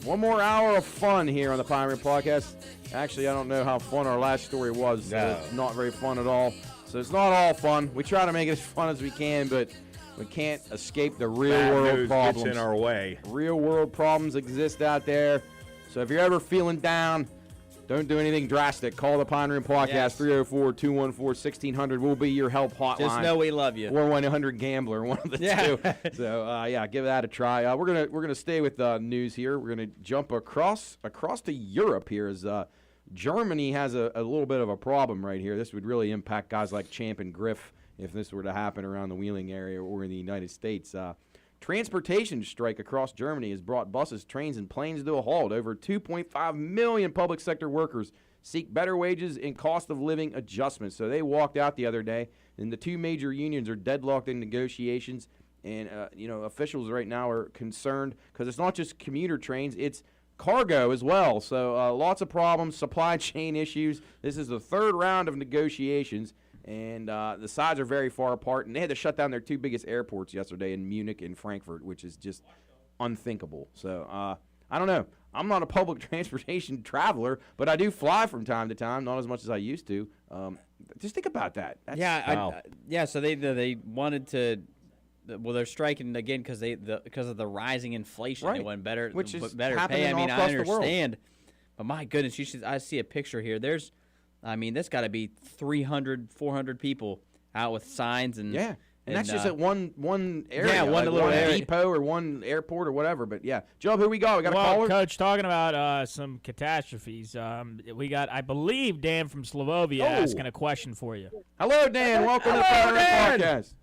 one more hour of fun here on the Pioneer Podcast. Actually, I don't know how fun our last story was. It's not very fun at all. So it's not all fun. We try to make it as fun as we can, but we can't escape the real-world problems. Gets in our way. Real-world problems exist out there. So if you're ever feeling down, don't do anything drastic. Call the Pioneering Podcast, 304-214-1600. We'll be your help hotline. Just know we love you. Or 1-800-GAMBLER, one of the two. So, give that a try. We're gonna stay with news here. We're gonna jump across to Europe here as Germany has a little bit of a problem right here. This would really impact guys like Champ and Griff if this were to happen around the Wheeling area or in the United States. Transportation strike across Germany has brought buses, trains, and planes to a halt. Over 2.5 million public sector workers seek better wages and cost of living adjustments. So they walked out the other day, and the two major unions are deadlocked in negotiations. And, officials right now are concerned because it's not just commuter trains, it's cargo as well. So lots of problems, supply chain issues. This is the third round of negotiations. And the sides are very far apart, and they had to shut down their two biggest airports yesterday in Munich and Frankfurt, which is just unthinkable. So I don't know. I'm not a public transportation traveler, but I do fly from time to time, not as much as I used to. Just think about that. So they wanted to. Well, they're striking again because of the rising inflation. Right. They want better, which is better happening pay. I mean, all across I the world. understand, but my goodness, I see a picture here. There's got to be 300, 400 people out with signs and and that's just at one area. Yeah, one little area. Depot or one airport or whatever. But yeah, Job, here we go. We got a caller. Coach, talking about some catastrophes. We got, I believe, Dan from Slovovia asking a question for you. Hello, Dan. Welcome to the Pioneer Podcast.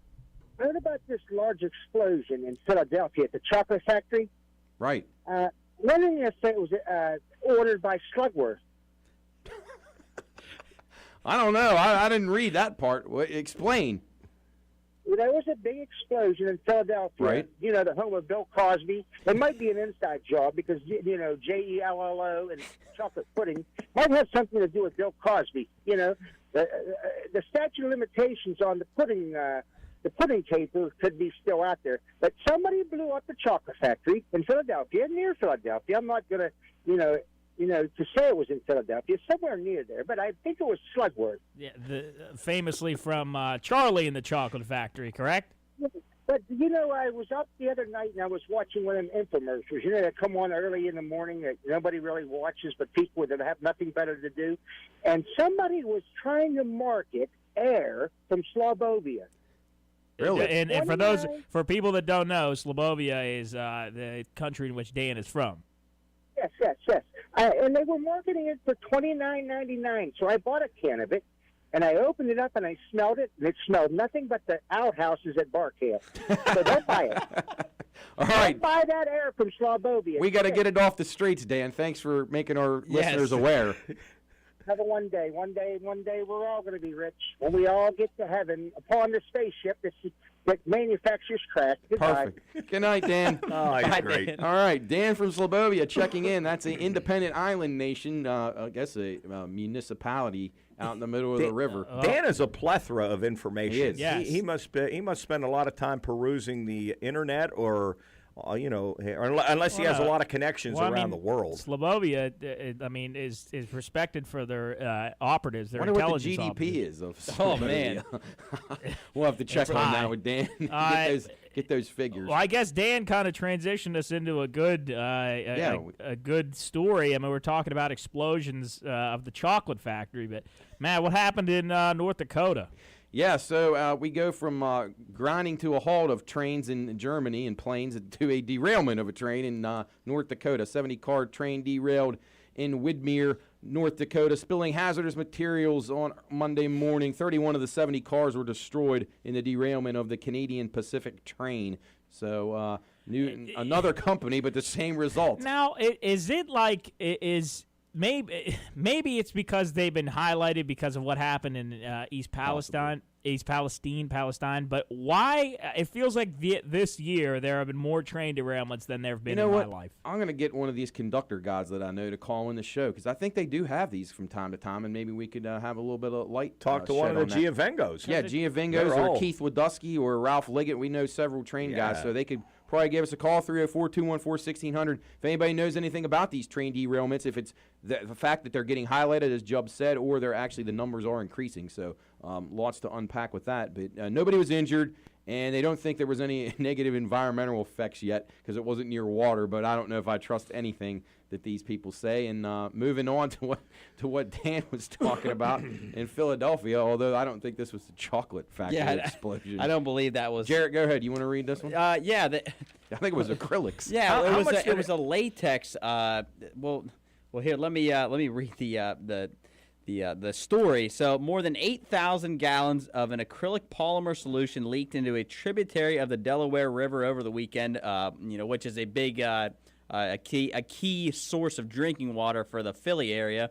I heard about this large explosion in Philadelphia at the chocolate factory. Right. Wondering if it was ordered by Slugworth. I don't know. I didn't read that part. Explain. There was a big explosion in Philadelphia. Right. You know, the home of Bill Cosby. It might be an inside job because, Jello and chocolate pudding might have something to do with Bill Cosby. You know, the statute of limitations on the pudding caper could be still out there. But somebody blew up the chocolate factory in Philadelphia, near Philadelphia. I'm not going to, to say it was in Philadelphia, somewhere near there, but I think it was Slugworth. Yeah, famously from Charlie and the Chocolate Factory, correct? But, I was up the other night and I was watching one of them infomercials, that come on early in the morning that nobody really watches but people that have nothing better to do. And somebody was trying to market air from Slovovia. Really? And for people that don't know, Slovovia is the country in which Dan is from. Yes. And they were marketing it for $29.99. So I bought a can of it, and I opened it up, and I smelled it, and it smelled nothing but the outhouses at Barcamp. So don't buy it. All right. Don't buy that air from Slovovia. We got to get it off the streets, Dan. Thanks for making our listeners aware. Another one day, we're all going to be rich. When we all get to heaven upon the spaceship that manufactures crack. Goodbye. Perfect. Good night, Dan. He's great. Dan. All right, Dan from Slovovia checking in. That's an independent island nation, I guess a municipality out in the middle of the river. Dan is a plethora of information. He is. Yes. He must spend a lot of time perusing the internet or unless he has a lot of connections around the world. Slovovia, is respected for their operatives, their intelligence. intelligence. What the GDP operatives. is of Slovovia. Oh man, we'll have to check on that with Dan. Get those figures. Well, I guess Dan kind of transitioned us into a good, a good story. I mean, we're talking about explosions of the chocolate factory, but Matt, what happened in North Dakota? Yeah, so we go from grinding to a halt of trains in Germany and planes to a derailment of a train in North Dakota. 70-car train derailed in Widmer, North Dakota, spilling hazardous materials on Monday morning. 31 of the 70 cars were destroyed in the derailment of the Canadian Pacific train. So another company, but the same result. Now, is it like maybe it's because they've been highlighted because of what happened in East Palestine. But why? It feels like this year there have been more train derailments than there have been in my life. I'm going to get one of these conductor guys that I know to call in the show because I think they do have these from time to time, and maybe we could have a little bit of light. Talk to one of the Giavengos. Yeah, Giavengos or Keith Wadusky or Ralph Liggett. We know several train guys, so they could probably give us a call, 304-214-1600. If anybody knows anything about these train derailments, if it's the fact that they're getting highlighted, as Jubb said, or they're actually the numbers are increasing. So lots to unpack with that. But nobody was injured, and they don't think there was any negative environmental effects yet because it wasn't near water. But I don't know if I trust anything that these people say. And moving on to what Dan was talking about in Philadelphia, although I don't think this was the chocolate factory explosion. I don't believe that was. Jarrett, go ahead. You want to read this one? Yeah. I think it was acrylics. Yeah, it was a latex. Well, here let me read the story. So, more than 8,000 gallons of an acrylic polymer solution leaked into a tributary of the Delaware River over the weekend. Which is a big a key source of drinking water for the Philly area.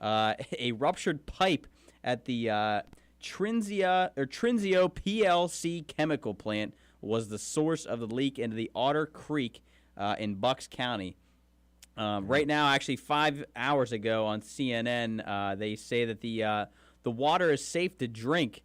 A ruptured pipe at the Trinzio PLC chemical plant was the source of the leak into the Otter Creek in Bucks County. Right now, actually 5 hours ago on CNN, they say that the water is safe to drink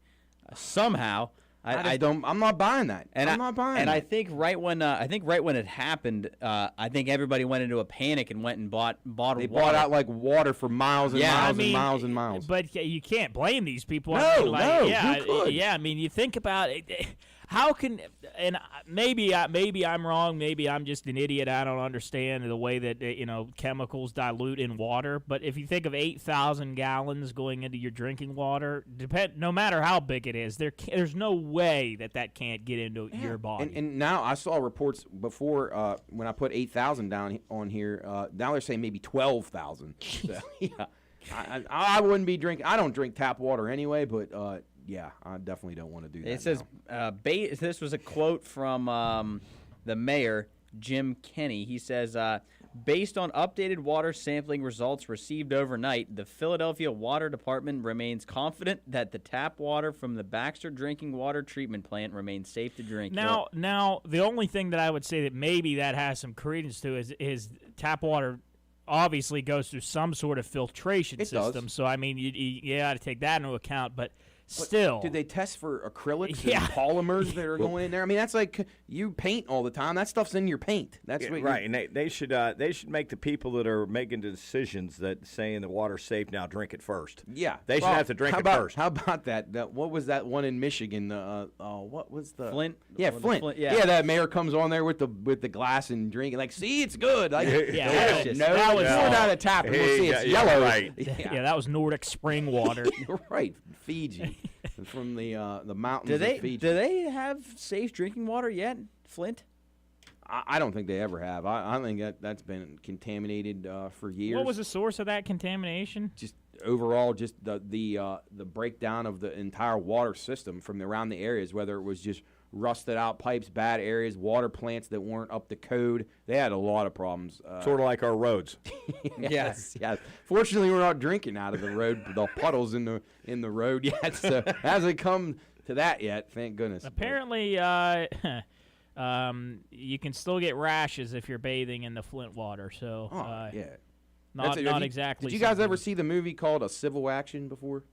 somehow. I'm not buying that. And I think right when it happened, I think everybody went into a panic and went and bought bottled water. They bought out like water for miles and and miles and miles. But you can't blame these people. No, who could? Yeah, I mean, you think about it. How can, and maybe I'm wrong, maybe I'm just an idiot, I don't understand the way that, chemicals dilute in water, but if you think of 8,000 gallons going into your drinking water, no matter how big it is, there's no way that can't get into your body. And now I saw reports before when I put 8,000 down on here, now they're saying maybe 12,000. So, yeah, I wouldn't be drinking, I don't drink tap water anyway, but yeah, I definitely don't want to do that. It says, this was a quote from the mayor, Jim Kenney. He says, based on updated water sampling results received overnight, the Philadelphia Water Department remains confident that the tap water from the Baxter Drinking Water Treatment Plant remains safe to drink. Now, the only thing that I would say that maybe that has some credence to is tap water obviously goes through some sort of filtration system. Does. So, I mean, you got to take that into account, but still. Did they test for acrylics and polymers that are going in there? I mean, that's like you paint all the time. That stuff's in your paint. That's what right. And they should make the people that are making the decisions that saying the water's safe now drink it first. Yeah, they should have to drink it first. How about that? What was that one in Michigan? What was the Flint? Yeah, Flint. Yeah, that mayor comes on there with the glass and drinking. Like, see, it's good. Like, that was poured out of tap and we'll see it's yellow. Right. Yeah, that was Nordic spring water. Right, Fiji. From the mountains of Fiji. Do they have safe drinking water yet, Flint? I don't think they ever have. I think that's been contaminated for years. What was the source of that contamination? Just overall, just the breakdown of the entire water system from around the areas, whether it was just rusted out pipes, bad areas, water plants that weren't up to code. They had a lot of problems. Sort of like our roads. Yes. Fortunately, we're not drinking out of the road, the puddles in the road yet. So hasn't come to that yet. Thank goodness. Apparently, you can still get rashes if you're bathing in the Flint water. So, yeah. Not exactly. Did you guys ever see the movie called A Civil Action before?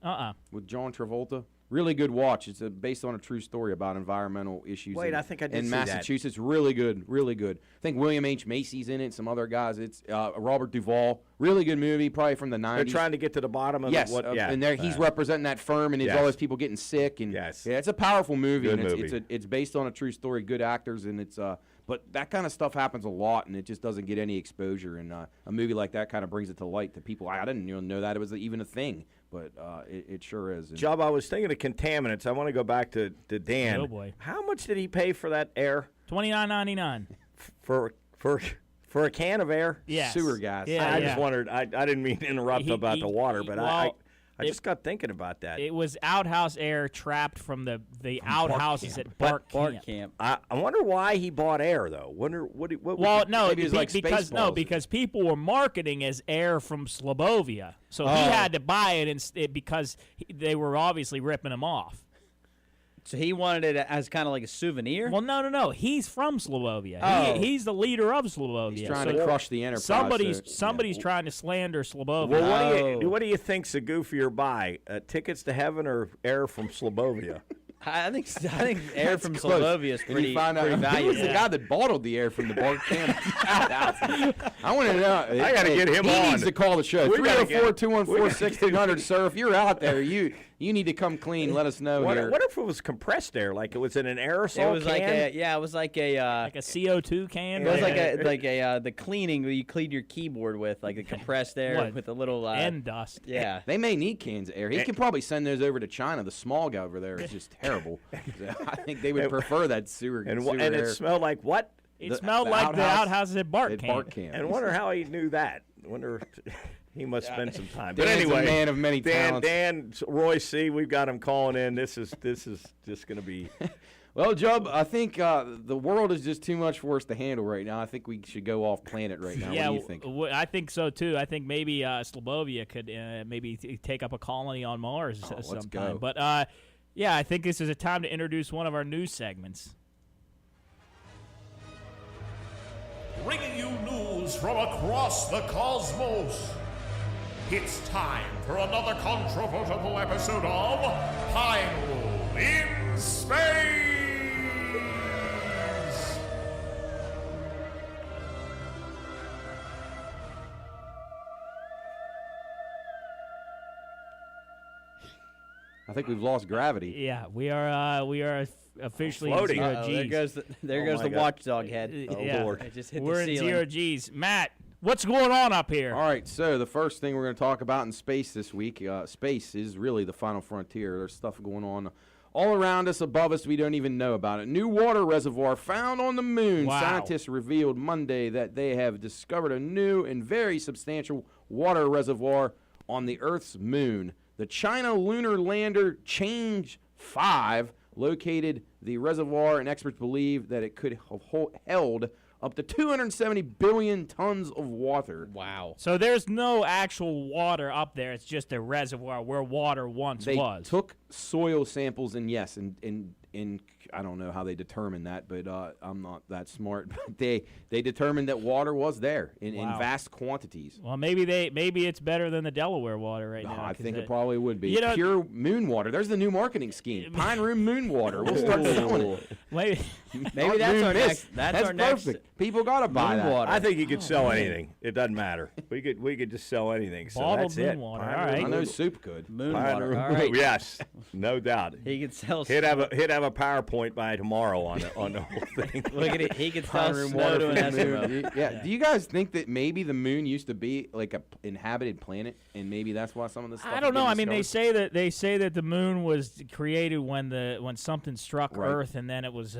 With John Travolta. Really good watch. It's based on a true story about environmental issues. I think I did in see Massachusetts. That. Really good, really good. I think William H. Macy's in it. Some other guys. It's Robert Duvall. Really good movie, probably from the 90s. They're trying to get to the bottom of and there he's representing that firm, and it's all those people getting sick. And yeah, it's a powerful movie. Good and movie. It's based on a true story. Good actors, and it's But that kind of stuff happens a lot, and it just doesn't get any exposure. And a movie like that kind of brings it to light to people. I didn't even know that it was even a thing, but it sure is. And Job, I was thinking of contaminants. I want to go back to Dan. Oh, boy. How much did he pay for that air? $29.99 For a can of air? Yes. Sewer gas. Yeah, I just wondered. I didn't mean to interrupt about the water, but I just got thinking about that. It was outhouse air trapped from the outhouses at Bart Camp. I wonder why he bought air, though. Because people were marketing as air from Slobovia, so he had to buy it because they were obviously ripping him off. So he wanted it as kind of like a souvenir? Well, no. He's from Slobovia. Oh. He's the leader of Slobovia. He's trying to crush the enterprise. Somebody's trying to slander Slobovia. Well, what do you think's a goofier buy? Tickets to heaven or air from Slobovia? I think air from close. Slobovia is pretty Who valuable. was the guy that bottled the air from the Bart Camp? I want to know. I got to get him on. He needs to call the show. 304-214-1600, sir. If you're out there, you need to come clean. Let us know here. What if it was compressed air? Like it was in an aerosol It was can? it was like a CO2 can. It was like the cleaning that you cleaned your keyboard with, like the compressed air with a little and dust. Yeah, they may need cans of air. He can probably send those over to China. The smog over there is just terrible. I think they would prefer that sewer. And air. it smelled like what? It smelled like the outhouses at Bart Camp. And wonder how he knew that. Wonder. He must spend some time. But anyway, a man of many talents. Dan, Roy C., we've got him calling in. This is just going to be. Well, Job, I think the world is just too much for us to handle right now. I think we should go off planet right now. Yeah, what do you think? I think so too. I think maybe Slobovia could maybe take up a colony on Mars sometime. Let's go. But I think this is a time to introduce one of our news segments. Bringing you news from across the cosmos. It's time for another controversial episode of Pinewood in Space. I think we've lost gravity. Yeah, we are officially floating. in 0 Gs. There goes the watchdog head. Lord. It just hit We're the in ceiling. 0 Gs. Matt, what's going on up here? All right, so the first thing we're going to talk about in space this week, space is really the final frontier. There's stuff going on all around us, above us, we don't even know about it. New water reservoir found on the moon. Wow. Scientists revealed Monday that they have discovered a new and very substantial water reservoir on the Earth's moon. The China lunar lander Change 5 located the reservoir, and experts believe that it could have held up to 270 billion tons of water. Wow. So there's no actual water up there. It's just a reservoir where water once was. They took soil samples, and yes, and I don't know how they determined that, but I'm not that smart. But they determined that water was there in vast quantities. Well, maybe it's better than the Delaware water right now. I think it probably would be. You know, pure moon water. There's the new marketing scheme. Pine Room Moon Water. We'll start selling it. Maybe that's our next. That's our perfect. next. People gotta buy that. Water. I think you could sell anything. It doesn't matter. We could just sell anything. So Bottled that's moon it. water. Pine All right. I know soup could. Moon Pine water. Room All right. Yes, no doubt. He could sell. He'd have a PowerPoint by tomorrow on the whole thing. Look at it. He could sell Pine Room snow water to an from the Eskimo. moon. Yeah. Do you guys think that maybe the moon used to be like a inhabited planet, and maybe that's why some of this stuff? I don't know. I mean, discovered? they say that the moon was created when something struck Right. Earth, and then it was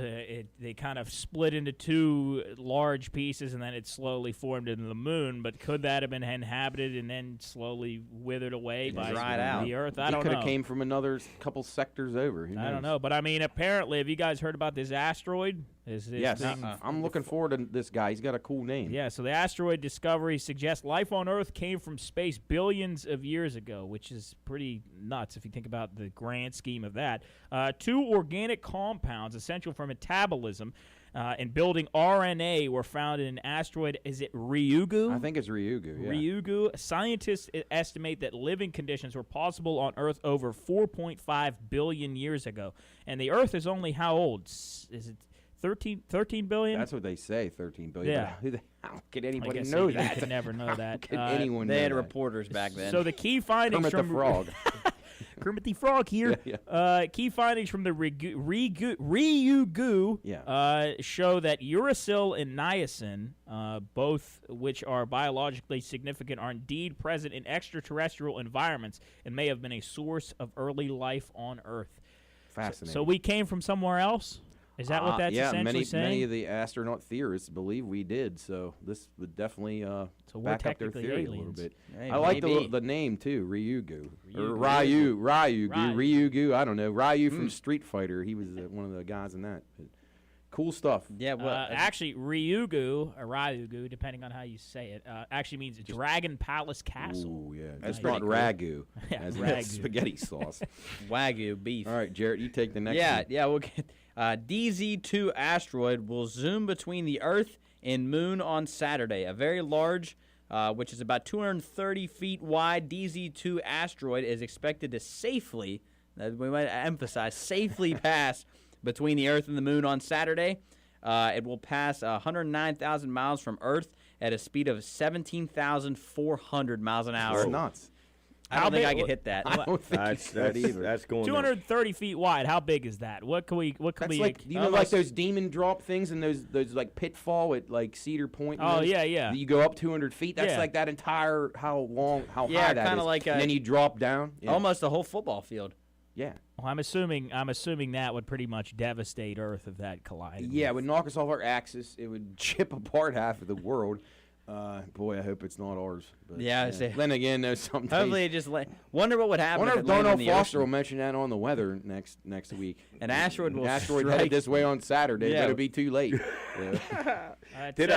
they kind of split into two large pieces, and then it slowly formed into the moon. But could that have been inhabited and then slowly withered away by dried out. the Earth? I It don't could know. have came from another couple sectors over. Who I don't knows? know, but I mean, apparently, have you guys heard about this asteroid? This Yes, thing- I'm looking forward to this guy. He's got a cool name. Yeah, so the asteroid discovery suggests life on Earth came from space billions of years ago, which is pretty nuts if you think about the grand scheme of that. Two organic compounds essential for metabolism and building RNA were found in an asteroid. Is it Ryugu? I think it's Ryugu. Yeah. Ryugu. Scientists estimate that living conditions were possible on Earth over 4.5 billion years ago. And the Earth is only how old? Is it 13 billion? That's what they say, 13 billion. Yeah. But how could anybody I guess know you that? could never know that. How could anyone They know had that? reporters back then. So the key findings Kermit the from Frog. Kermit the Frog here. Key findings from the Ryugu show that uracil and niacin, both which are biologically significant, are indeed present in extraterrestrial environments and may have been a source of early life on Earth. Fascinating. So we came from somewhere else? Is that what that's essentially saying? Many of the astronaut theorists believe we did, so this would definitely back up their theory aliens. A little bit. Hey, I like the name, too, Ryugu. Ryugu, I don't know. Ryu from Street Fighter, he was one of the guys in that. But cool stuff. Yeah, well, actually, Ryugu, or Ryugu, depending on how you say it, actually means Dragon Palace Castle. Ooh, yeah. That's not ragu, as in spaghetti sauce. Wagyu beef. All right, Jarrett, you take the next one. Yeah, we'll get... DZ2 asteroid will zoom between the Earth and Moon on Saturday. A very large, which is about 230 feet wide, DZ2 asteroid is expected to safely, we might emphasize, safely pass between the Earth and the Moon on Saturday. It will pass 109,000 miles from Earth at a speed of 17,400 miles an hour. That's nuts. I don't think I could hit that. I don't think that's going 230 feet wide. How big is that? What can we? Like, you know, like those demon drop things and those like pitfall at like Cedar Point. Oh yeah. You go up 200 feet. That's like that entire how high that is. Like and then you drop down. Yeah. Almost a whole football field. Yeah. Well, I'm assuming that would pretty much devastate Earth if that collided. Yeah, it would knock us off our axis. It would chip apart half of the world. Boy, I hope it's not ours. But, yeah. Then again, there's something. Hopefully, it just wonder what would happen. I wonder if Darnell Foster will mention that on the weather next week. An asteroid will headed this way on Saturday. Yeah. It'll be too late. Did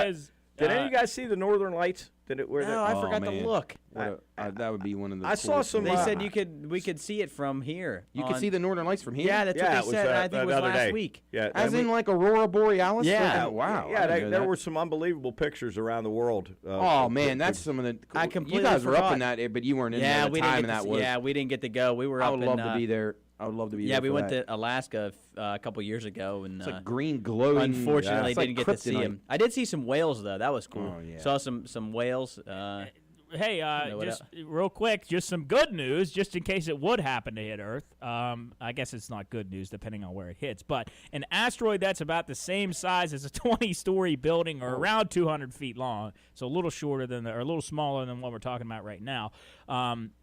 any of you guys see the Northern Lights? I forgot to look. That would be one of the. I saw some. They said we could see it from here. You could see the Northern Lights from here. Yeah, that's what they said. I think it was last week. Yeah, as in like Aurora Borealis. Yeah, wow. Yeah, there were some unbelievable pictures around the world. Oh man, that's some of the. I completely You guys were up forgot. in that, but you weren't in there at the time that was. Yeah, we didn't get to go. We were. I would love to be there. I would love to be there. Yeah, we went to Alaska a couple years ago, and it's like green glowing. Unfortunately, didn't get to see them. I did see some whales though. That was cool. Oh, yeah. Saw some whales. Hey, just real quick, just some good news, just in case it would happen to hit Earth. I guess it's not good news depending on where it hits, but an asteroid that's about the same size as a 20-story building or around 200 feet long, so a little shorter than or a little smaller than what we're talking about right now,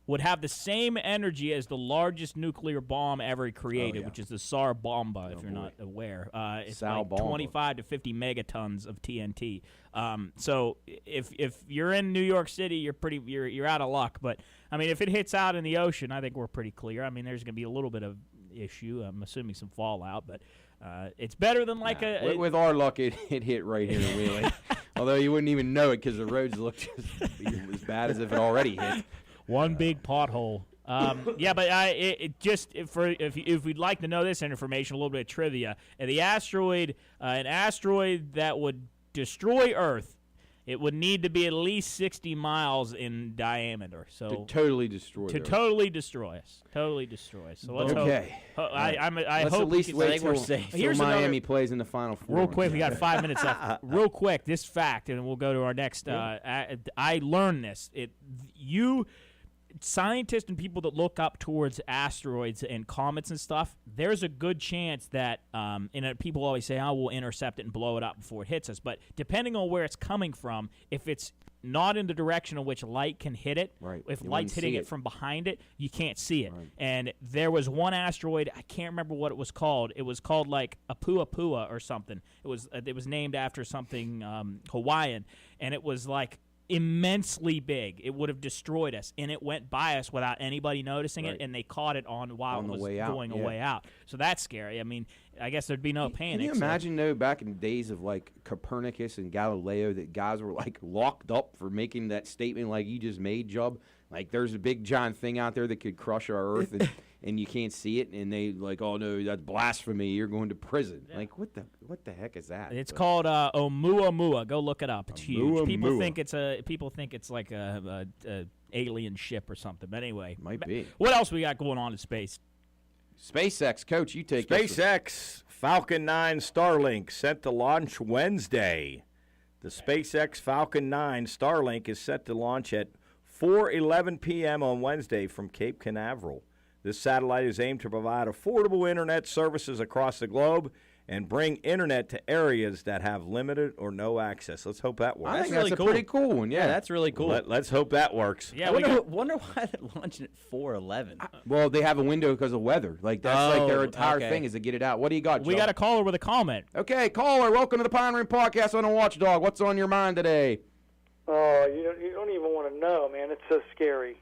would have the same energy as the largest nuclear bomb ever created, which is the Tsar Bomba, if you're not aware. It's like 25 to 50 megatons of TNT. So if you're in New York City, you're out of luck. But I mean, if it hits out in the ocean, I think we're pretty clear. I mean, there's going to be a little bit of issue. I'm assuming some fallout, but it's better than like with our luck, it hit right here in Wheeling. Although you wouldn't even know it because the roads look just as bad as if it already hit. One big pothole. Yeah, but if we'd like to know this information, a little bit of trivia. An asteroid that would destroy Earth, it would need to be at least 60 miles in diameter. So to totally destroy. Totally destroy us. Totally destroy us. So let's hope. I let's hope at least wait we're safe. Here's Miami plays in the Final Four. Real quick, we got 5 minutes left. Real quick, this fact, and we'll go to our next. I learned this. Scientists and people that look up towards asteroids and comets and stuff, there's a good chance that, people always say, we'll intercept it and blow it up before it hits us. But depending on where it's coming from, if it's not in the direction in which light can hit it, if light's hitting it from behind it, you can't see it. Right. And there was one asteroid, I can't remember what it was called. It was called like Apua or something. It was named after something Hawaiian, and it was like immensely big. It would have destroyed us, and it went by us without anybody noticing it, and they caught it while it was going away out. So that's scary. I mean, I guess there'd be no panic. Can you imagine, though, back in the days of, like, Copernicus and Galileo, that guys were, like, locked up for making that statement like you just made, Jub? Like, there's a big giant thing out there that could crush our Earth, and you can't see it, and they like, oh no, that's blasphemy. You're going to prison. Yeah. Like, what the heck is that? It's called Oumuamua. Go look it up. It's huge. People think it's like a alien ship or something. But anyway, might be. What else we got going on in space? SpaceX, Coach, you take SpaceX Falcon 9 Starlink set to launch Wednesday. The SpaceX Falcon 9 Starlink is set to launch at 4:11 p.m. on Wednesday from Cape Canaveral. This satellite is aimed to provide affordable internet services across the globe and bring internet to areas that have limited or no access. Let's hope that works. I think really that's cool. a pretty cool one. Yeah, that's really cool. Let's hope that works. Yeah, I wonder why they're launching at 4:11. Well, they have a window because of weather. Like that's like their entire okay. thing is to get it out. What do you got, Joe? We got a caller with a comment. Okay, caller, welcome to the Pine Room Podcast on the Watchdog. What's on your mind today? Oh, you don't even want to know, man. It's so scary.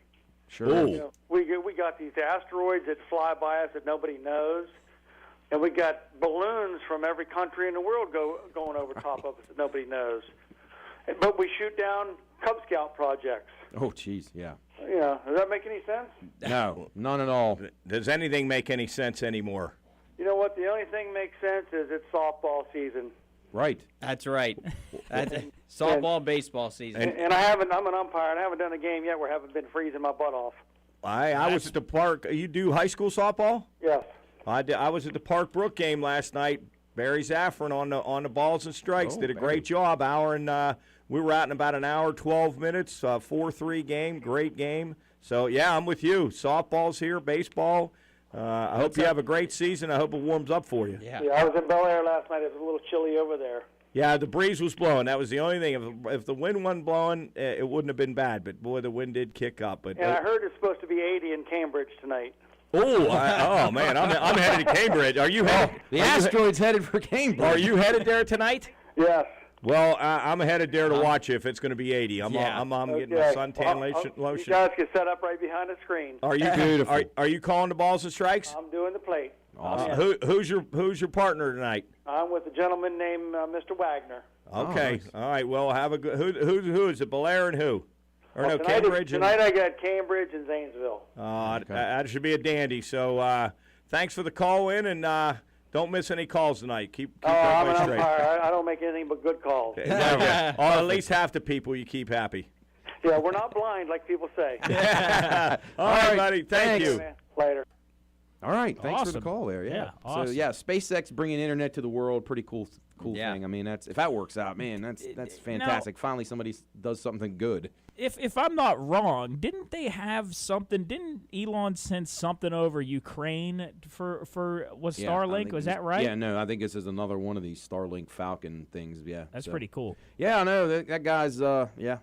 Sure. You know, we got these asteroids that fly by us that nobody knows, and we got balloons from every country in the world going over top of us that nobody knows. But we shoot down Cub Scout projects. Oh, jeez, yeah. You know, does that make any sense? No, none at all. Does anything make any sense anymore? You know what? The only thing makes sense is it's softball season. Right. That's right. Softball, baseball season. And I'm an umpire, and I haven't done a game yet where I haven't been freezing my butt off. I was at the park. You do high school softball? Yes. I was at the Park Brook game last night. Barry Zaffron on the balls and strikes did a great job. We were out in about an hour, 12 minutes. 4-3 game, great game. So yeah, I'm with you. Softball's here, baseball. I hope you have a great season. I hope it warms up for you. Yeah, I was in Bel Air last night. It was a little chilly over there. Yeah, the breeze was blowing. That was the only thing. If the wind wasn't blowing, it wouldn't have been bad. But boy, the wind did kick up. But and I heard it's supposed to be 80 in Cambridge tonight. Oh man, I'm headed to Cambridge. Are you headed? The asteroid's headed for Cambridge. Are you headed there tonight? Yes. Well, I'm headed there to watch you if it's going to be 80. I'm getting my suntan lotion. You guys can set up right behind the screen. Are you beautiful? Are you calling the balls and strikes? I'm doing the plate. Awesome. Who's your partner tonight? I'm with a gentleman named Mr. Wagner. Okay. Nice. All right. Well, have a good. Who is it? Belair and who? Or no, tonight Cambridge. Tonight I got Cambridge and Zanesville. That should be a dandy. So thanks for the call in, and don't miss any calls tonight. Keep I'm an straight. umpire. I don't make anything but good calls. At least half the people you keep happy. Yeah, we're not blind like people say. All right, buddy. Thank you. Later. All right, thanks for Awesome. the call there. Yeah. awesome. So yeah, SpaceX bringing internet to the world, pretty cool thing. I mean, if that works out, man, that's fantastic. Finally, somebody does something good. If I'm not wrong, didn't they have something? Didn't Elon send something over Ukraine for was Starlink? Was that right? Yeah, no, I think this is another one of these Starlink Falcon things. Yeah, That's pretty cool. Yeah, I know that guy's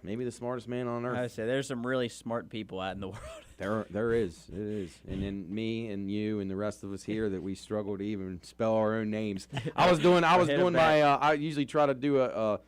maybe the smartest man on earth. I would say there's some really smart people out in the world. There is, it is, and then me and you and the rest of us here that we struggle to even spell our own names. I was doing my. I usually try to do a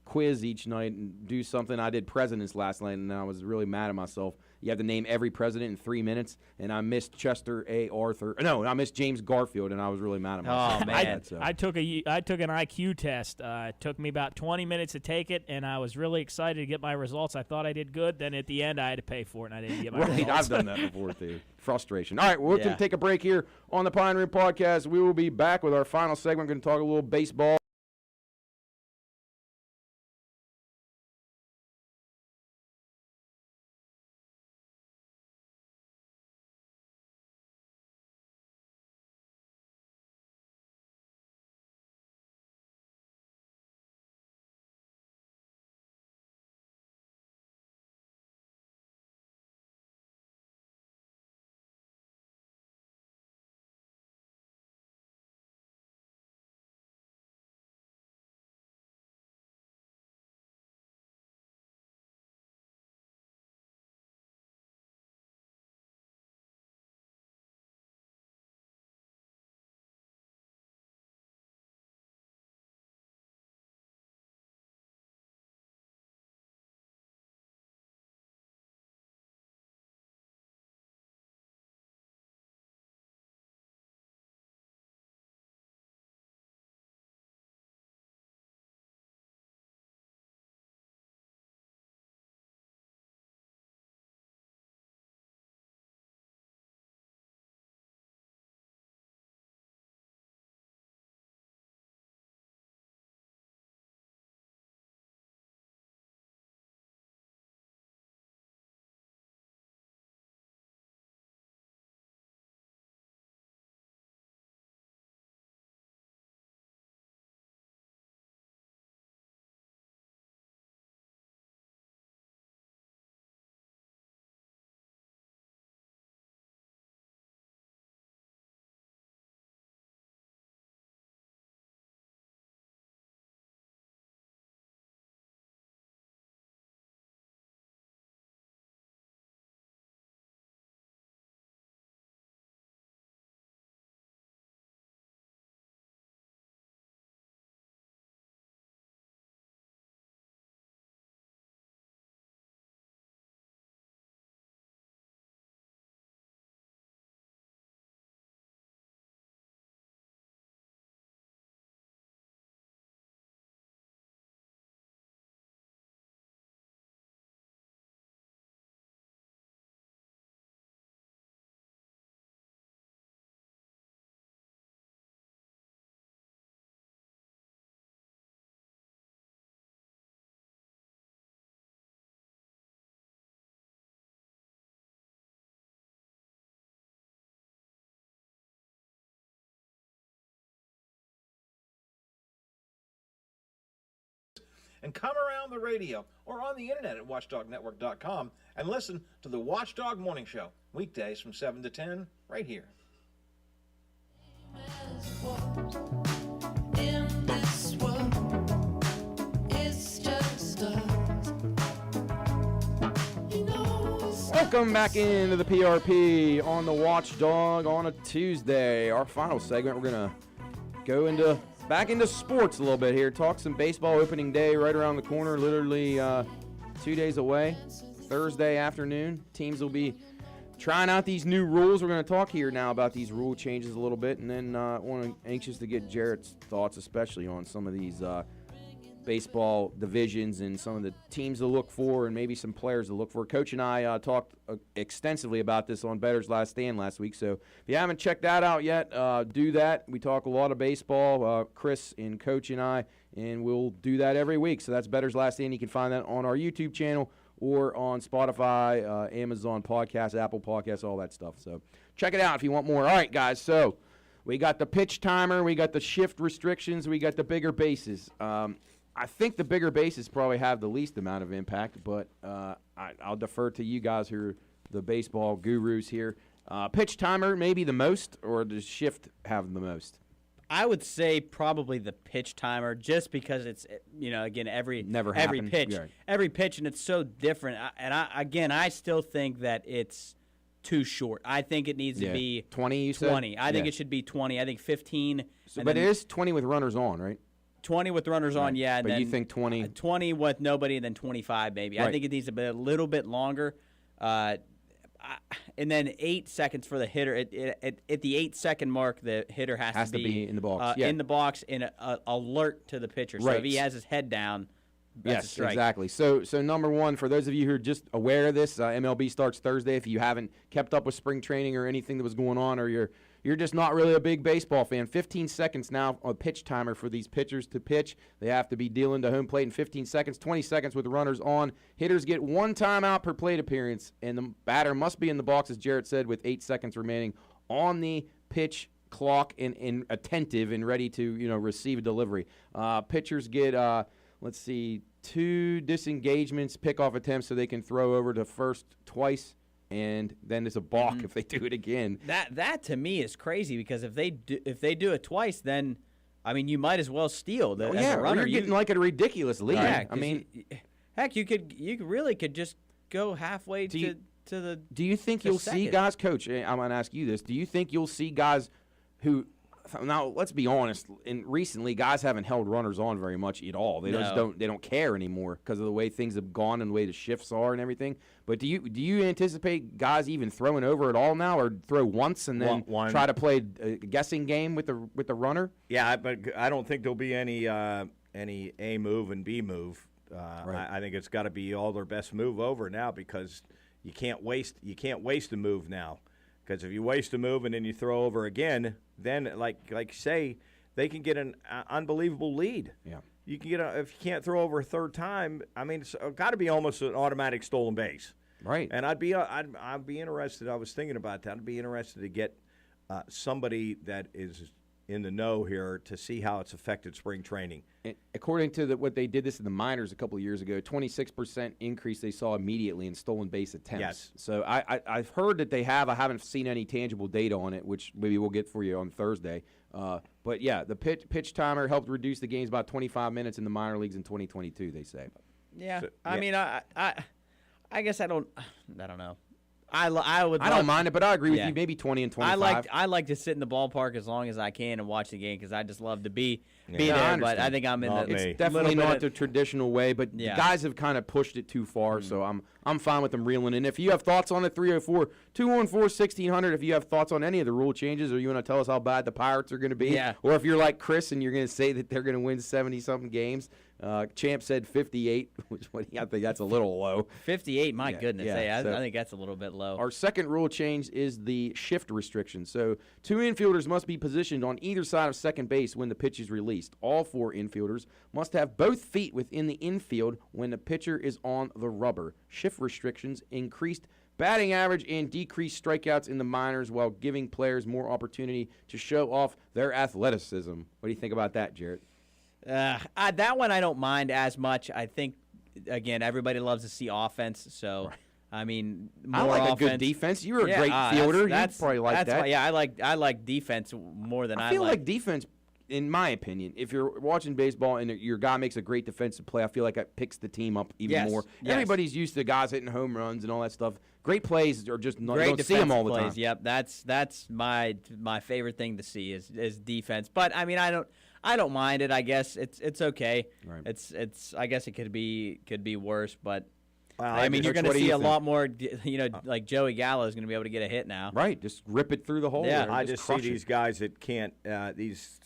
quiz each night and do something. I did presidents last night, and I was really mad at myself. You have to name every president in 3 minutes, and I missed Chester A. Arthur. No, I missed James Garfield, and I was really mad at myself. Oh man! I took an IQ test. It took me about 20 minutes to take it, and I was really excited to get my results. I thought I did good. Then at the end, I had to pay for it, and I didn't get my results. I've done that before too. Frustration. All right, we're going to take a break here on the Pine Room Podcast. We will be back with our final segment. We're going to talk a little baseball. and come around the radio or on the internet at watchdognetwork.com and listen to the Watchdog Morning Show, weekdays from 7 to 10, right here. In this world, it's just us. Welcome back into the PRP on the Watchdog on a Tuesday. Our final segment, we're going to go back into sports a little bit here. Talk some baseball opening day right around the corner, literally 2 days away. Thursday afternoon. Teams will be trying out these new rules. We're going to talk here now about these rule changes a little bit, and then anxious to get Jarrett's thoughts, especially on some of these baseball divisions and some of the teams to look for and maybe some players to look for. Coach and I talked extensively about this on Bettor's Last Stand last week, so if you haven't checked that out yet, do that. We talk a lot of baseball, Chris and Coach and I, and we'll do that every week. So that's Bettor's Last Stand. You can find that on our YouTube channel or on Spotify, Amazon Podcasts, Apple Podcasts, all that stuff. So check it out if you want more. All right, guys, so we got the pitch timer, we got the shift restrictions, we got the bigger bases. I think the bigger bases probably have the least amount of impact, but I'll defer to you guys who are the baseball gurus here. Pitch timer maybe the most, or does shift have the most? I would say probably the pitch timer, just because it's, again, every pitch, and it's so different. I still think that it's too short. I think it needs to be 20. You said 20. I think it should be 20. I think 15. But it is 20 with runners on, right? 20 with runners on, yeah. But you think 20? 20 with nobody, and then 25 maybe. Right. I think it needs to be a little bit longer. And then 8 seconds for the hitter. At the 8-second mark, the hitter has to be in the box. In the box and alert to the pitcher. So if he has his head down, that's a strike. Exactly. So number one, for those of you who are just aware of this, MLB starts Thursday. If you haven't kept up with spring training or anything that was going on, or you're just not really a big baseball fan, 15 seconds now a pitch timer for these pitchers to pitch. They have to be dealing to home plate in 15 seconds, 20 seconds with runners on. Hitters get 1 timeout per plate appearance, and the batter must be in the box, as Jarrett said, with 8 seconds remaining on the pitch clock and attentive and ready to receive a delivery. Pitchers get 2 disengagements, pickoff attempts, so they can throw over to first twice. And then there's a balk if they do it again. That to me is crazy, because if they do it twice, then you might as well steal the as a runner. You're getting like a ridiculous lead. Yeah, heck, you really could just go halfway to the. Do you think you'll see guys, Coach? I'm going to ask you this. Do you think you'll see guys who? Now, let's be honest. Recently, guys haven't held runners on very much at all. They just don't care anymore because of the way things have gone and the way the shifts are and everything. But do you anticipate guys even throwing over at all now, or throw once and then try to play a guessing game with the runner? Yeah, but I don't think there'll be any A move and B move. Right. I think it's got to be all their best move over now, because you can't waste a move now. Because if you waste a move and then you throw over again, then like say they can get an unbelievable lead. Yeah, you can get if you can't throw over a third time. It's got to be almost an automatic stolen base. Right. And I'd be interested. I was thinking about that. I'd be interested to get somebody that is in the know here to see how it's affected spring training. According to what they did this in the minors a couple of years ago, 26% increase they saw immediately in stolen base attempts. Yes. So I've heard that they have. I haven't seen any tangible data on it, which maybe we'll get for you on Thursday. But yeah, the pitch timer helped reduce the games by 25 minutes in the minor leagues in 2022. They say. Yeah. So, I guess I don't know. I don't mind it, but I agree with you. Maybe 20 and 25. I like to sit in the ballpark as long as I can and watch the game, because I just love to be there. But I think I'm in It's definitely not the traditional way, but guys have kind of pushed it too far. So I'm fine with them reeling in. If you have thoughts on it, 304-214-1600. If you have thoughts on any of the rule changes, or you want to tell us how bad the Pirates are going to be, or if you're like Chris and you're going to say that they're going to win 70-something games. Champ said 58, which I think that's a little low. 58, my goodness. I think that's a little bit low. Our second rule change is the shift restriction. So 2 infielders must be positioned on either side of second base when the pitch is released. All 4 infielders must have both feet within the infield when the pitcher is on the rubber. Shift restrictions increased batting average and decreased strikeouts in the minors, while giving players more opportunity to show off their athleticism. What do you think about that, Jarrett? That one I don't mind as much. I think, again, everybody loves to see offense, so I mean, more I like offense. a good defense. You're a great fielder. You probably like that. I like defense more than I feel like defense. In my opinion, if you're watching baseball and your guy makes a great defensive play, I feel like that picks the team up even more. Yes. Everybody's used to guys hitting home runs and all that stuff. Great plays are just not, Great you don't see them all the plays. time. Yep, that's my favorite thing to see is defense. But I mean, I don't mind it. I guess it's okay. Right. It's I guess it could be worse, but. Well, I mean, you're going to see a lot more, Uh, like Joey Gallo is going to be able to get a hit now. Right, just rip it through the hole. Yeah, I just see these guys that can't. These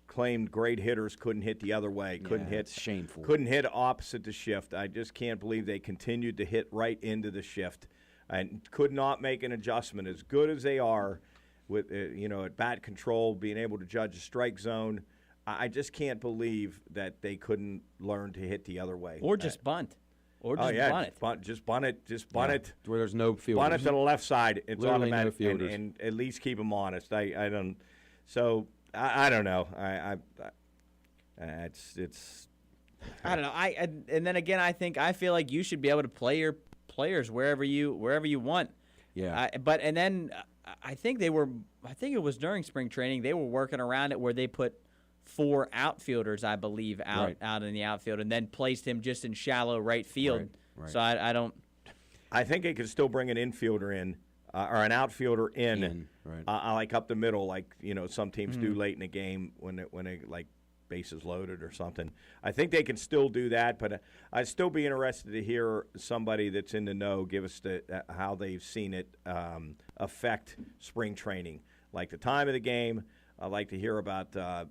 claimed great hitters couldn't hit the other way. Couldn't hit. It's shameful. Couldn't hit opposite the shift. I just can't believe they continued to hit right into the shift, and could not make an adjustment. As good as they are, with at bat control, being able to judge a strike zone, I just can't believe that they couldn't learn to hit the other way. Or just bunt. Or just bunt it. Just bunt it. Just bunt it. Where there's no fielders. Bunt it to the left side. It's Literally automatic. no fielders. And at least keep them honest. I don't. So I don't know. It's. I don't know. And then again, I feel like you should be able to play your players wherever you want. Yeah. I think it was during spring training they were working around it where they put 4 outfielders, I believe, out in the outfield, and then placed him just in shallow right field. Right. So I don't. I think they could still bring an infielder in, or an outfielder in. Right. Like up the middle, like some teams do late in the game when they like bases loaded or something. I think they can still do that, but I'd still be interested to hear somebody that's in the know give us how they've seen it affect spring training, like the time of the game. I'd like to hear about the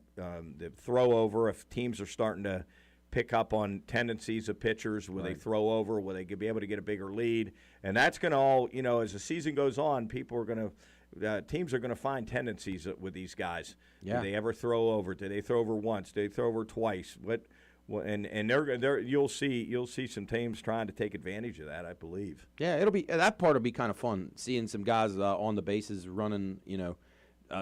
throw over, if teams are starting to pick up on tendencies of pitchers. Will they throw over? Will they be able to get a bigger lead? And that's going to all, as the season goes on, teams are going to find tendencies with these guys. Yeah. Do they ever throw over? Do they throw over once? Do they throw over twice? You'll see some teams trying to take advantage of that, I believe. Yeah, that part will be kind of fun, seeing some guys on the bases running,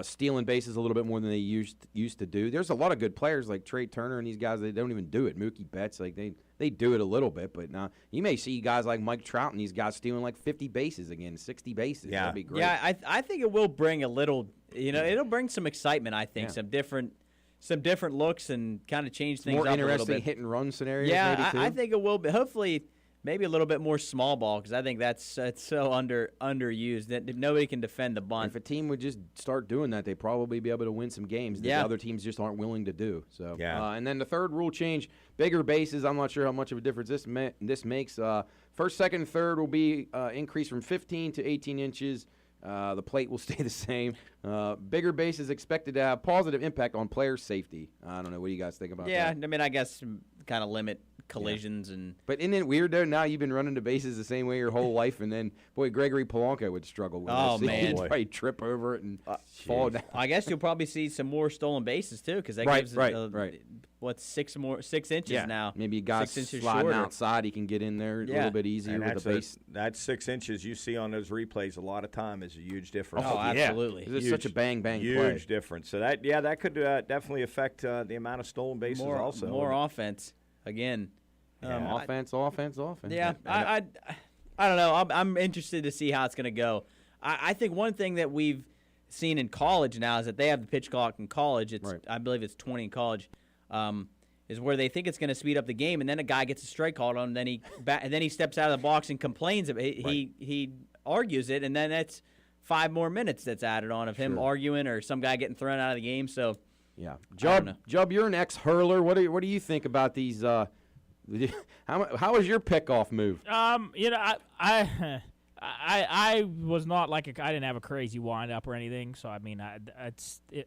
stealing bases a little bit more than they used to do. There's a lot of good players like Trey Turner and these guys. They don't even do it. Mookie Betts, like they do it a little bit, but now you may see guys like Mike Trout and these guys stealing like 50 bases again, 60 bases. Yeah. That'd be great. Yeah, I think it will bring a little. It'll bring some excitement. I think some different looks and kind of change things more up a little interesting bit. hit and run scenarios. Yeah, maybe too. I think it will be. Hopefully. Maybe a little bit more small ball because I think that's so underused that nobody can defend the bunt. If a team would just start doing that, they'd probably be able to win some games that other teams just aren't willing to do. So, and then the third rule change, bigger bases. I'm not sure how much of a difference this makes. First, second, and third will be increased from 15 to 18 inches. The plate will stay the same. Bigger bases expected to have positive impact on player safety. I don't know. What do you guys think about that? Yeah, I mean, I guess kind of limit collisions and. But isn't it weird though? Now you've been running the bases the same way your whole life, and then Gregory Polanco would struggle with Oh this. man, He'd probably trip over it and fall down. I guess you'll probably see some more stolen bases too, because that gives what's 6 inches now? Maybe a guy 6 inches sliding shorter. outside, he can get in there a little bit easier with the base. That's 6 inches you see on those replays a lot of time is a huge difference. Oh, absolutely. It's such a bang play. Huge difference. So that could definitely affect the amount of stolen bases also. More offense again. Offense. Yeah, I don't know. I'm interested to see how it's going to go. I think one thing that we've seen in college now is that they have the pitch clock in college. I believe it's 20 in college. Is where they think it's going to speed up the game, and then a guy gets a strike called on him, and then he steps out of the box and complains. He argues it, and then that's 5 more minutes that's added on of him arguing or some guy getting thrown out of the game. So, yeah, Jub, you're an ex-hurler. What do you think about these? How was your pickoff move? I was not like I didn't have a crazy windup or anything, so I mean, I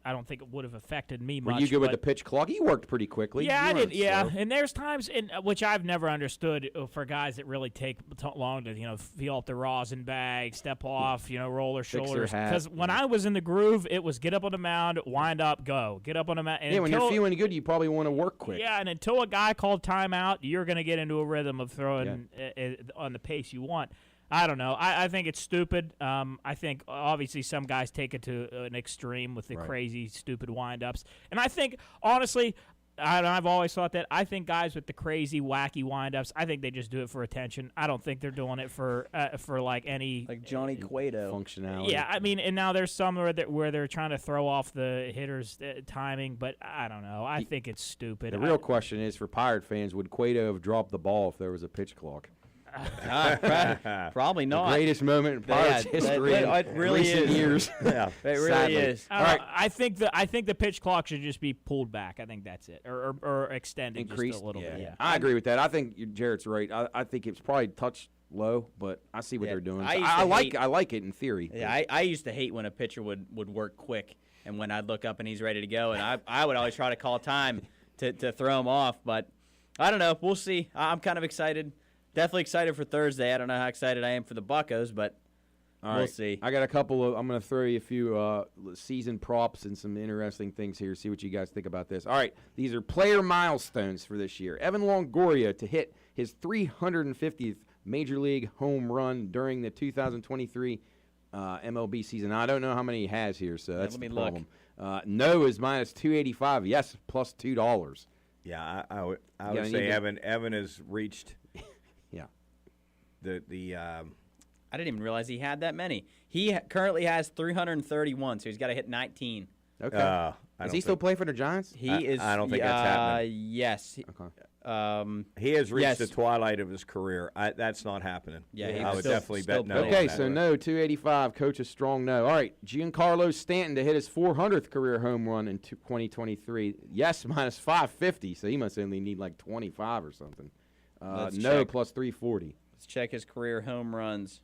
don't think it would have affected me much. Were you good with the pitch clock? You worked pretty quickly. Yeah, I did. Yeah, and there's times in which I've never understood for guys that really take long to feel up the rosin bag, step off, roll their shoulders. Because when I was in the groove, it was get up on the mound, wind up, go, get up on the mound. And when you're feeling good, you probably want to work quick. Yeah, and until a guy called timeout, you're going to get into a rhythm of throwing on the pace you want. I don't know. I think it's stupid. I think obviously some guys take it to an extreme with the crazy, stupid wind-ups. And I think, honestly, I've always thought that. I think guys with the crazy, wacky windups, I think they just do it for attention. I don't think they're doing it for like any like Johnny Cueto functionality. Yeah, I mean, and now there's some where they're trying to throw off the hitter's timing, but I don't know. I think it's stupid. The real question is for Pirate fans: would Cueto have dropped the ball if there was a pitch clock? Probably not. The greatest moment in Pirates history. It really recent is. years. Yeah, it really Sadly. is. All right. I think the pitch clock should just be pulled back. I think that's it, or extended Increased just a little bit. Yeah. I agree with that. I think Jarrett's right. I think it's probably touched low, but I see what they're doing. I like it in theory. Yeah, I used to hate when a pitcher would work quick, and when I'd look up and he's ready to go, and I would always try to call time to throw him off. But I don't know. We'll see. I'm kind of excited. Definitely excited for Thursday. I don't know how excited I am for the Buccos, but we'll see. I got a couple of. I'm going to throw you a few season props and some interesting things here. See what you guys think about this. All right, these are player milestones for this year. Evan Longoria to hit his 350th Major League home run during the 2023 MLB season. Now, I don't know how many he has here, so that's the problem. No is minus 285. Yes, plus $2. Yeah, I would say Evan has reached. Yeah. I didn't even realize he had that many. He currently has 331, so he's got to hit 19. Okay. Does he still play for the Giants? He is. I don't think that's happening. Yes. Okay. He has reached the twilight of his career. That's not happening. Yeah, I would definitely bet no. Okay, so no, 285. Coach is strong no. All right, Giancarlo Stanton to hit his 400th career home run in 2023. Yes, minus 550, so he must only need like 25 or something. No, plus 340. Let's check his career home runs.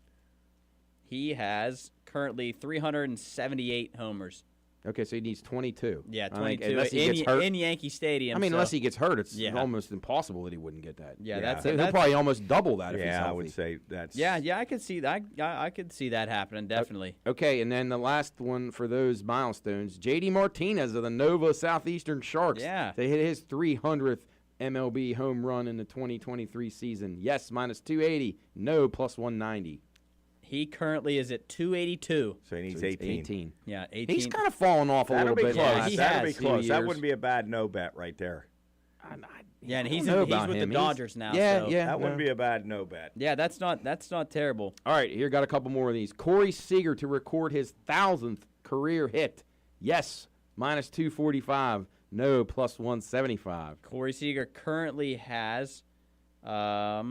He has currently 378 homers. Okay, so he needs 22. Yeah, 22 unless he gets hurt. In Yankee Stadium. I mean, unless he gets hurt, it's almost impossible that he wouldn't get that. Yeah, he'll probably almost double that if he's healthy. I would say that's. Yeah, I could see that. I could see that happening definitely. Okay, and then the last one for those milestones, J.D. Martinez of the Nova Southeastern Sharks. Yeah, they hit his 300th MLB home run in the 2023 season. Yes, minus 280. No, plus 190. He currently is at 282. So he needs 18. Yeah, 18. He's kind of fallen off a little bit. Close. That'll be close. That wouldn't be a bad no bet right there. Yeah, and he's with the Dodgers now. Yeah, so. yeah. That wouldn't be a bad no bet. Yeah, that's not terrible. All right, here got a couple more of these. Corey Seager to record his 1,000th career hit. Yes, minus 245. No, plus 175. Corey Seager currently has, if I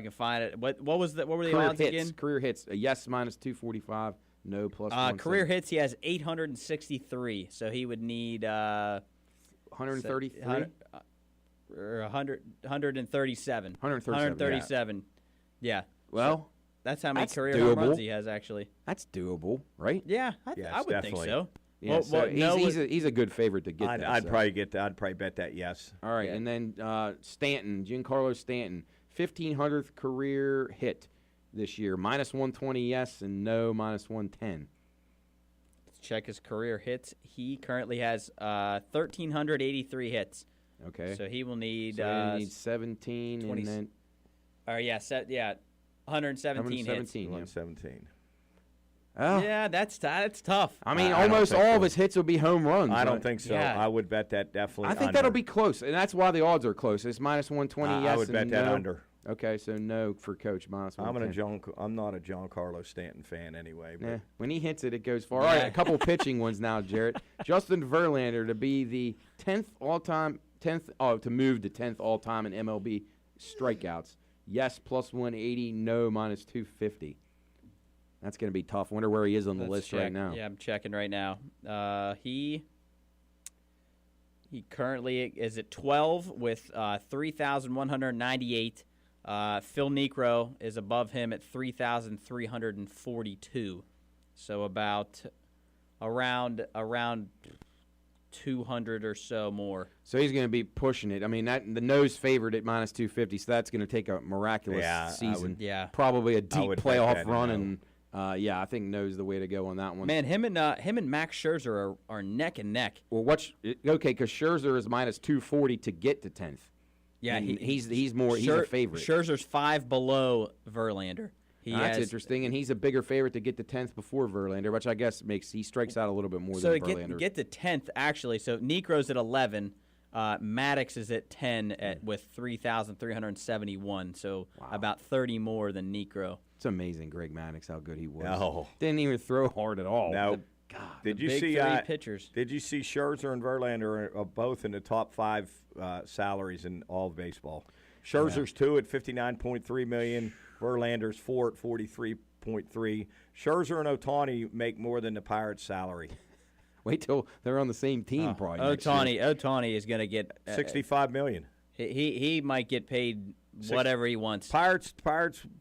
can find it, what were the odds again? Career hits. Yes, minus 245. No, plus 175. Career hits, he has 863. So he would need 133? 137. 137. Yeah. Well, that's how many career doable. home runs he has, actually. That's doable, right? Yeah, I would think so. Yeah, he's a good favorite to get that. I'd probably bet that yes. All right, and then Stanton, Giancarlo Stanton, 1,500th career hit this year. Minus 120 yes and no, minus 110. Let's check his career hits. He currently has 1,383 hits. Okay. So he will need. So he needs 17 20, and then. 117 hits. 117. Oh. Yeah, that's tough. I mean, almost all of his hits will be home runs. I don't think so. Yeah. I would bet that definitely. I think that'll be close, and that's why the odds are close. It's minus 120. Yes, I would bet that no. under. Okay, so no for Coach, minus 110. I'm not a Giancarlo Stanton fan anyway. But. Yeah, when he hits it, it goes far. All right, a couple pitching ones now, Jarrett. Justin Verlander to be the 10th all-time, to move to 10th all-time in MLB strikeouts. Yes, plus 180. No, minus 250. That's going to be tough. Wonder where he is on the list right now. Yeah, I'm checking right now. He currently is at 12 with 3,198. Phil Niekro is above him at 3,342. So about around 200 or so more. So he's going to be pushing it. I mean, the nose favored at minus 250, so that's going to take a miraculous season. Probably a deep playoff run and. I think no's the way to go on that one. Man, him and Max Scherzer are neck and neck. Well, because Scherzer is minus 240 to get to 10th. Yeah, and he's a favorite. Scherzer's 5 below Verlander. That's interesting, and he's a bigger favorite to get to 10th before Verlander, which I guess he strikes out a little bit more than Verlander. So get to 10th actually. So Niekro's at 11. Maddox is at 10 with 3,371, so about 30 more than Necro. It's amazing, Greg Maddox, how good he was. No. Didn't even throw hard at all. No. God, Did you big see three pitchers? Did you see Scherzer and Verlander are both in the top 5 salaries in all of baseball? Scherzer's 2 at $59.3 million. Verlander's 4 at $43.3. Scherzer and Ohtani make more than the Pirates' salary. Wait till they're on the same team, probably. Ohtani is going to get $65 million. He might get paid whatever he wants. Pirates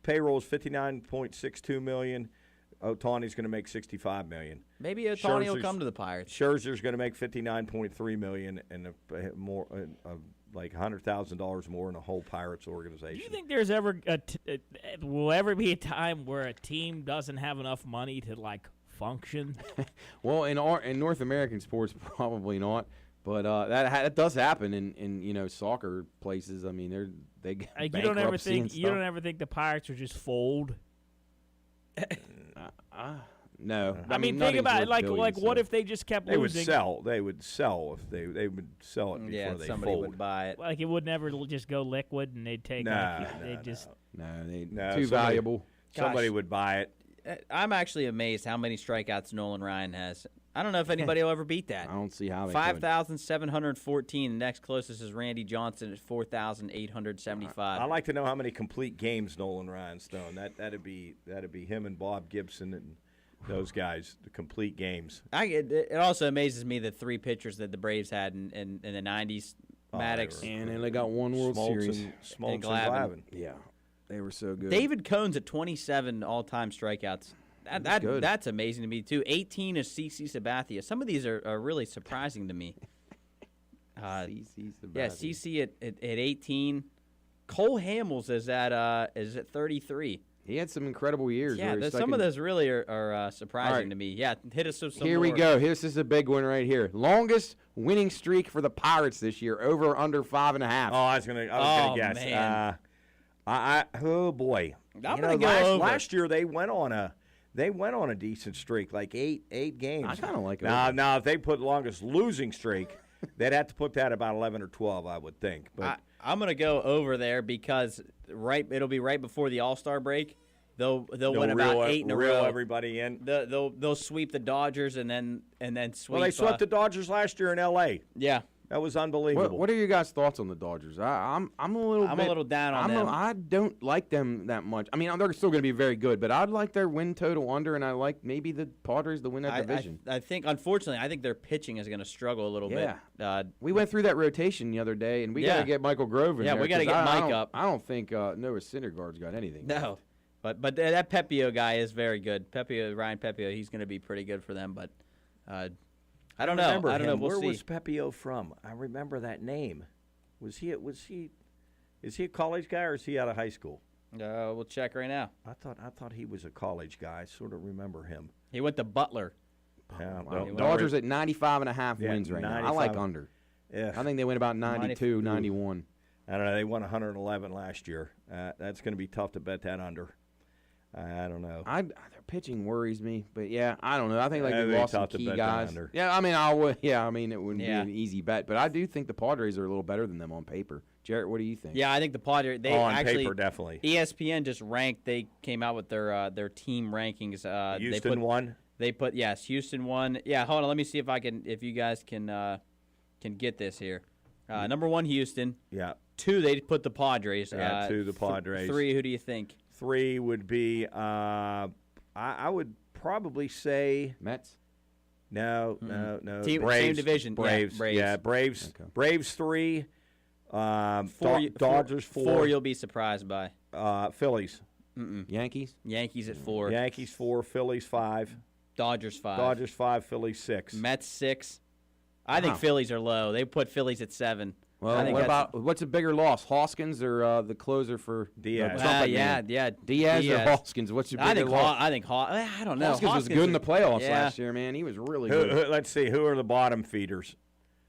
payroll is $59.62 million. Ohtani's going to make $65 million. Maybe Ohtani will come to the Pirates. Scherzer's going to make $59.3 million and like $100,000 more in the whole Pirates organization. Do you think there's ever will ever be a time where a team doesn't have enough money to like function? Well, in North American sports, probably not. But that does happen in soccer places. I mean, they get like, bankruptcy and you don't stuff. ever think the Pirates would just fold? No. I mean, think about it. Like, what if they just kept losing? They would sell if they would sell it before they somebody fold. would buy it. Like, it would never just go liquid, and they'd take. No, Too valuable. Somebody would buy it. I'm actually amazed how many strikeouts Nolan Ryan has. I don't know if anybody will ever beat that. I don't see how they 5,714. The next closest is Randy Johnson at 4,875. I'd like to know how many complete games Nolan Ryan's thrown. That'd be him and Bob Gibson and those guys, the complete games. It also amazes me the 3 pitchers that the Braves had in the 90s. Maddox. And then they got one World Series. Smoltz and Glavine. Yeah, they were so good. David Cohn's at 27 all-time strikeouts. That's amazing to me, too. 18 is CC Sabathia. Some of these are really surprising to me. CC Sabathia. Yeah, CC at 18. Cole Hamels is at 33. He had some incredible years. Yeah, some of those really are surprising to me. Yeah, hit us with some Here we go. This is a big one right here. Longest winning streak for the Pirates this year, over or under 5.5. Oh, I was gonna guess. Man. Oh boy. I'm gonna go over. Last year they went on a decent streak, like eight games. I kind of like it. Now if they put longest losing streak, they'd have to put that about 11 or 12, I would think. But I'm gonna go over there because it'll be right before the All-Star break. They'll win about 8 in a row. Everybody in. They'll sweep the Dodgers and then sweep. Well, they swept the Dodgers last year in L.A. Yeah. That was unbelievable. What are your guys' thoughts on the Dodgers? I'm a little down on them. I don't like them that much. I mean, they're still going to be very good, but I'd like their win total under, and I like maybe the Padres to win that division. I think, unfortunately, their pitching is going to struggle a little bit. We went through that rotation the other day, and we got to get Michael Grove in there. Yeah, we got to get Mike up. I don't think Noah Syndergaard's got anything. No, but that Pepio guy is very good. Ryan Pepio, he's going to be pretty good for them, but. I don't know. I don't know. We'll Where see. was Pepio from? I remember that name. Is he a college guy or is he out of high school? We'll check right now. I thought he was a college guy. I sort of remember him. He went to Butler. Yeah, Dodgers at 95.5 wins right now. I like under. Yeah. I think they win about 92, 91. I don't know. They won 111 last year. That's going to be tough to bet that under. I don't know. Their pitching worries me, but yeah, I don't know. I think they lost some key bet guys. under. Yeah, I mean, it wouldn't be an easy bet, but I do think the Padres are a little better than them on paper. Jarrett, what do you think? Yeah, I think the Padres. On paper, definitely. ESPN just ranked. They came out with their team rankings. Houston won. They put Houston won. Yeah, hold on. Let me see if you guys can get this here. Number 1, Houston. Yeah. 2, they put the Padres. 2, the Padres. 3, who do you think? 3 would be, I would probably say Mets. No. Braves. Same division. Braves. Yeah, Braves. Okay. Braves 3. Dodgers 4. 4 you'll be surprised by. Phillies. Yankees. Yankees at 4. Yankees 4. Phillies 5. Dodgers 5. Dodgers 5. Phillies 6. Mets 6. I think Phillies are low. They put Phillies at 7. Well, what's a bigger loss, Hoskins or the closer for Diaz? Diaz or Hoskins? What's your bigger loss? I don't know. Hoskins was good in the playoffs last year, man. He was really good. Let's see. Who are the bottom feeders?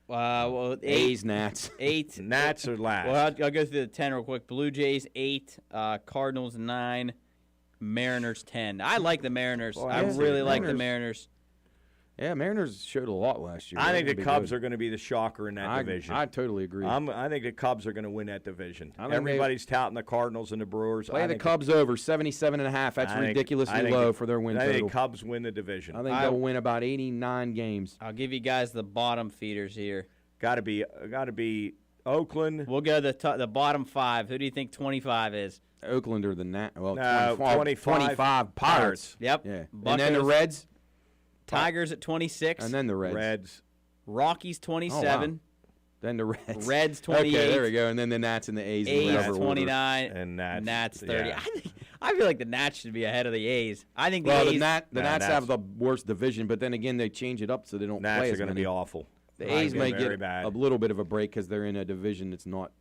A's, Nats. 8. Nats are last. Well, I'll go through the 10 real quick. Blue Jays 8. Cardinals 9. Mariners 10. I like the Mariners. I really like the Mariners. Yeah, Mariners showed a lot last year. I think the Cubs are going to be the shocker in that division. I totally agree. I think the Cubs are going to win that division. I think Everybody's touting the Cardinals and the Brewers. Play the Cubs over 77.5. That's ridiculously low for their win total. I think Cubs win the division. I think they'll win about 89 games. I'll give you guys the bottom feeders here. Got to be Oakland. We'll go the bottom 5. Who do you think 25 is? Oakland or the 25 Pirates. Yep. Yeah. Buccos, And then the Reds. Tigers at 26. And then the Reds. Rockies 27. Oh, wow. Then the Reds. Reds 28. Okay, there we go. And then the Nats and the A's. A's 29. And Nats 30. Yeah. I feel like the Nats should be ahead of the A's. I think the A's. A's. The Nats have the worst division, but then again, they change it up so they don't Nats play are as going to many. be awful. The A's may get bad. a little bit of a break because they're in a division that's not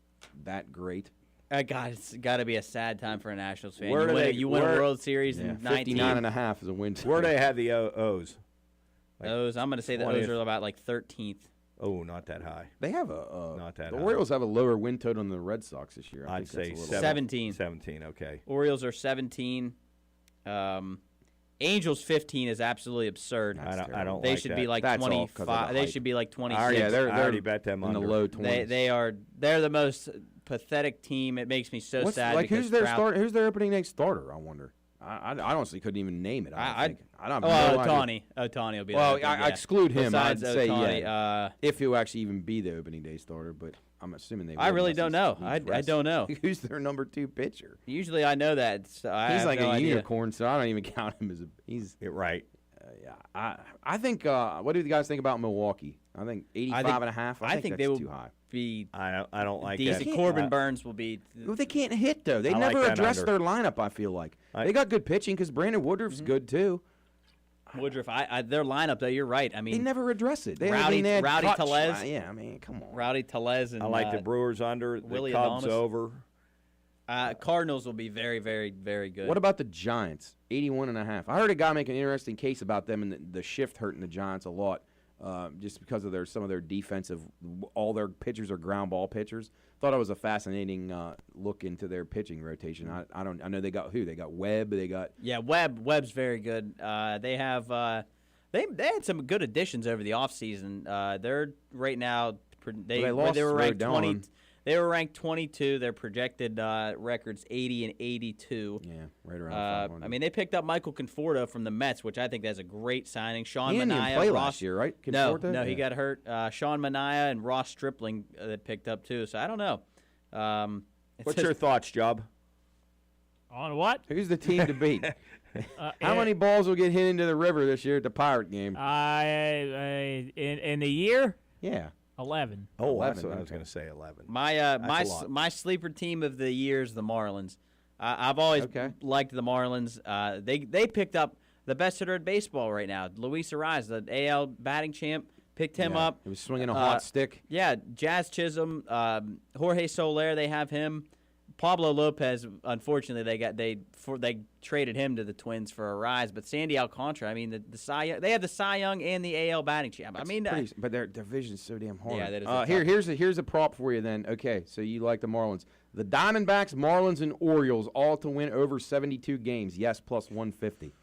that great. God, it's got to be a sad time for a Nationals fan. You win a World Series in 19. 59.5 is a win. Where do they have the O's? O's. I'm going to say the O's are about like 13th. Oh, not that high. They have not that the high. Orioles have a lower win total than the Red Sox this year. I'd say 17. 17, okay. Orioles are 17. Angels 15 is absolutely absurd. I don't They like should that. be like That's all 'cause of 25. the They hype. should be like 26. Yeah, they're I already bet them in the under. low 20s. They're the most pathetic team. It makes me so sad. Like because who's their Trout- starter? Who's their opening night starter? I wonder. I honestly couldn't even name it. I don't have no Ohtani. idea. Ohtani will be. Well, there, I exclude him. Besides I'd say Ohtani, if he'll actually even be the opening day starter, but I'm assuming they. I will really unless don't know. he's I don't know. Who's their number 2 pitcher? Usually I know that. So I He's have like no a idea. unicorn, so I don't even count him as a. He's right. Yeah, I think. What do you guys think about Milwaukee? I think 85.5. I think that's they will too high. be. I don't like decent. that. Corbin Burns will be. Well, they can't hit though. They I never like that address under. their lineup. I feel like they got good pitching because Brandon Woodruff's good too. Woodruff, their lineup though. You're right. I mean, They never address it. They Rowdy had Tellez. Yeah, I mean, come on. Rowdy Tellez and I like the Brewers under. Willie the Cubs Adames. over. Cardinals will be very, very, very good. What about the Giants? 81.5. I heard a guy make an interesting case about them and the shift hurting the Giants a lot, just because of some of their defensive. All their pitchers are ground ball pitchers. Thought it was a fascinating look into their pitching rotation. I know they got who? They got Webb. They got Webb's very good. They have they had some good additions over the offseason. They're right now they were ranked 20. They were ranked 22. Their projected record's 80 and 82. Yeah, right around 500. I mean, they picked up Michael Conforto from the Mets, which I think that's a great signing. Sean He didn't even Manaea, play Ross, last year, right? No, Conforto? he Yeah. got hurt. Sean Manaea and Ross Stripling that picked up too. So I don't know. What's your thoughts, Job? On what? Who's the team to beat? How many balls will get hit into the river this year at the Pirate game? In the year? Yeah. 11. Oh, 11, that's what I was okay. going to say. 11. My sleeper team of the year is the Marlins. I've always liked the Marlins. They picked up the best hitter in baseball right now, Luis Ariz, the AL batting champ. Picked him up. He was swinging a hot stick. Yeah, Jazz Chisholm, Jorge Soler. They have him. Pablo Lopez. Unfortunately, they traded him to the Twins for Ariz. But Sandy Alcantara. I mean, the Cy Young, they have the Cy Young and the AL batting champ. But their division's so damn hard. Yeah, that is here's a prop for you then. Okay, so you like the Marlins. The Diamondbacks, Marlins, and Orioles all to win over 72 games. Yes, plus 150.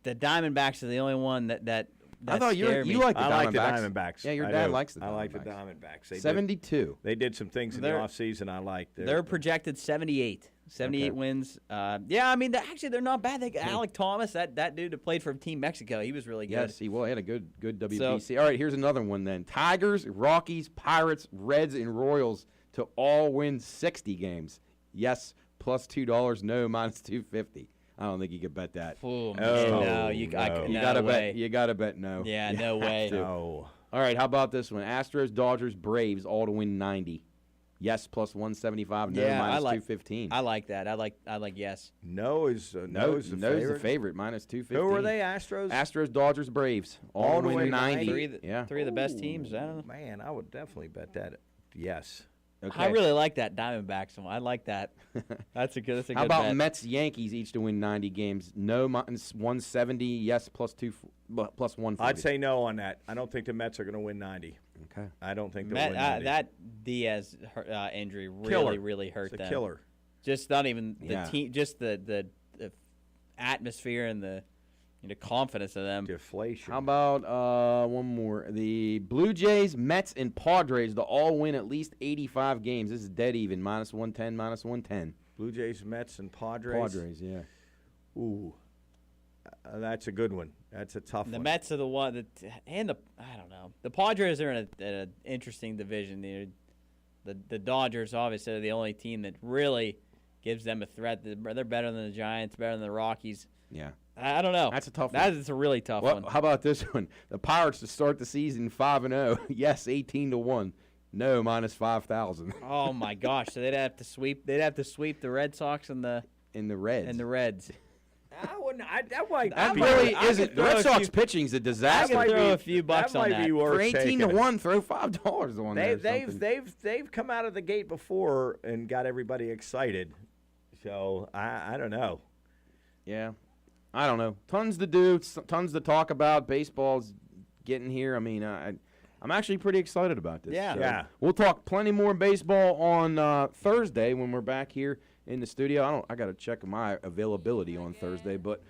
The Diamondbacks are the only one that I thought you like the Diamondbacks. I like the Diamondbacks. Yeah, your dad likes the Diamondbacks. I like the Diamondbacks. 72. They did some things in the offseason I liked. They're projected 78. 78 wins. Yeah, I mean, they're not bad. They got Alec Thomas, that dude that played for Team Mexico. He was really good. Yes, he had a good WBC. All right, here's another one then. Tigers, Rockies, Pirates, Reds, and Royals to all win 60 games. Yes, plus $2. No, minus 250. I don't think you could bet that. Oh, man, no, you gotta bet. You gotta bet no. Yeah, no way. No. All right, how about this one? Astros, Dodgers, Braves, all to win 90. Yes, plus 175. No, minus 215. I like that. I like yes. No is the favorite. Minus 215. Who are they? Astros. Astros, Dodgers, Braves, all to win 90. Three of the best teams. I don't know. Man, I would definitely bet that. Yes. Okay. I really like that Diamondbacks one. I like that. That's a good. How about bet. Mets, Yankees each to win 90 games? No, minus 170. Yes, plus 140. I'd say no on that. I don't think the Mets are going to win 90. Okay. I don't think they'll win 90. That Diaz injury really hurt them. It's a killer. Just not even the team. Just the atmosphere and the The confidence of them. Deflation. How about one more? The Blue Jays, Mets, and Padres to all win at least 85 games. This is dead even. -110, -110. Blue Jays, Mets, and Padres. Padres, yeah. Ooh, that's a good one. That's a tough one. The Mets are the one that, and I don't know. The Padres are in an interesting division. The Dodgers obviously are the only team that really gives them a threat. They're better than the Giants, better than the Rockies. Yeah. I don't know. That's a tough one. That is a really tough one. How about this one? The Pirates to start the season 5-0. Yes, 18-1. No, -5,000. Oh my gosh! So they'd have to sweep. They'd have to sweep the Red Sox and the Reds. And the Reds. I wouldn't. That might. That really isn't. The Red Sox pitching's a disaster. I could throw a few bucks on that. For 18-1, throw $5 on there. They've come out of the gate before and got everybody excited. So I don't know. Yeah, I don't know. Tons to do. Tons to talk about. Baseball's getting here. I mean, I'm actually pretty excited about this. Yeah. So Yeah. We'll talk plenty more baseball on Thursday when we're back here in the studio. I got to check my availability on Thursday, but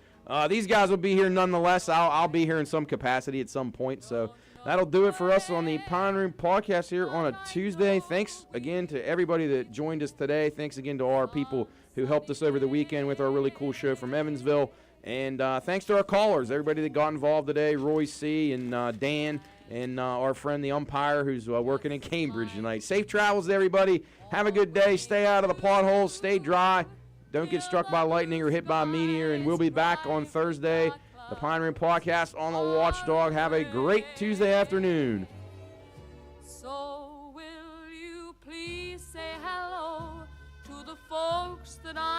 these guys will be here nonetheless. I'll be here in some capacity at some point. So that'll do it for us on the Pine Room Podcast here on a Tuesday. Thanks again to everybody that joined us today. Thanks again to all our people who helped us over the weekend with our really cool show from Evansville. And thanks to our callers, everybody that got involved today, Roy C. and Dan, and our friend the umpire who's working in Cambridge tonight. Safe travels, everybody. Have a good day. Stay out of the potholes. Stay dry. Don't get struck by lightning or hit by a meteor. And we'll be back on Thursday. The Pine Room Podcast on the Watchdog. Have a great Tuesday afternoon. So will you please say hello to the folks that I